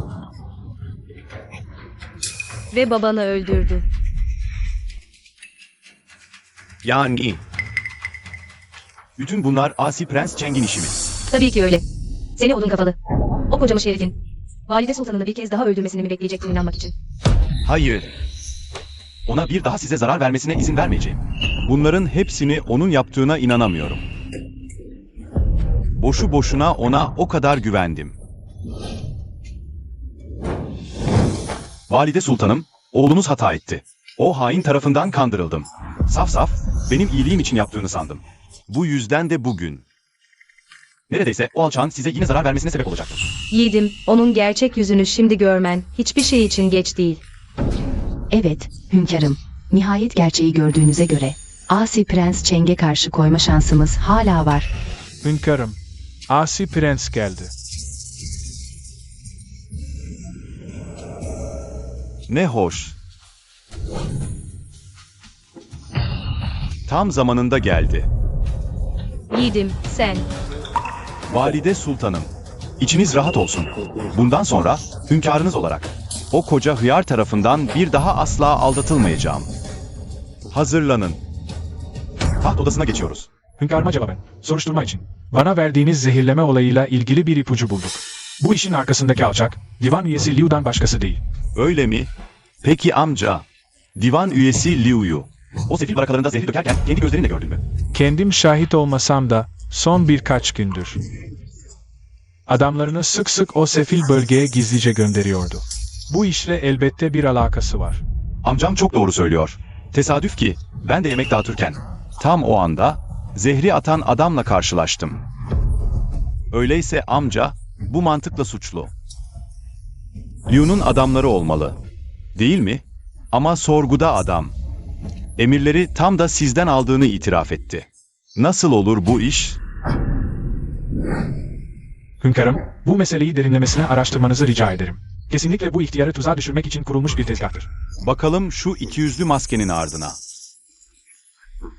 Ve babanı öldürdü. Yani... Bütün bunlar Asi Prens Cheng'in işi mi? Tabii ki öyle. Seni odun kafalı. O kocamış herifin. Valide Sultanını bir kez daha öldürmesini mi bekleyecektin inanmak için? Hayır. Ona bir daha size zarar vermesine izin vermeyeceğim. Bunların hepsini onun yaptığına inanamıyorum. Boşu boşuna ona o kadar güvendim. Valide Sultanım, oğlunuz hata etti. O hain tarafından kandırıldım. Saf saf, benim iyiliğim için yaptığını sandım. Bu yüzden de bugün. Neredeyse o alçağın size yine zarar vermesine sebep olacaktım. Yiğidim, onun gerçek yüzünü şimdi görmen hiçbir şey için geç değil. Evet, hünkârım. Nihayet gerçeği gördüğünüze göre Asi Prens Cheng'e karşı koyma şansımız hala var. Hünkârım, Asi Prens geldi. Ne hoş. Tam zamanında geldi. Yiğidim, sen. Valide Sultanım, içiniz rahat olsun. Bundan sonra hünkârınız olarak o koca hıyar tarafından bir daha asla aldatılmayacağım. Hazırlanın. Taht odasına geçiyoruz. Hünkârıma cevaben, soruşturma için. Bana verdiğiniz zehirleme olayıyla ilgili bir ipucu bulduk. Bu işin arkasındaki alçak, divan üyesi Liu'dan başkası değil. Öyle mi? Peki amca, divan üyesi Liu'yu o sefil barakalarında zehri dökerken kendi gözlerinle gördün mü? Kendim şahit olmasam da son birkaç gündür. Adamlarını sık sık o sefil bölgeye gizlice gönderiyordu. Bu işle elbette bir alakası var. Amcam çok doğru söylüyor. Tesadüf ki ben de yemek dağıtırken tam o anda zehri atan adamla karşılaştım. Öyleyse amca bu mantıkla suçlu. Liu'nun adamları olmalı. Değil mi? Ama sorguda adam. Emirleri tam da sizden aldığını itiraf etti. Nasıl olur bu iş? Hünkârım, bu meseleyi derinlemesine araştırmanızı rica ederim. Kesinlikle bu ihtiyarı tuzağa düşürmek için kurulmuş bir tezgahtır. Bakalım şu ikiyüzlü maskenin ardına.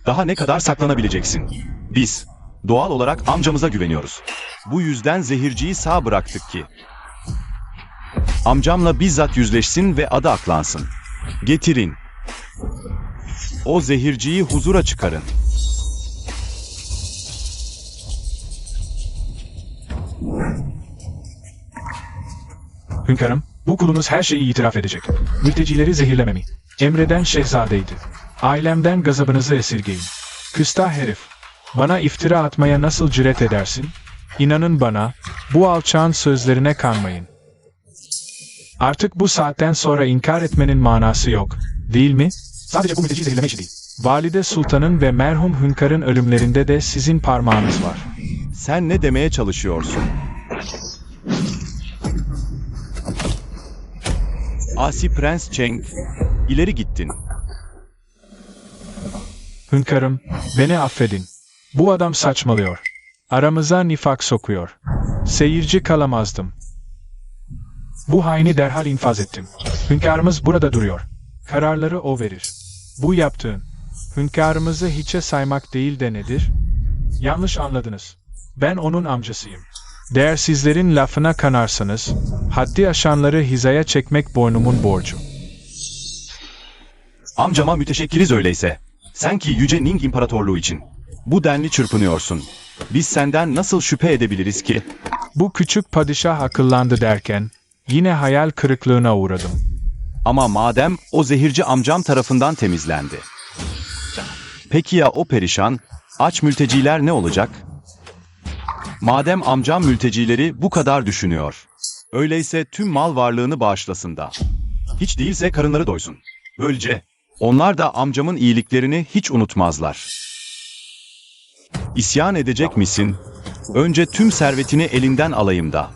Daha ne kadar saklanabileceksin? Biz doğal olarak amcamıza güveniyoruz. Bu yüzden zehirciyi sağ bıraktık ki amcamla bizzat yüzleşsin ve adı aklansın. Getirin. O zehirciyi huzura çıkarın. Hünkârım, bu kulunuz her şeyi itiraf edecek. Mültecileri zehirlememi emreden şehzadeydi. Ailemden gazabınızı esirgeyin. Küstah herif. Bana iftira atmaya nasıl cüret edersin? İnanın bana, bu alçağın sözlerine kanmayın. Artık bu saatten sonra inkar etmenin manası yok, değil mi? Sadece bu mülteci zehirleme işi değil. Valide Sultan'ın ve merhum hünkârın ölümlerinde de sizin parmağınız var. Sen ne demeye çalışıyorsun? Asi Prens Cheng, ileri gittin. Hünkârım, beni affedin. Bu adam saçmalıyor. Aramıza nifak sokuyor. Seyirci kalamazdım. Bu haini derhal infaz ettim. Hünkârımız burada duruyor. Kararları o verir. Bu yaptığın, hünkârımızı hiçe saymak değil de nedir? Yanlış anladınız. Ben onun amcasıyım. Değersizlerin lafına kanarsanız, haddi aşanları hizaya çekmek boynumun borcu. Amcama müteşekkiriz öyleyse. Sen ki Yüce Ning İmparatorluğu için bu denli çırpınıyorsun. Biz senden nasıl şüphe edebiliriz ki? Bu küçük padişah akıllandı derken, yine hayal kırıklığına uğradım. Ama madem o zehirci amcam tarafından temizlendi. Peki ya o perişan, aç mülteciler ne olacak? Madem amcam mültecileri bu kadar düşünüyor, öyleyse tüm mal varlığını bağışlasın da. Hiç değilse karınları doysun. Böylece onlar da amcamın iyiliklerini hiç unutmazlar. İsyan edecek misin? Önce tüm servetini elinden alayım da.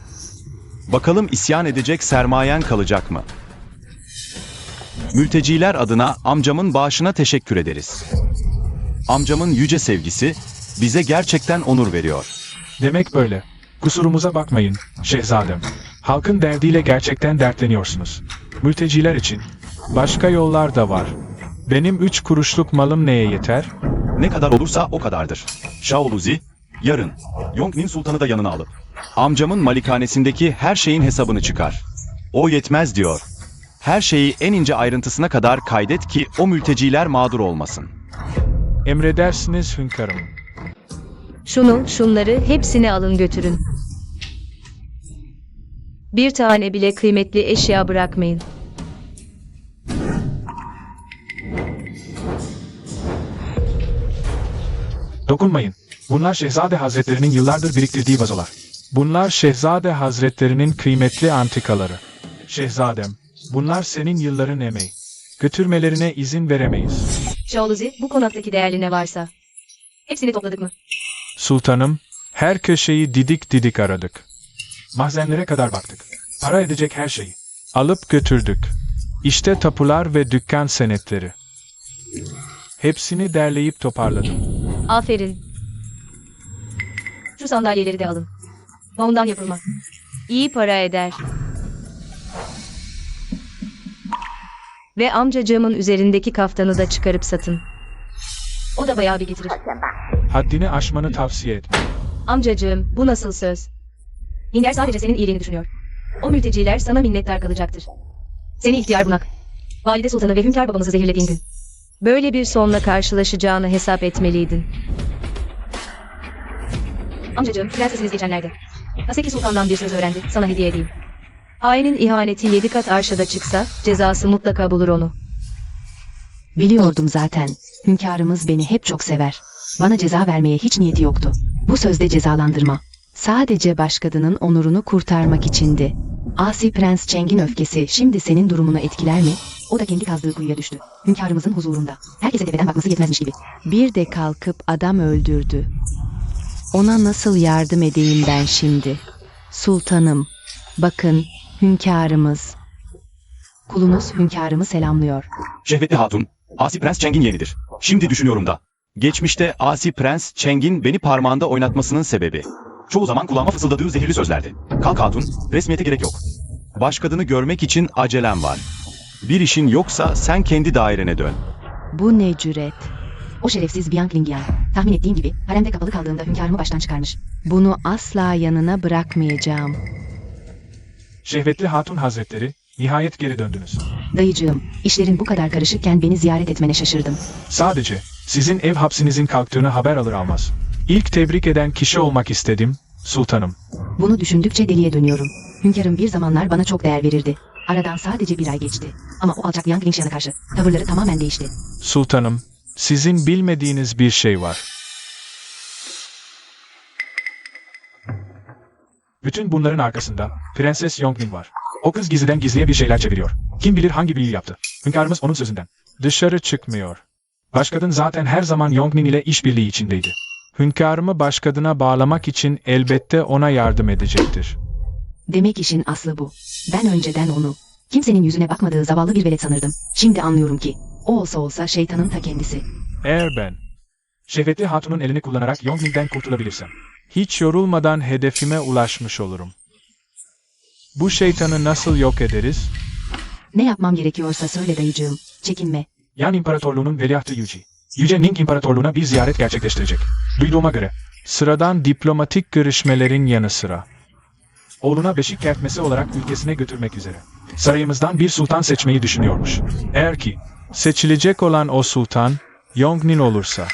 Bakalım isyan edecek sermayen kalacak mı? Mülteciler adına amcamın bağışına teşekkür ederiz. Amcamın yüce sevgisi bize gerçekten onur veriyor. Demek böyle. Kusurumuza bakmayın, şehzadem. Halkın derdiyle gerçekten dertleniyorsunuz. Mülteciler için başka yollar da var. Benim 3 kuruşluk malım neye yeter? Ne kadar olursa o kadardır. Shaoluzi, yarın Yongnin Sultanı da yanına alıp amcamın malikanesindeki her şeyin hesabını çıkar. O yetmez diyor. Her şeyi en ince ayrıntısına kadar kaydet ki o mülteciler mağdur olmasın. Emredersiniz hünkârım. Şunları hepsini alın götürün. Bir tane bile kıymetli eşya bırakmayın. Dokunmayın. Bunlar Şehzade Hazretlerinin yıllardır biriktirdiği vazolar. Bunlar Şehzade Hazretlerinin kıymetli antikaları. Şehzadem, bunlar senin yılların emeği. Götürmelerine izin veremeyiz. Shaoluzi, bu konaktaki değerli ne varsa. Hepsini topladık mı? Sultanım, her köşeyi didik didik aradık. Mahzenlere kadar baktık. Para edecek her şeyi. Alıp götürdük. İşte tapular ve dükkan senetleri. Hepsini derleyip toparladım. Aferin. Şu sandalyeleri de alın. Ondan yapılma. İyi para eder. Ve amcacığımın üzerindeki kaftanı da çıkarıp satın. O da bayağı bir getirir. Haddini aşmanı tavsiye etmem. Amcacığım, bu nasıl söz? Hünkâr sadece senin iyiliğini düşünüyor. O mülteciler sana minnettar kalacaktır. Seni ihtiyar bunak. Valide Sultanı ve hünkâr babamızı zehirlediğin gün. Böyle bir sonla karşılaşacağını hesap etmeliydin. Amcacığım, prensesiniz geçenlerde Haseki Sultan'dan bir söz öğrendi, sana hediye edeyim. Hainin ihaneti 7 kat arşada çıksa, cezası mutlaka bulur onu. Biliyordum zaten. Hünkârımız beni hep çok sever. Bana ceza vermeye hiç niyeti yoktu. Bu sözde cezalandırma. Sadece başkadının onurunu kurtarmak içindi. Asi Prens Cheng'in öfkesi şimdi senin durumunu etkiler mi? O da kendi kazdığı kuyuya düştü. Hünkârımızın huzurunda. Herkese tepeden bakması yetmezmiş gibi. Bir de kalkıp adam öldürdü. Ona nasıl yardım edeyim ben şimdi? Sultanım, bakın, hünkârımız. Kulunuz hünkârımı selamlıyor. Şehvetli Hatun, Asi Prens Cheng'in yeğenidir. Şimdi düşünüyorum da. Geçmişte Asi Prens Cheng'in beni parmağında oynatmasının sebebi. Çoğu zaman kulağıma fısıldadığı zehirli sözlerdi. Kalk Hatun, resmiyete gerek yok. Başkadını görmek için acelem var. Bir işin yoksa sen kendi dairene dön. Bu ne cüret? O şerefsiz Bianc Lingyan, tahmin ettiğim gibi haremde kapalı kaldığımda hünkârımı baştan çıkarmış. Bunu asla yanına bırakmayacağım. Şehvetli Hatun Hazretleri, nihayet geri döndünüz. Dayıcığım, işlerin bu kadar karışıkken beni ziyaret etmene şaşırdım. Sadece sizin ev hapsinizin kalktığını haber alır almaz. İlk tebrik eden kişi olmak istedim, sultanım. Bunu düşündükçe deliye dönüyorum. Hünkârım bir zamanlar bana çok değer verirdi. Aradan sadece bir ay geçti. Ama o alçak Bianc Lingyan'a karşı tavırları tamamen değişti. Sultanım, sizin bilmediğiniz bir şey var. Bütün bunların arkasında Prenses Yongning var. O kız gizliden gizliye bir şeyler çeviriyor. Kim bilir hangi büyü yaptı. Hünkârımız onun sözünden dışarı çıkmıyor. Başkadın zaten her zaman Yongning ile işbirliği içindeydi. Hünkârımı başkadına bağlamak için elbette ona yardım edecektir. Demek işin aslı bu. Ben önceden onu, kimsenin yüzüne bakmadığı zavallı bir velet sanırdım. Şimdi anlıyorum ki, o olsa olsa şeytanın ta kendisi. Eğer ben, Şehvetli Hatun'un elini kullanarak Yongning'den kurtulabilirsem, hiç yorulmadan hedefime ulaşmış olurum. Bu şeytanı nasıl yok ederiz? Ne yapmam gerekiyorsa söyle dayıcığım, çekinme. Yan İmparatorluğu'nun veliahtı Yuji. Yüce Ning İmparatorluğu'na bir ziyaret gerçekleştirecek. Duyduğuma göre, sıradan diplomatik görüşmelerin yanı sıra, oğluna beşik kertmesi olarak ülkesine götürmek üzere sarayımızdan bir sultan seçmeyi düşünüyormuş. Eğer ki, seçilecek olan o sultan, Yongnin olursa,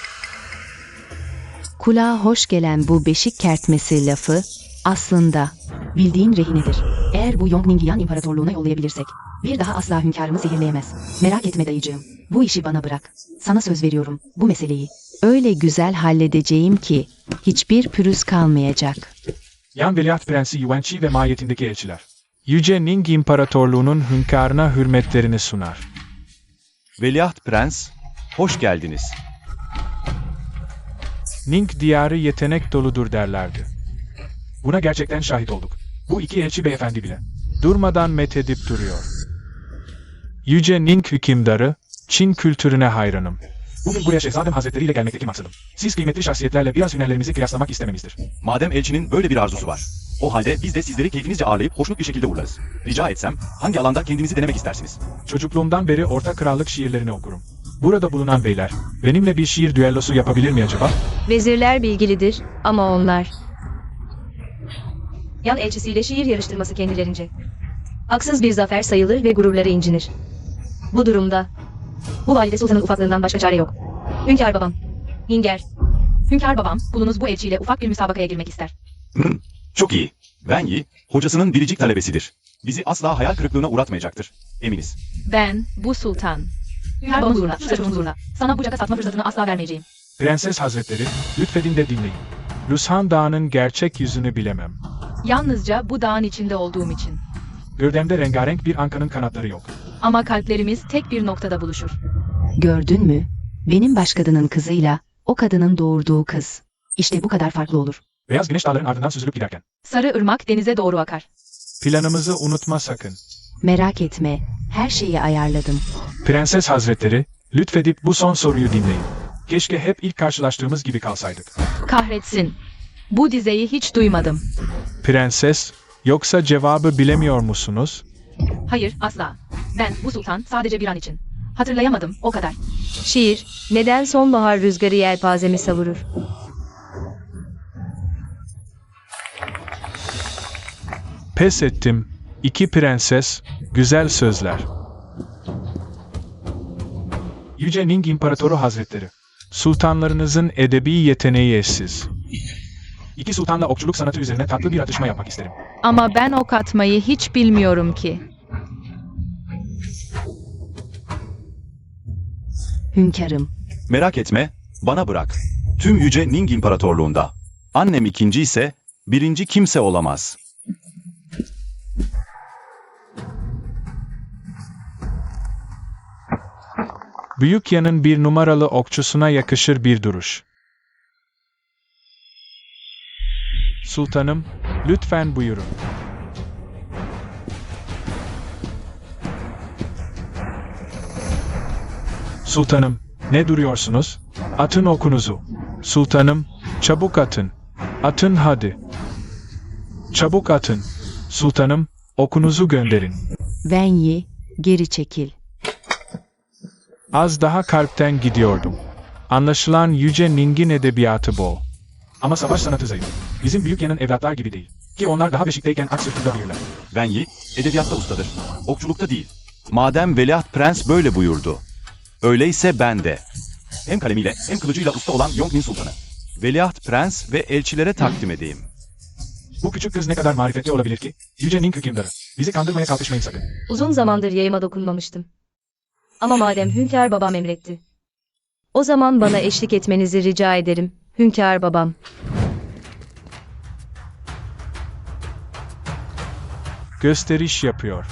Kulağa hoş gelen bu beşik kertmesi lafı, aslında, bildiğin rehinedir. Eğer bu Yongning'i Yan İmparatorluğu'na yollayabilirsek, bir daha asla hünkârımı zehirleyemez. Merak etme dayıcığım, bu işi bana bırak. Sana söz veriyorum, bu meseleyi öyle güzel halledeceğim ki, hiçbir pürüz kalmayacak. Yan Veliaht Prensi Yuanqi ve mahiyetindeki elçiler, Yüce Ning İmparatorluğu'nun hünkârına hürmetlerini sunar. Veliaht Prens, hoş geldiniz. Ning diyarı yetenek doludur derlerdi. Buna gerçekten şahit olduk. Bu iki elçi beyefendi bile durmadan methedip duruyor. Yüce Ning hükümdarı, Çin kültürüne hayranım. Bugün buraya Şehzadem Hazretleri ile gelmekteki maksadım. Siz kıymetli şahsiyetlerle biraz hünerlerimizi kıyaslamak istememizdir. Madem elçinin böyle bir arzusu var, o halde biz de sizleri keyfinizce ağırlayıp hoşnut bir şekilde uğurlarız. Rica etsem, hangi alanda kendinizi denemek istersiniz? Çocukluğumdan beri Orta Krallık şiirlerini okurum. Burada bulunan beyler, benimle bir şiir düellosu yapabilir mi acaba? Vezirler bilgilidir ama onlar. Yan elçisiyle şiir yarıştırması kendilerince. Haksız bir zafer sayılır ve gururları incinir. Bu durumda bu valide sultanın ufaklığından başka çare yok. Hünkâr babam. Hinger. Hünkâr babam, kulunuz bu elçiyle ufak bir müsabakaya girmek ister. Çok iyi. Wen Yi, hocasının biricik talebesidir. Bizi asla hayal kırıklığına uğratmayacaktır. Eminiz. Ben, bu sultan. Hünkâr babamın huzuruna, şu çocuğun huzuruna. Sana bu caka satma fırsatını asla vermeyeceğim. Prenses Hazretleri, lütfedin de dinleyin. Rushan Dağı'nın gerçek yüzünü bilemem. Yalnızca bu dağın içinde olduğum için. Gördemde rengarenk bir ankanın kanatları yok. Ama kalplerimiz tek bir noktada buluşur. Gördün mü? Benim baş kadının kızıyla o kadının doğurduğu kız. İşte bu kadar farklı olur. Beyaz güneş dağların ardından süzülüp giderken. Sarı ırmak denize doğru akar. Planımızı unutma sakın. Merak etme, her şeyi ayarladım. Prenses Hazretleri, lütfedip bu son soruyu dinleyin. Keşke hep ilk karşılaştığımız gibi kalsaydık. Kahretsin. Bu dizeyi hiç duymadım. Prenses, yoksa cevabı bilemiyor musunuz? Hayır, asla. Ben, bu sultan, sadece bir an için. Hatırlayamadım, o kadar. Şiir, neden sonbahar rüzgarı yelpazemi savurur? Pes ettim. İki prenses, güzel sözler. Yüce Ning İmparatoru Hazretleri, sultanlarınızın edebi yeteneği eşsiz. İki sultanla okçuluk sanatı üzerine tatlı bir atışma yapmak isterim. Ama ben ok atmayı hiç bilmiyorum ki. Hünkârım, Merak etme, bana bırak. Tüm Yüce Ning İmparatorluğunda. Annem ikinci ise, birinci kimse olamaz. Büyük yanın bir numaralı okçusuna yakışır bir duruş. Sultanım, lütfen buyurun. Sultanım, ne duruyorsunuz? Atın okunuzu. Sultanım, çabuk atın. Atın hadi. Çabuk atın. Sultanım, okunuzu gönderin. Wen Yi, geri çekil. Az daha kalpten gidiyordum. Anlaşılan Yüce Ning'in edebiyatı bol. Ama savaş sanatı zayıf. Bizim büyük yanın evlatlar gibi değil. Ki onlar daha beşikteyken ak sırtında büyürler. Wen Yi, edebiyatta ustadır. Okçulukta değil. Madem Veliaht Prens böyle buyurdu. Öyleyse ben de. Hem kalemiyle hem kılıcıyla usta olan Yongnin Sultanı. Veliaht Prens ve elçilere takdim edeyim. Bu küçük kız ne kadar marifetli olabilir ki? Yüce Ning hükümdarı. Bizi kandırmaya kalkışmayın sakın. Uzun zamandır yayıma dokunmamıştım. Ama madem hünkâr babam emretti. O zaman bana eşlik etmenizi rica ederim, hünkâr babam. Gösteriş yapıyor.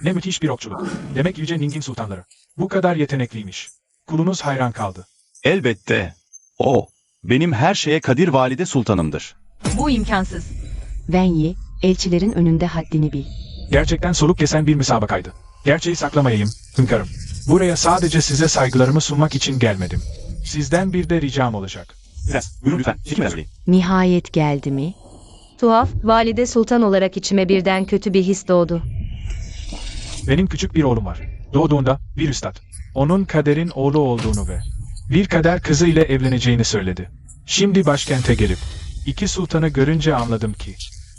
Ne müthiş bir okçuluk. Demek Yüce Ning'in sultanları. Bu kadar yetenekliymiş. Kulunuz hayran kaldı. Elbette. O, benim her şeye kadir valide sultanımdır. Bu imkansız. Wen Yi, elçilerin önünde haddini bil. Gerçekten soluk kesen bir müsabakaydı. Gerçeği saklamayayım, hünkârım. Buraya sadece size saygılarımı sunmak için gelmedim. Sizden bir de ricam olacak. Prens, buyurun lütfen, çekin meseleyi. Nihayet geldi mi? Tuhaf, valide sultan olarak içime birden kötü bir his doğdu. Benim küçük bir oğlum var. Doğduğunda bir üstad. Onun kaderin oğlu olduğunu ve bir kader kızı ile evleneceğini söyledi. Şimdi başkente gelip iki sultanı görünce anladım ki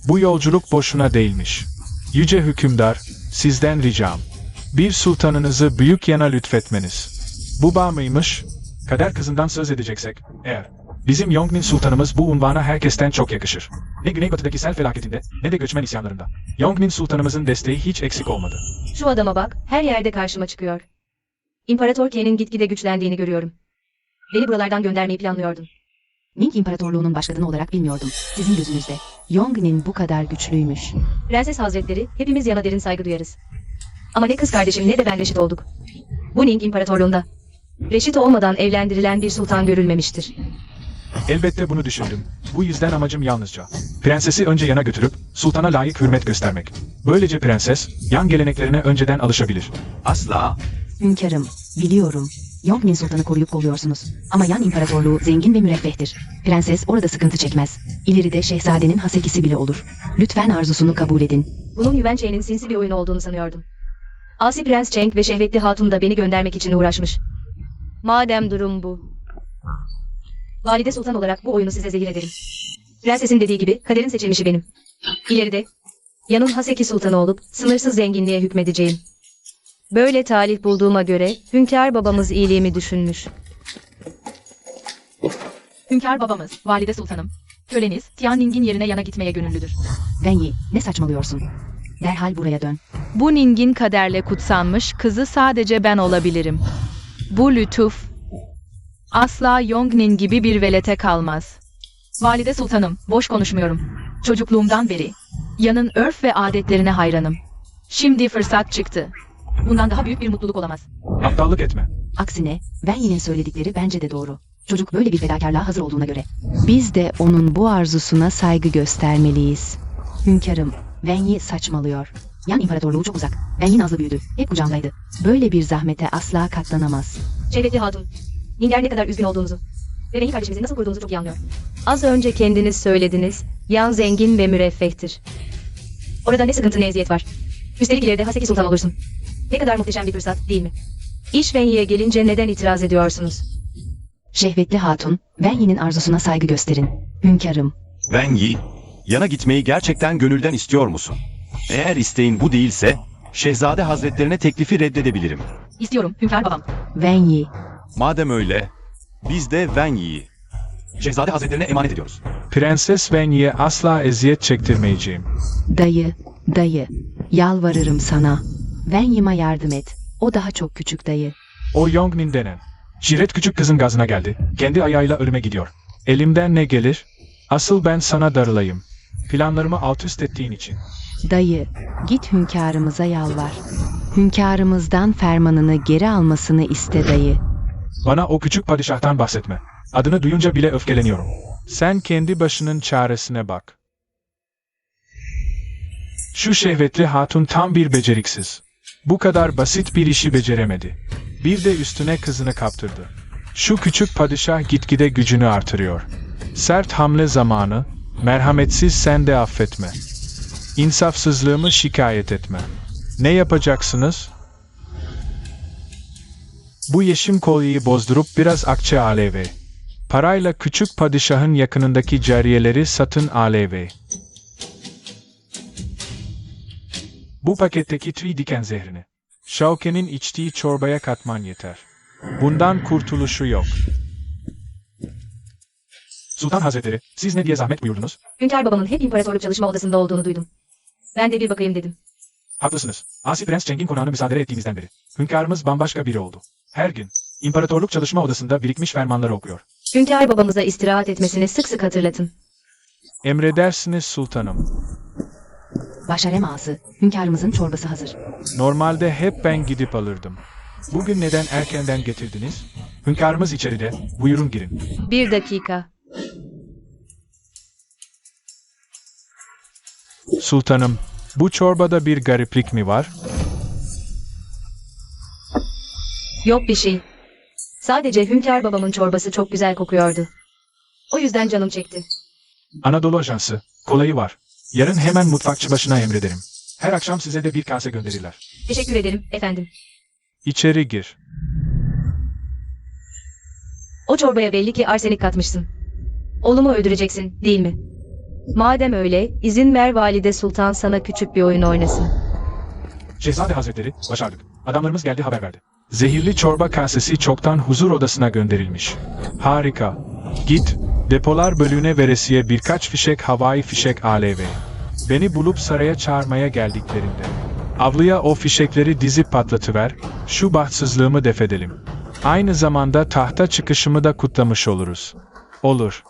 bu yolculuk boşuna değilmiş. Yüce hükümdar, sizden ricam. Bir sultanınızı büyük yana lütfetmeniz. Bu bağ mıymış? Kader kızından söz edeceksek, eğer bizim Yongnin sultanımız bu unvana herkesten çok yakışır. Ne güneybatıdaki sel felaketinde ne de göçmen isyanlarında. Yongnin sultanımızın desteği hiç eksik olmadı. Şu adama bak, her yerde karşıma çıkıyor. İmparator Qin'in gitgide güçlendiğini görüyorum. Beni buralardan göndermeyi planlıyordun. Ning İmparatorluğu'nun başkanı olarak bilmiyordum. Sizin gözünüzde. Yongnin bu kadar güçlüymüş. Prenses Hazretleri, hepimiz yana derin saygı duyarız. Ama ne kız kardeşim ne de ben reşit olduk. Bu Ning İmparatorluğunda reşit olmadan evlendirilen bir sultan görülmemiştir. Elbette bunu düşündüm. Bu yüzden amacım yalnızca prensesi önce yana götürüp sultana layık hürmet göstermek. Böylece prenses yan geleneklerine önceden alışabilir. Asla. Hünkârım, biliyorum. Yongnin Sultan'ı koruyup kolluyorsunuz. Ama Yan İmparatorluğu zengin ve müreffehtir. Prenses orada sıkıntı çekmez. İleride şehzadenin hasekisi bile olur. Lütfen arzusunu kabul edin. Bunun Yuan Cheng'in sinsi bir oyun olduğunu sanıyordum. Asi Prens Cheng ve şehvetli hatun da beni göndermek için uğraşmış. Madem durum bu. Valide Sultan olarak bu oyunu size zehir ederim. Prensesin dediği gibi kaderin seçilmişi benim. İleride Yan'ın Haseki Sultanı olup sınırsız zenginliğe hükmedeceğim. Böyle talih bulduğuma göre hünkâr babamız iyiliğimi düşünmüş. Hünkâr babamız, valide sultanım. Köleniz Tianning'in yerine yana gitmeye gönüllüdür. Wenyi, ne saçmalıyorsun? Derhal buraya dön. Bu Ning'in kaderle kutsanmış kızı sadece ben olabilirim. Bu lütuf asla Yongnin gibi bir velete kalmaz. Valide sultanım, boş konuşmuyorum. Çocukluğumdan beri Yan'ın örf ve adetlerine hayranım. Şimdi fırsat çıktı. Bundan daha büyük bir mutluluk olamaz. Aptallık etme. Aksine, Wenyi'nin söyledikleri bence de doğru. Çocuk böyle bir fedakarlığa hazır olduğuna göre. Biz de onun bu arzusuna saygı göstermeliyiz. Hünkârım, Wenyi saçmalıyor. Yan İmparatorluğu çok uzak. Wenyi nazlı büyüdü. Hep kucağımdaydı. Böyle bir zahmete asla katlanamaz. Şehvetli hatun, Ninger ne kadar üzgün olduğunuzu ve Wenyi kardeşimizi nasıl koruduğunuzu çok iyi anlıyor. Az önce kendiniz söylediniz, Yan zengin ve müreffehtir. Orada ne sıkıntı ne eziyet var. Üstelik ileride Haseki Sultan olursun. Ne kadar muhteşem bir fırsat değil mi? İş Wenyi'ye gelince neden itiraz ediyorsunuz? Şehvetli hatun, Wenyi'nin arzusuna saygı gösterin. Hünkârım, Wenyi, yana gitmeyi gerçekten gönülden istiyor musun? Eğer isteğin bu değilse, Şehzade Hazretlerine teklifi reddedebilirim. İstiyorum hünkâr babam. Wenyi, Madem öyle, biz de Wenyi'yi Şehzade Hazretlerine emanet ediyoruz. Prenses Wenyi'ye asla eziyet çektirmeyeceğim. dayı, yalvarırım sana. Wenyima yardım et. O daha çok küçük dayı. O Yongnin denen jiret küçük kızın gazına geldi. Kendi ayağıyla ölüme gidiyor. Elimden ne gelir? Asıl ben sana darılayım. Planlarımı alt üst ettiğin için. Dayı, git hünkârımıza yalvar. Hünkârımızdan fermanını geri almasını iste dayı. Bana o küçük padişahtan bahsetme. Adını duyunca bile öfkeleniyorum. Sen kendi başının çaresine bak. Şu şehvetli hatun tam bir beceriksiz. Bu kadar basit bir işi beceremedi. Bir de üstüne kızını kaptırdı. Şu küçük padişah gitgide gücünü artırıyor. Sert hamle zamanı, merhametsiz sen de affetme. İnsafsızlığımı şikayet etme. Ne yapacaksınız? Bu yeşim kolyeyi bozdurup biraz akçe aleve. Parayla küçük padişahın yakınındaki cariyeleri satın aleve. Bu paketteki tüy diken zehrini Şauke'nin içtiği çorbaya katman yeter. Bundan kurtuluşu yok. Sultan Hazretleri, siz ne diye zahmet buyurdunuz? Hünkâr babamın hep imparatorluk çalışma odasında olduğunu duydum. Ben de bir bakayım dedim. Haklısınız. Asi Prens Cheng'in konağını müsaade ettiğimizden beri. Hünkârımız bambaşka biri oldu. Her gün imparatorluk çalışma odasında birikmiş fermanları okuyor. Hünkâr babamıza istirahat etmesini sık sık hatırlatın. Emredersiniz sultanım. Başarem ağası, hünkârımızın çorbası hazır. Normalde hep ben gidip alırdım. Bugün neden erkenden getirdiniz? Hünkârımız içeride. Buyurun girin. Bir dakika. Sultanım, bu çorbada bir gariplik mi var? Yok bir şey. Sadece hünkâr babamın çorbası çok güzel kokuyordu. O yüzden canım çekti. Anadolu Ajansı, kolayı var. Yarın hemen mutfakçı başına emrederim. Her akşam size de bir kase gönderirler. Teşekkür ederim efendim. İçeri gir. O çorbaya belli ki arsenik katmışsın. Oğlumu öldüreceksin, değil mi? Madem öyle, izin ver valide sultan sana küçük bir oyun oynasın. Şehzade Hazretleri, başardık. Adamlarımız geldi haber verdi. Zehirli çorba kasesi çoktan huzur odasına gönderilmiş. Harika. Git, depolar bölüğüne veresiye birkaç fişek havai fişek aleve. Beni bulup saraya çağırmaya geldiklerinde. Avluya o fişekleri dizip patlatıver, şu bahtsızlığımı defedelim. Aynı zamanda tahta çıkışımı da kutlamış oluruz. Olur.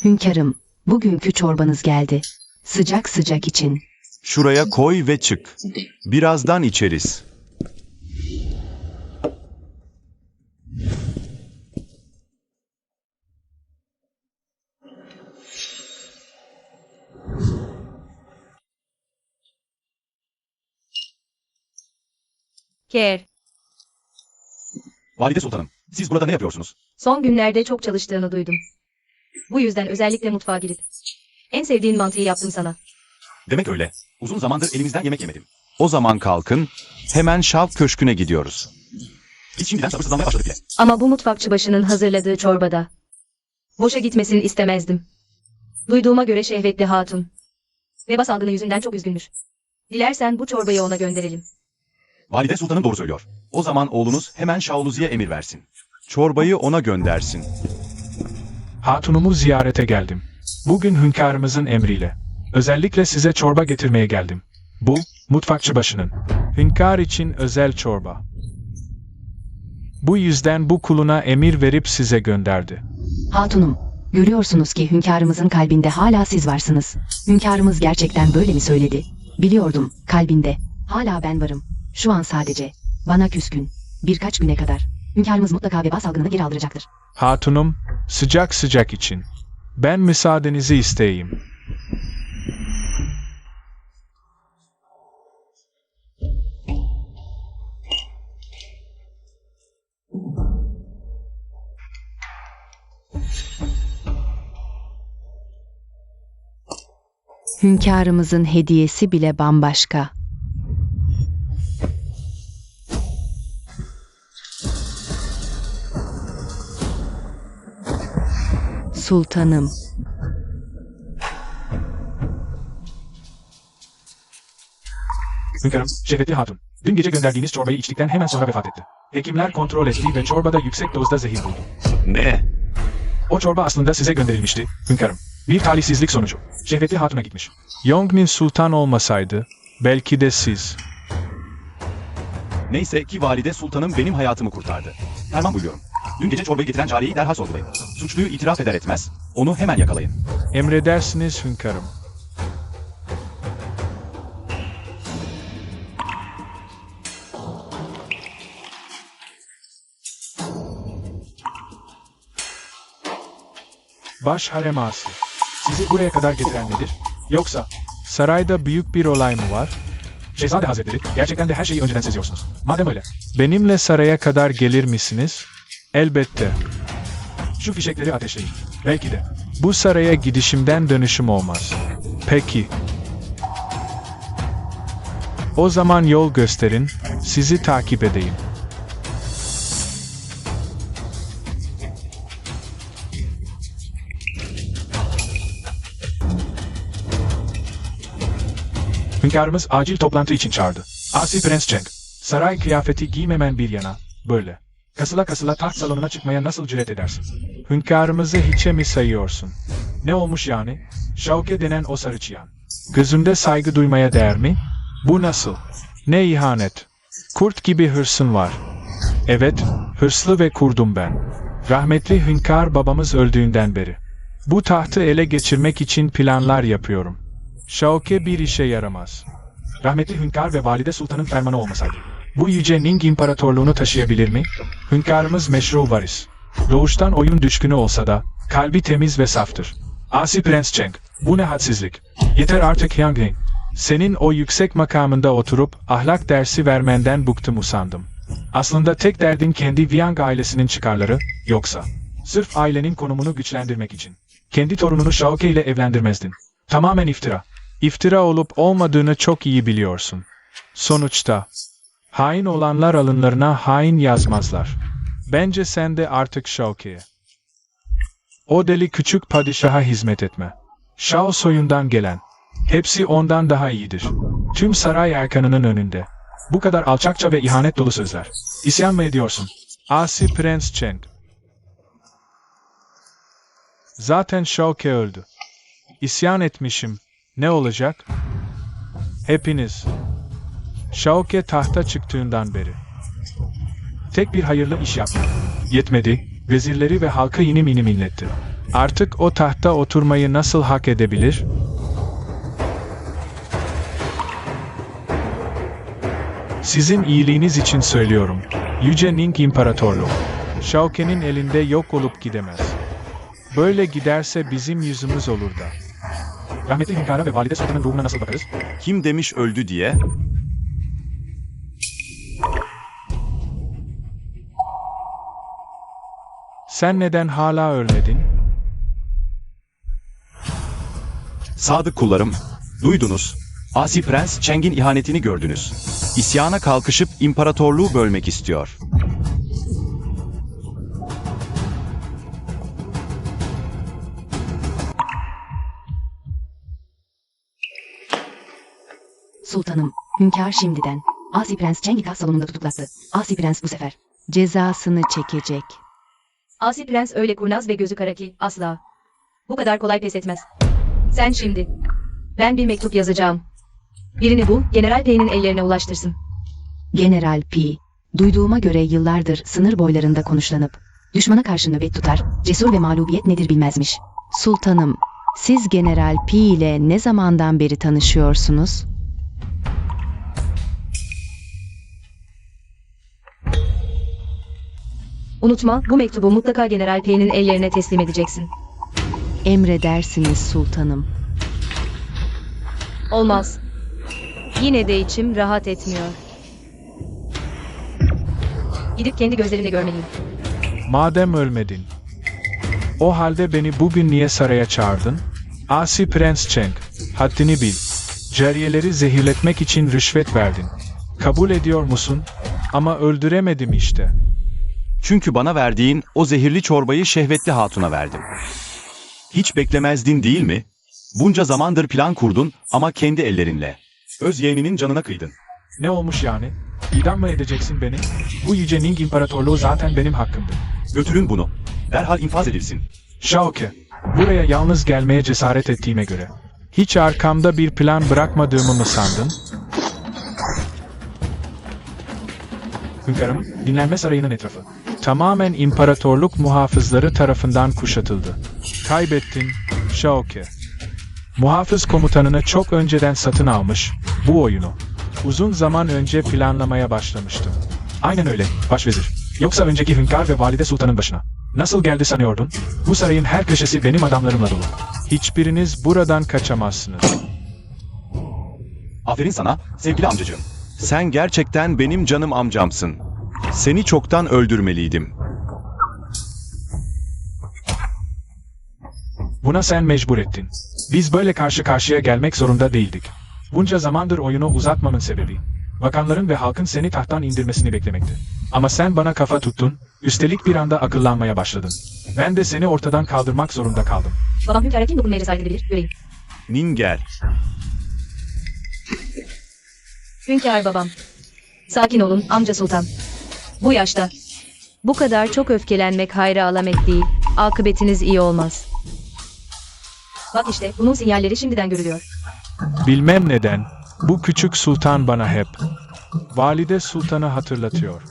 Hünkârım, bugünkü çorbanız geldi. Sıcak sıcak için. Şuraya koy ve çık. Birazdan içeriz. Ker. Valide sultanım, siz burada ne yapıyorsunuz? Son günlerde çok çalıştığını duydum. Bu yüzden özellikle mutfağa girip en sevdiğin mantıyı yaptım sana. Demek öyle. Uzun zamandır elimizden yemek yemedim. O zaman kalkın, hemen Şav Köşkü'ne gidiyoruz. Biz şimdiden sabırsızlanmaya başladık bile. Ama bu mutfakçı başının hazırladığı çorbada boşa gitmesini istemezdim. Duyduğuma göre şehvetli hatun. Veba salgını yüzünden çok üzgünmüş. Dilersen bu çorbayı ona gönderelim. Valide sultanım doğru söylüyor. O zaman oğlunuz hemen Şaoluzi'ye emir versin. Çorbayı ona göndersin. Hatunumu ziyarete geldim. Bugün hünkârımızın emriyle. Özellikle size çorba getirmeye geldim. Bu, mutfakçı başının. Hünkâr için özel çorba. Bu yüzden bu kuluna emir verip size gönderdi. Hatunum, görüyorsunuz ki hünkârımızın kalbinde hala siz varsınız. Hünkârımız gerçekten böyle mi söyledi? Biliyordum, kalbinde. Hala ben varım. Şu an sadece. Bana küskün. Birkaç güne kadar. Hünkârımız mutlaka veba salgınını geri aldıracaktır. Hatunum, sıcak sıcak için. Ben müsaadenizi isteyeyim. Hünkârımızın hediyesi bile bambaşka. Sultanım. Hünkârım, şehvetli hatun. Dün gece gönderdiğiniz çorbayı içtikten hemen sonra vefat etti. Hekimler kontrol etti ve çorbada yüksek dozda zehir buldu. Ne? O çorba aslında size gönderilmişti, hünkârım. Bir talihsizlik sonucu. Şehvetli hatuna gitmiş. Yongnin sultan olmasaydı, belki de siz. Neyse ki valide sultanım benim hayatımı kurtardı. Ferman buyuruyorum. Dün gece çorbayı getiren cariyeyi derhal sorgulayın. Suçluyu itiraf eder etmez. Onu hemen yakalayın. Emredersiniz hünkârım. Baş harem ağası. Sizi buraya kadar getiren nedir? Yoksa sarayda büyük bir olay mı var? Şehzade Hazretleri, gerçekten de her şeyi önceden seziyorsunuz. Madem öyle, benimle saraya kadar gelir misiniz? Elbette. Şu fişekleri ateşleyin. Belki de. Bu saraya gidişimden dönüşüm olmaz. Peki. O zaman yol gösterin, sizi takip edeyim. Hünkârımız acil toplantı için çağırdı. Asi Prens Cheng, saray kıyafeti giymemen bir yana, böyle. Kasıla kasıla taht salonuna çıkmaya nasıl cüret edersin? Hünkârımızı hiçe mi sayıyorsun? Ne olmuş yani? Şauke denen o sarı çıyan. Gözünde saygı duymaya değer mi? Bu nasıl? Ne ihanet? Kurt gibi hırsın var. Evet, hırslı ve kurdum ben. Rahmetli hünkâr babamız öldüğünden beri. Bu tahtı ele geçirmek için planlar yapıyorum. Şauke bir işe yaramaz. Rahmetli hünkâr ve valide sultanın fermanı olmasaydı, bu yüce Ning İmparatorluğunu taşıyabilir mi? Hünkârımız meşru varis. Doğuştan oyun düşkünü olsa da, kalbi temiz ve saftır. Asi Prens Cheng, bu ne hadsizlik. Yeter artık Hyangling. Senin o yüksek makamında oturup ahlak dersi vermenden bıktım usandım. Aslında tek derdin kendi Viang ailesinin çıkarları, yoksa sırf ailenin konumunu güçlendirmek için kendi torununu Şauke ile evlendirmezdin. Tamamen iftira. İftira olup olmadığını çok iyi biliyorsun. Sonuçta hain olanlar alınlarına hain yazmazlar. Bence sen de artık Şauke'ye. O deli küçük padişaha hizmet etme. Shao soyundan gelen. Hepsi ondan daha iyidir. Tüm saray erkanının önünde. Bu kadar alçakça ve ihanet dolu sözler. İsyan mı ediyorsun? Asi Prens Cheng. Zaten Şauke öldü. İsyan etmişim. Ne olacak? Hepiniz. Şauke tahta çıktığından beri tek bir hayırlı iş yaptı. Yetmedi, vezirleri ve halkı inim inim inletti. Artık o tahta oturmayı nasıl hak edebilir? Sizin iyiliğiniz için söylüyorum. Yüce Ning İmparatorluğu, Şauke'nin elinde yok olup gidemez. Böyle giderse bizim yüzümüz olur da. Rahmetli hünkâra ve valide sultanın ruhuna nasıl bakarız? Kim demiş öldü diye? Sen neden hala ölmedin? Sadık kullarım, duydunuz. Asi Prens Cheng'in ihanetini gördünüz. İsyana kalkışıp imparatorluğu bölmek istiyor. Sultanım, hünkâr şimdiden. Asi Prens Cheng'i kas salonunda tutuklattı. Asi Prens bu sefer cezasını çekecek. Asi Prens öyle kurnaz ve gözü kara ki asla. Bu kadar kolay pes etmez. Sen şimdi. Ben bir mektup yazacağım. Birini bul, General P'nin ellerine ulaştırsın. General P. Duyduğuma göre yıllardır sınır boylarında konuşlanıp, düşmana karşı nöbet tutar, cesur ve mağlubiyet nedir bilmezmiş. Sultanım, siz General P ile ne zamandan beri tanışıyorsunuz? Unutma, bu mektubu mutlaka General P'nin ellerine teslim edeceksin. Emredersiniz sultanım. Olmaz. Yine de içim rahat etmiyor. Gidip kendi gözlerimle görmeliyim. Madem ölmedin. O halde beni bugün niye saraya çağırdın? Asi Prens Cheng, haddini bil. Cariyeleri zehirletmek için rüşvet verdin. Kabul ediyor musun? Ama öldüremedim işte. Çünkü bana verdiğin o zehirli çorbayı şehvetli hatuna verdim. Hiç beklemezdin değil mi? Bunca zamandır plan kurdun ama kendi ellerinle. Öz yeğeninin canına kıydın. Ne olmuş yani? İdam mı edeceksin beni? Bu Yüce Ning İmparatorluğu zaten benim hakkımdı. Götürün bunu. Derhal infaz edilsin. Şaoke, buraya yalnız gelmeye cesaret ettiğime göre. Hiç arkamda bir plan bırakmadığımı mı sandın? Hünkârım, dinlenme sarayının etrafı tamamen imparatorluk muhafızları tarafından kuşatıldı. Kaybettin, Şaoke. Muhafız komutanını çok önceden satın almış, bu oyunu. Uzun zaman önce planlamaya başlamıştım. Aynen öyle, başvezir. Yoksa önceki hünkâr ve valide sultanın başına. Nasıl geldi sanıyordun? Bu sarayın her köşesi benim adamlarımla dolu. Hiçbiriniz buradan kaçamazsınız. Aferin sana, sevgili amcacığım. Sen gerçekten benim canım amcamsın. Seni çoktan öldürmeliydim. Buna sen mecbur ettin. Biz böyle karşı karşıya gelmek zorunda değildik. Bunca zamandır oyunu uzatmamın sebebi, bakanların ve halkın seni tahttan indirmesini beklemekti. Ama sen bana kafa tuttun, üstelik bir anda akıllanmaya başladın. Ben de seni ortadan kaldırmak zorunda kaldım. Babam hünkâra kim dokunmaya cesaret edebilir? Göreyim. Ningel. Hünkâr babam. Sakin olun amca sultan. Bu yaşta. Bu kadar çok öfkelenmek hayra alamet değil. Akıbetiniz iyi olmaz. Bak işte bunun sinyalleri şimdiden görülüyor. Bilmem neden, bu küçük sultan bana hep valide sultanı hatırlatıyor.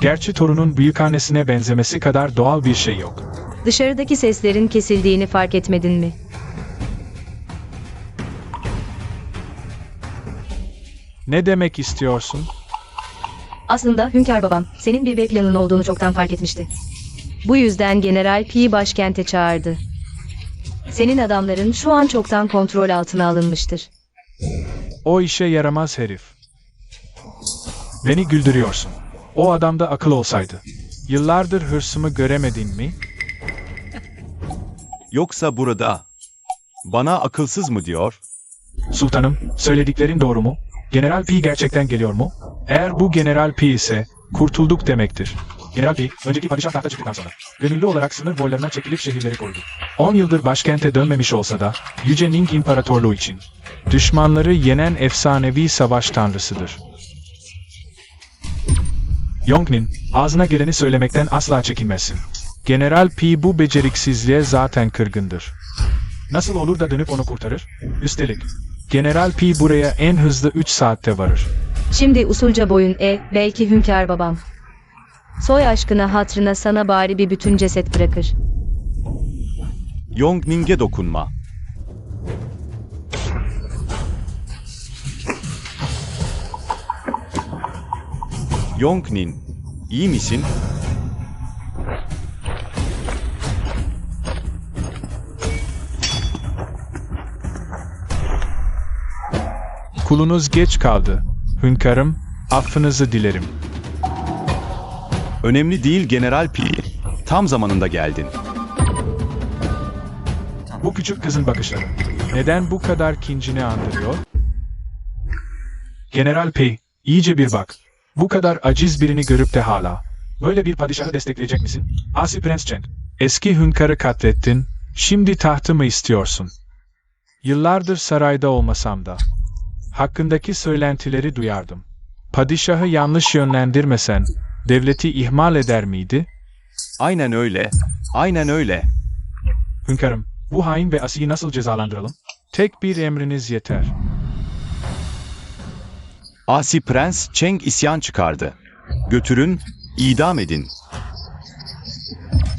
Gerçi torunun büyükannesine benzemesi kadar doğal bir şey yok. Dışarıdaki seslerin kesildiğini fark etmedin mi? Ne demek istiyorsun? Aslında hünkâr babam senin bir B planın olduğunu çoktan fark etmişti. Bu yüzden General P başkente çağırdı. Senin adamların şu an çoktan kontrol altına alınmıştır. O işe yaramaz herif. Beni güldürüyorsun. O adamda akıl olsaydı. Yıllardır hırsımı göremedin mi? Yoksa burada bana akılsız mı diyor? Sultanım, söylediklerin doğru mu? General P gerçekten geliyor mu? Eğer bu General P ise kurtulduk demektir. General P, önceki padişah tahta çıktıktan sonra gönüllü olarak sınır boylarına çekilip şehirleri korudu. 10 yıldır başkente dönmemiş olsa da Yüce Ning İmparatorluğu için düşmanları yenen efsanevi savaş tanrısıdır. Yongnin, ağzına geleni söylemekten asla çekinmezsin. General P bu beceriksizliğe zaten kırgındır. Nasıl olur da dönüp onu kurtarır? Üstelik, General P buraya en hızlı 3 saatte varır. Şimdi usulca boyun belki hünkâr babam. Soy aşkına hatrına sana bari bir bütün ceset bırakır. Yongning'e dokunma. Yongnin, iyi misin? Kulunuz geç kaldı. Hünkârım, affınızı dilerim. Önemli değil General P. tam zamanında geldin. Bu küçük kızın bakışları. Neden bu kadar kincini andırıyor? General Pey, iyice bir bak. Bu kadar aciz birini görüp de hala. Böyle bir padişahı destekleyecek misin? Asi Prens Cheng. Eski hünkârı katlettin. Şimdi tahtı mı istiyorsun? Yıllardır sarayda olmasam da. Hakkındaki söylentileri duyardım. Padişahı yanlış yönlendirmesen, devleti ihmal eder miydi? Aynen öyle. Aynen öyle. Hünkârım, bu hain ve asiyi nasıl cezalandıralım? Tek bir emriniz yeter. Asi Prens Cheng isyan çıkardı. Götürün, idam edin.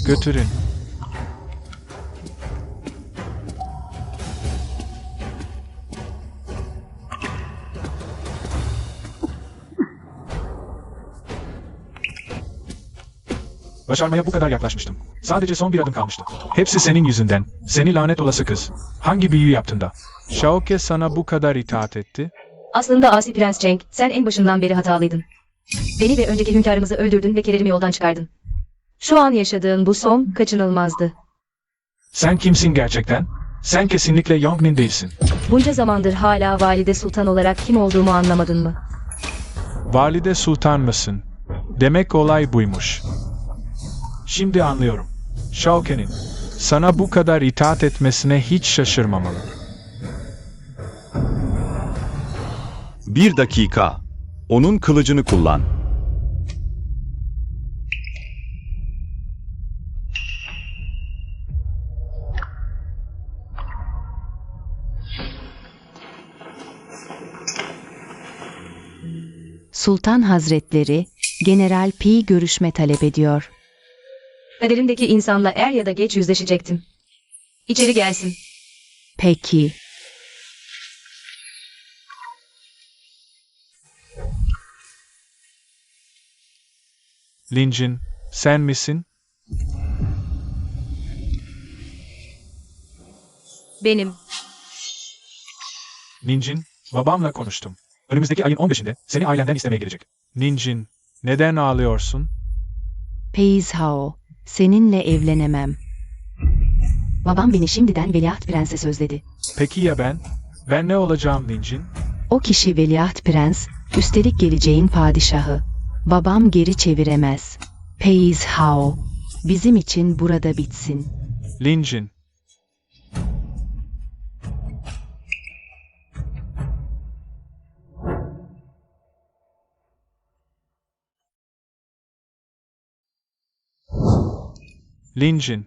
Götürün. Başarmaya bu kadar yaklaşmıştım. Sadece son bir adım kalmıştı. Hepsi senin yüzünden. Seni lanet olası kız. Hangi büyüyü yaptın da? Şauke sana bu kadar itaat etti. Aslında Asi Prens Cheng, sen en başından beri hatalıydın. Beni ve önceki hünkârımızı öldürdün ve kererimi yoldan çıkardın. Şu an yaşadığın bu son kaçınılmazdı. Sen kimsin gerçekten? Sen kesinlikle Yongnin değilsin. Bunca zamandır hala valide sultan olarak kim olduğumu anlamadın mı? Valide Sultan mısın? Demek olay buymuş. Şimdi anlıyorum. Şauke'nin sana bu kadar itaat etmesine hiç şaşırmamalı. Bir dakika. Onun kılıcını kullan. Sultan Hazretleri, General Pi görüşme talep ediyor. Kaderimdeki insanla er ya da geç yüzleşecektim. İçeri gelsin. Peki. Linjin, sen misin? Benim. Ninjin, babamla konuştum. Önümüzdeki ayın 15'inde seni ailenden istemeye gelecek. Ninjin, neden ağlıyorsun? Peiz Hao, seninle evlenemem. Babam beni şimdiden veliaht prenses özledi. Peki ya ben? Ben ne olacağım Ninjin? O kişi veliaht prens, üstelik geleceğin padişahı. Babam geri çeviremez. Peiz Hao, bizim için burada bitsin. Linjin. Linjin.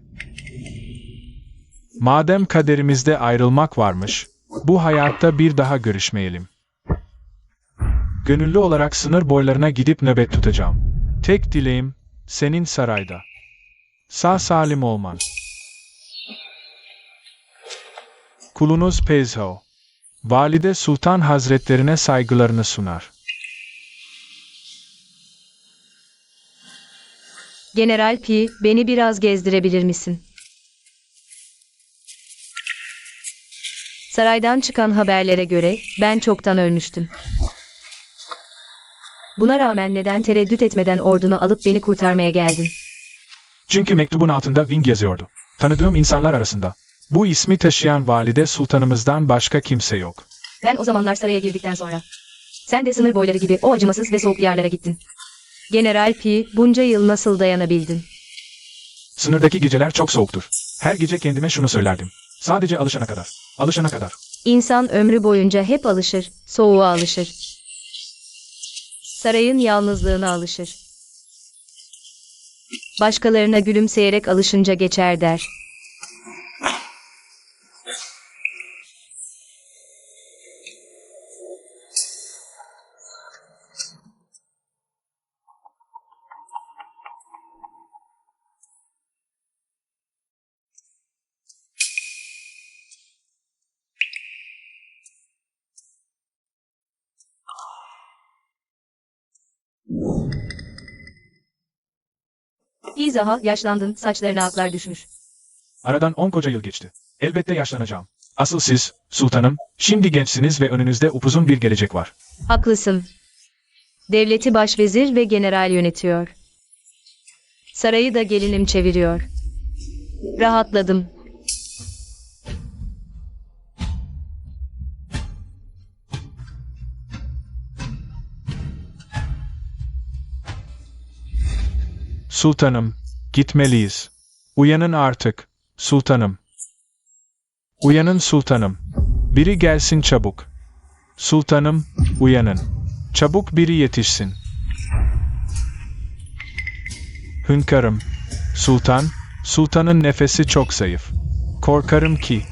Madem kaderimizde ayrılmak varmış, bu hayatta bir daha görüşmeyelim. Gönüllü olarak sınır boylarına gidip nöbet tutacağım. Tek dileğim, senin sarayda. Sağ salim olman. Kulunuz Peizhao. Valide Sultan Hazretlerine saygılarını sunar. General Pi, beni biraz gezdirebilir misin? Saraydan çıkan haberlere göre ben çoktan ölmüştüm. Buna rağmen neden tereddüt etmeden ordunu alıp beni kurtarmaya geldin? Çünkü mektubun altında Wing yazıyordu. Tanıdığım insanlar arasında. Bu ismi taşıyan valide sultanımızdan başka kimse yok. Ben o zamanlar saraya girdikten sonra. Sen de sınır boyları gibi o acımasız ve soğuk diyarlara gittin. General Pi, bunca yıl nasıl dayanabildin? Sınırdaki geceler çok soğuktur. Her gece kendime şunu söylerdim. Sadece alışana kadar. Alışana kadar. İnsan ömrü boyunca hep alışır, soğuğa alışır. Sarayın yalnızlığına alışır. Başkalarına gülümseyerek alışınca geçer der. İzaha, yaşlandın, saçlarına aklar düşmüş. Aradan 10 koca yıl geçti. Elbette yaşlanacağım. Asıl siz, sultanım, şimdi gençsiniz ve önünüzde upuzun bir gelecek var. Haklısın. Devleti başvezir ve general yönetiyor. Sarayı da gelinim çeviriyor. Rahatladım. Sultanım, gitmeliyiz. Uyanın artık, sultanım. Uyanın sultanım. Biri gelsin çabuk. Sultanım, uyanın. Çabuk biri yetişsin. Hünkârım, sultanın nefesi çok zayıf. Korkarım ki.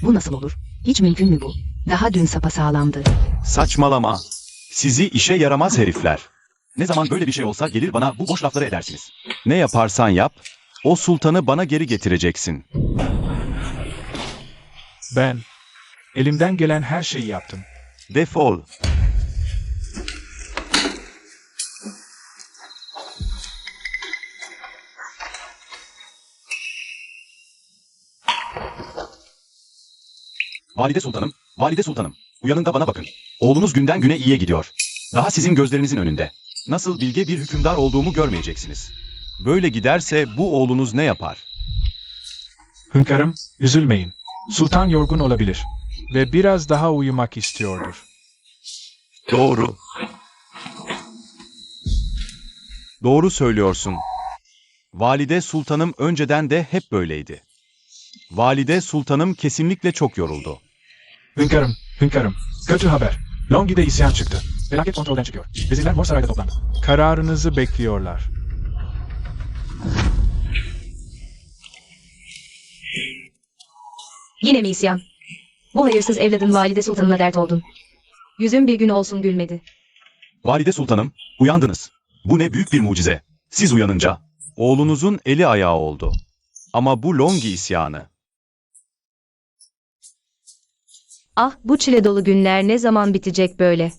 Bu nasıl olur? Hiç mümkün mü bu? Daha dün sapasağlamdı. Saçmalama. Sizi işe yaramaz herifler. Ne zaman böyle bir şey olsa gelir bana bu boş lafları edersiniz. Ne yaparsan yap, o sultanı bana geri getireceksin. Ben, elimden gelen her şeyi yaptım. Defol. Valide sultanım, uyanın da bana bakın. Oğlunuz günden güne iyiye gidiyor. Daha sizin gözlerinizin önünde. Nasıl bilge bir hükümdar olduğumu görmeyeceksiniz. Böyle giderse bu oğlunuz ne yapar? Hünkârım, üzülmeyin. Sultan yorgun olabilir. Ve biraz daha uyumak istiyordur. Doğru. Doğru söylüyorsun. Valide sultanım önceden de hep böyleydi. Valide sultanım kesinlikle çok yoruldu. Hünkârım, kötü haber. Longi'de isyan çıktı. Felaket kontrolden çıkıyor. Vezirler Mor Saray'da toplandı. Kararınızı bekliyorlar. Yine mi isyan? Bu hayırsız evladın valide sultanına dert oldun. Yüzüm bir gün olsun gülmedi. Valide sultanım, uyandınız. Bu ne büyük bir mucize. Siz uyanınca. Oğlunuzun eli ayağı oldu. Ama bu Longi isyanı. Ah, bu çile dolu günler ne zaman bitecek böyle?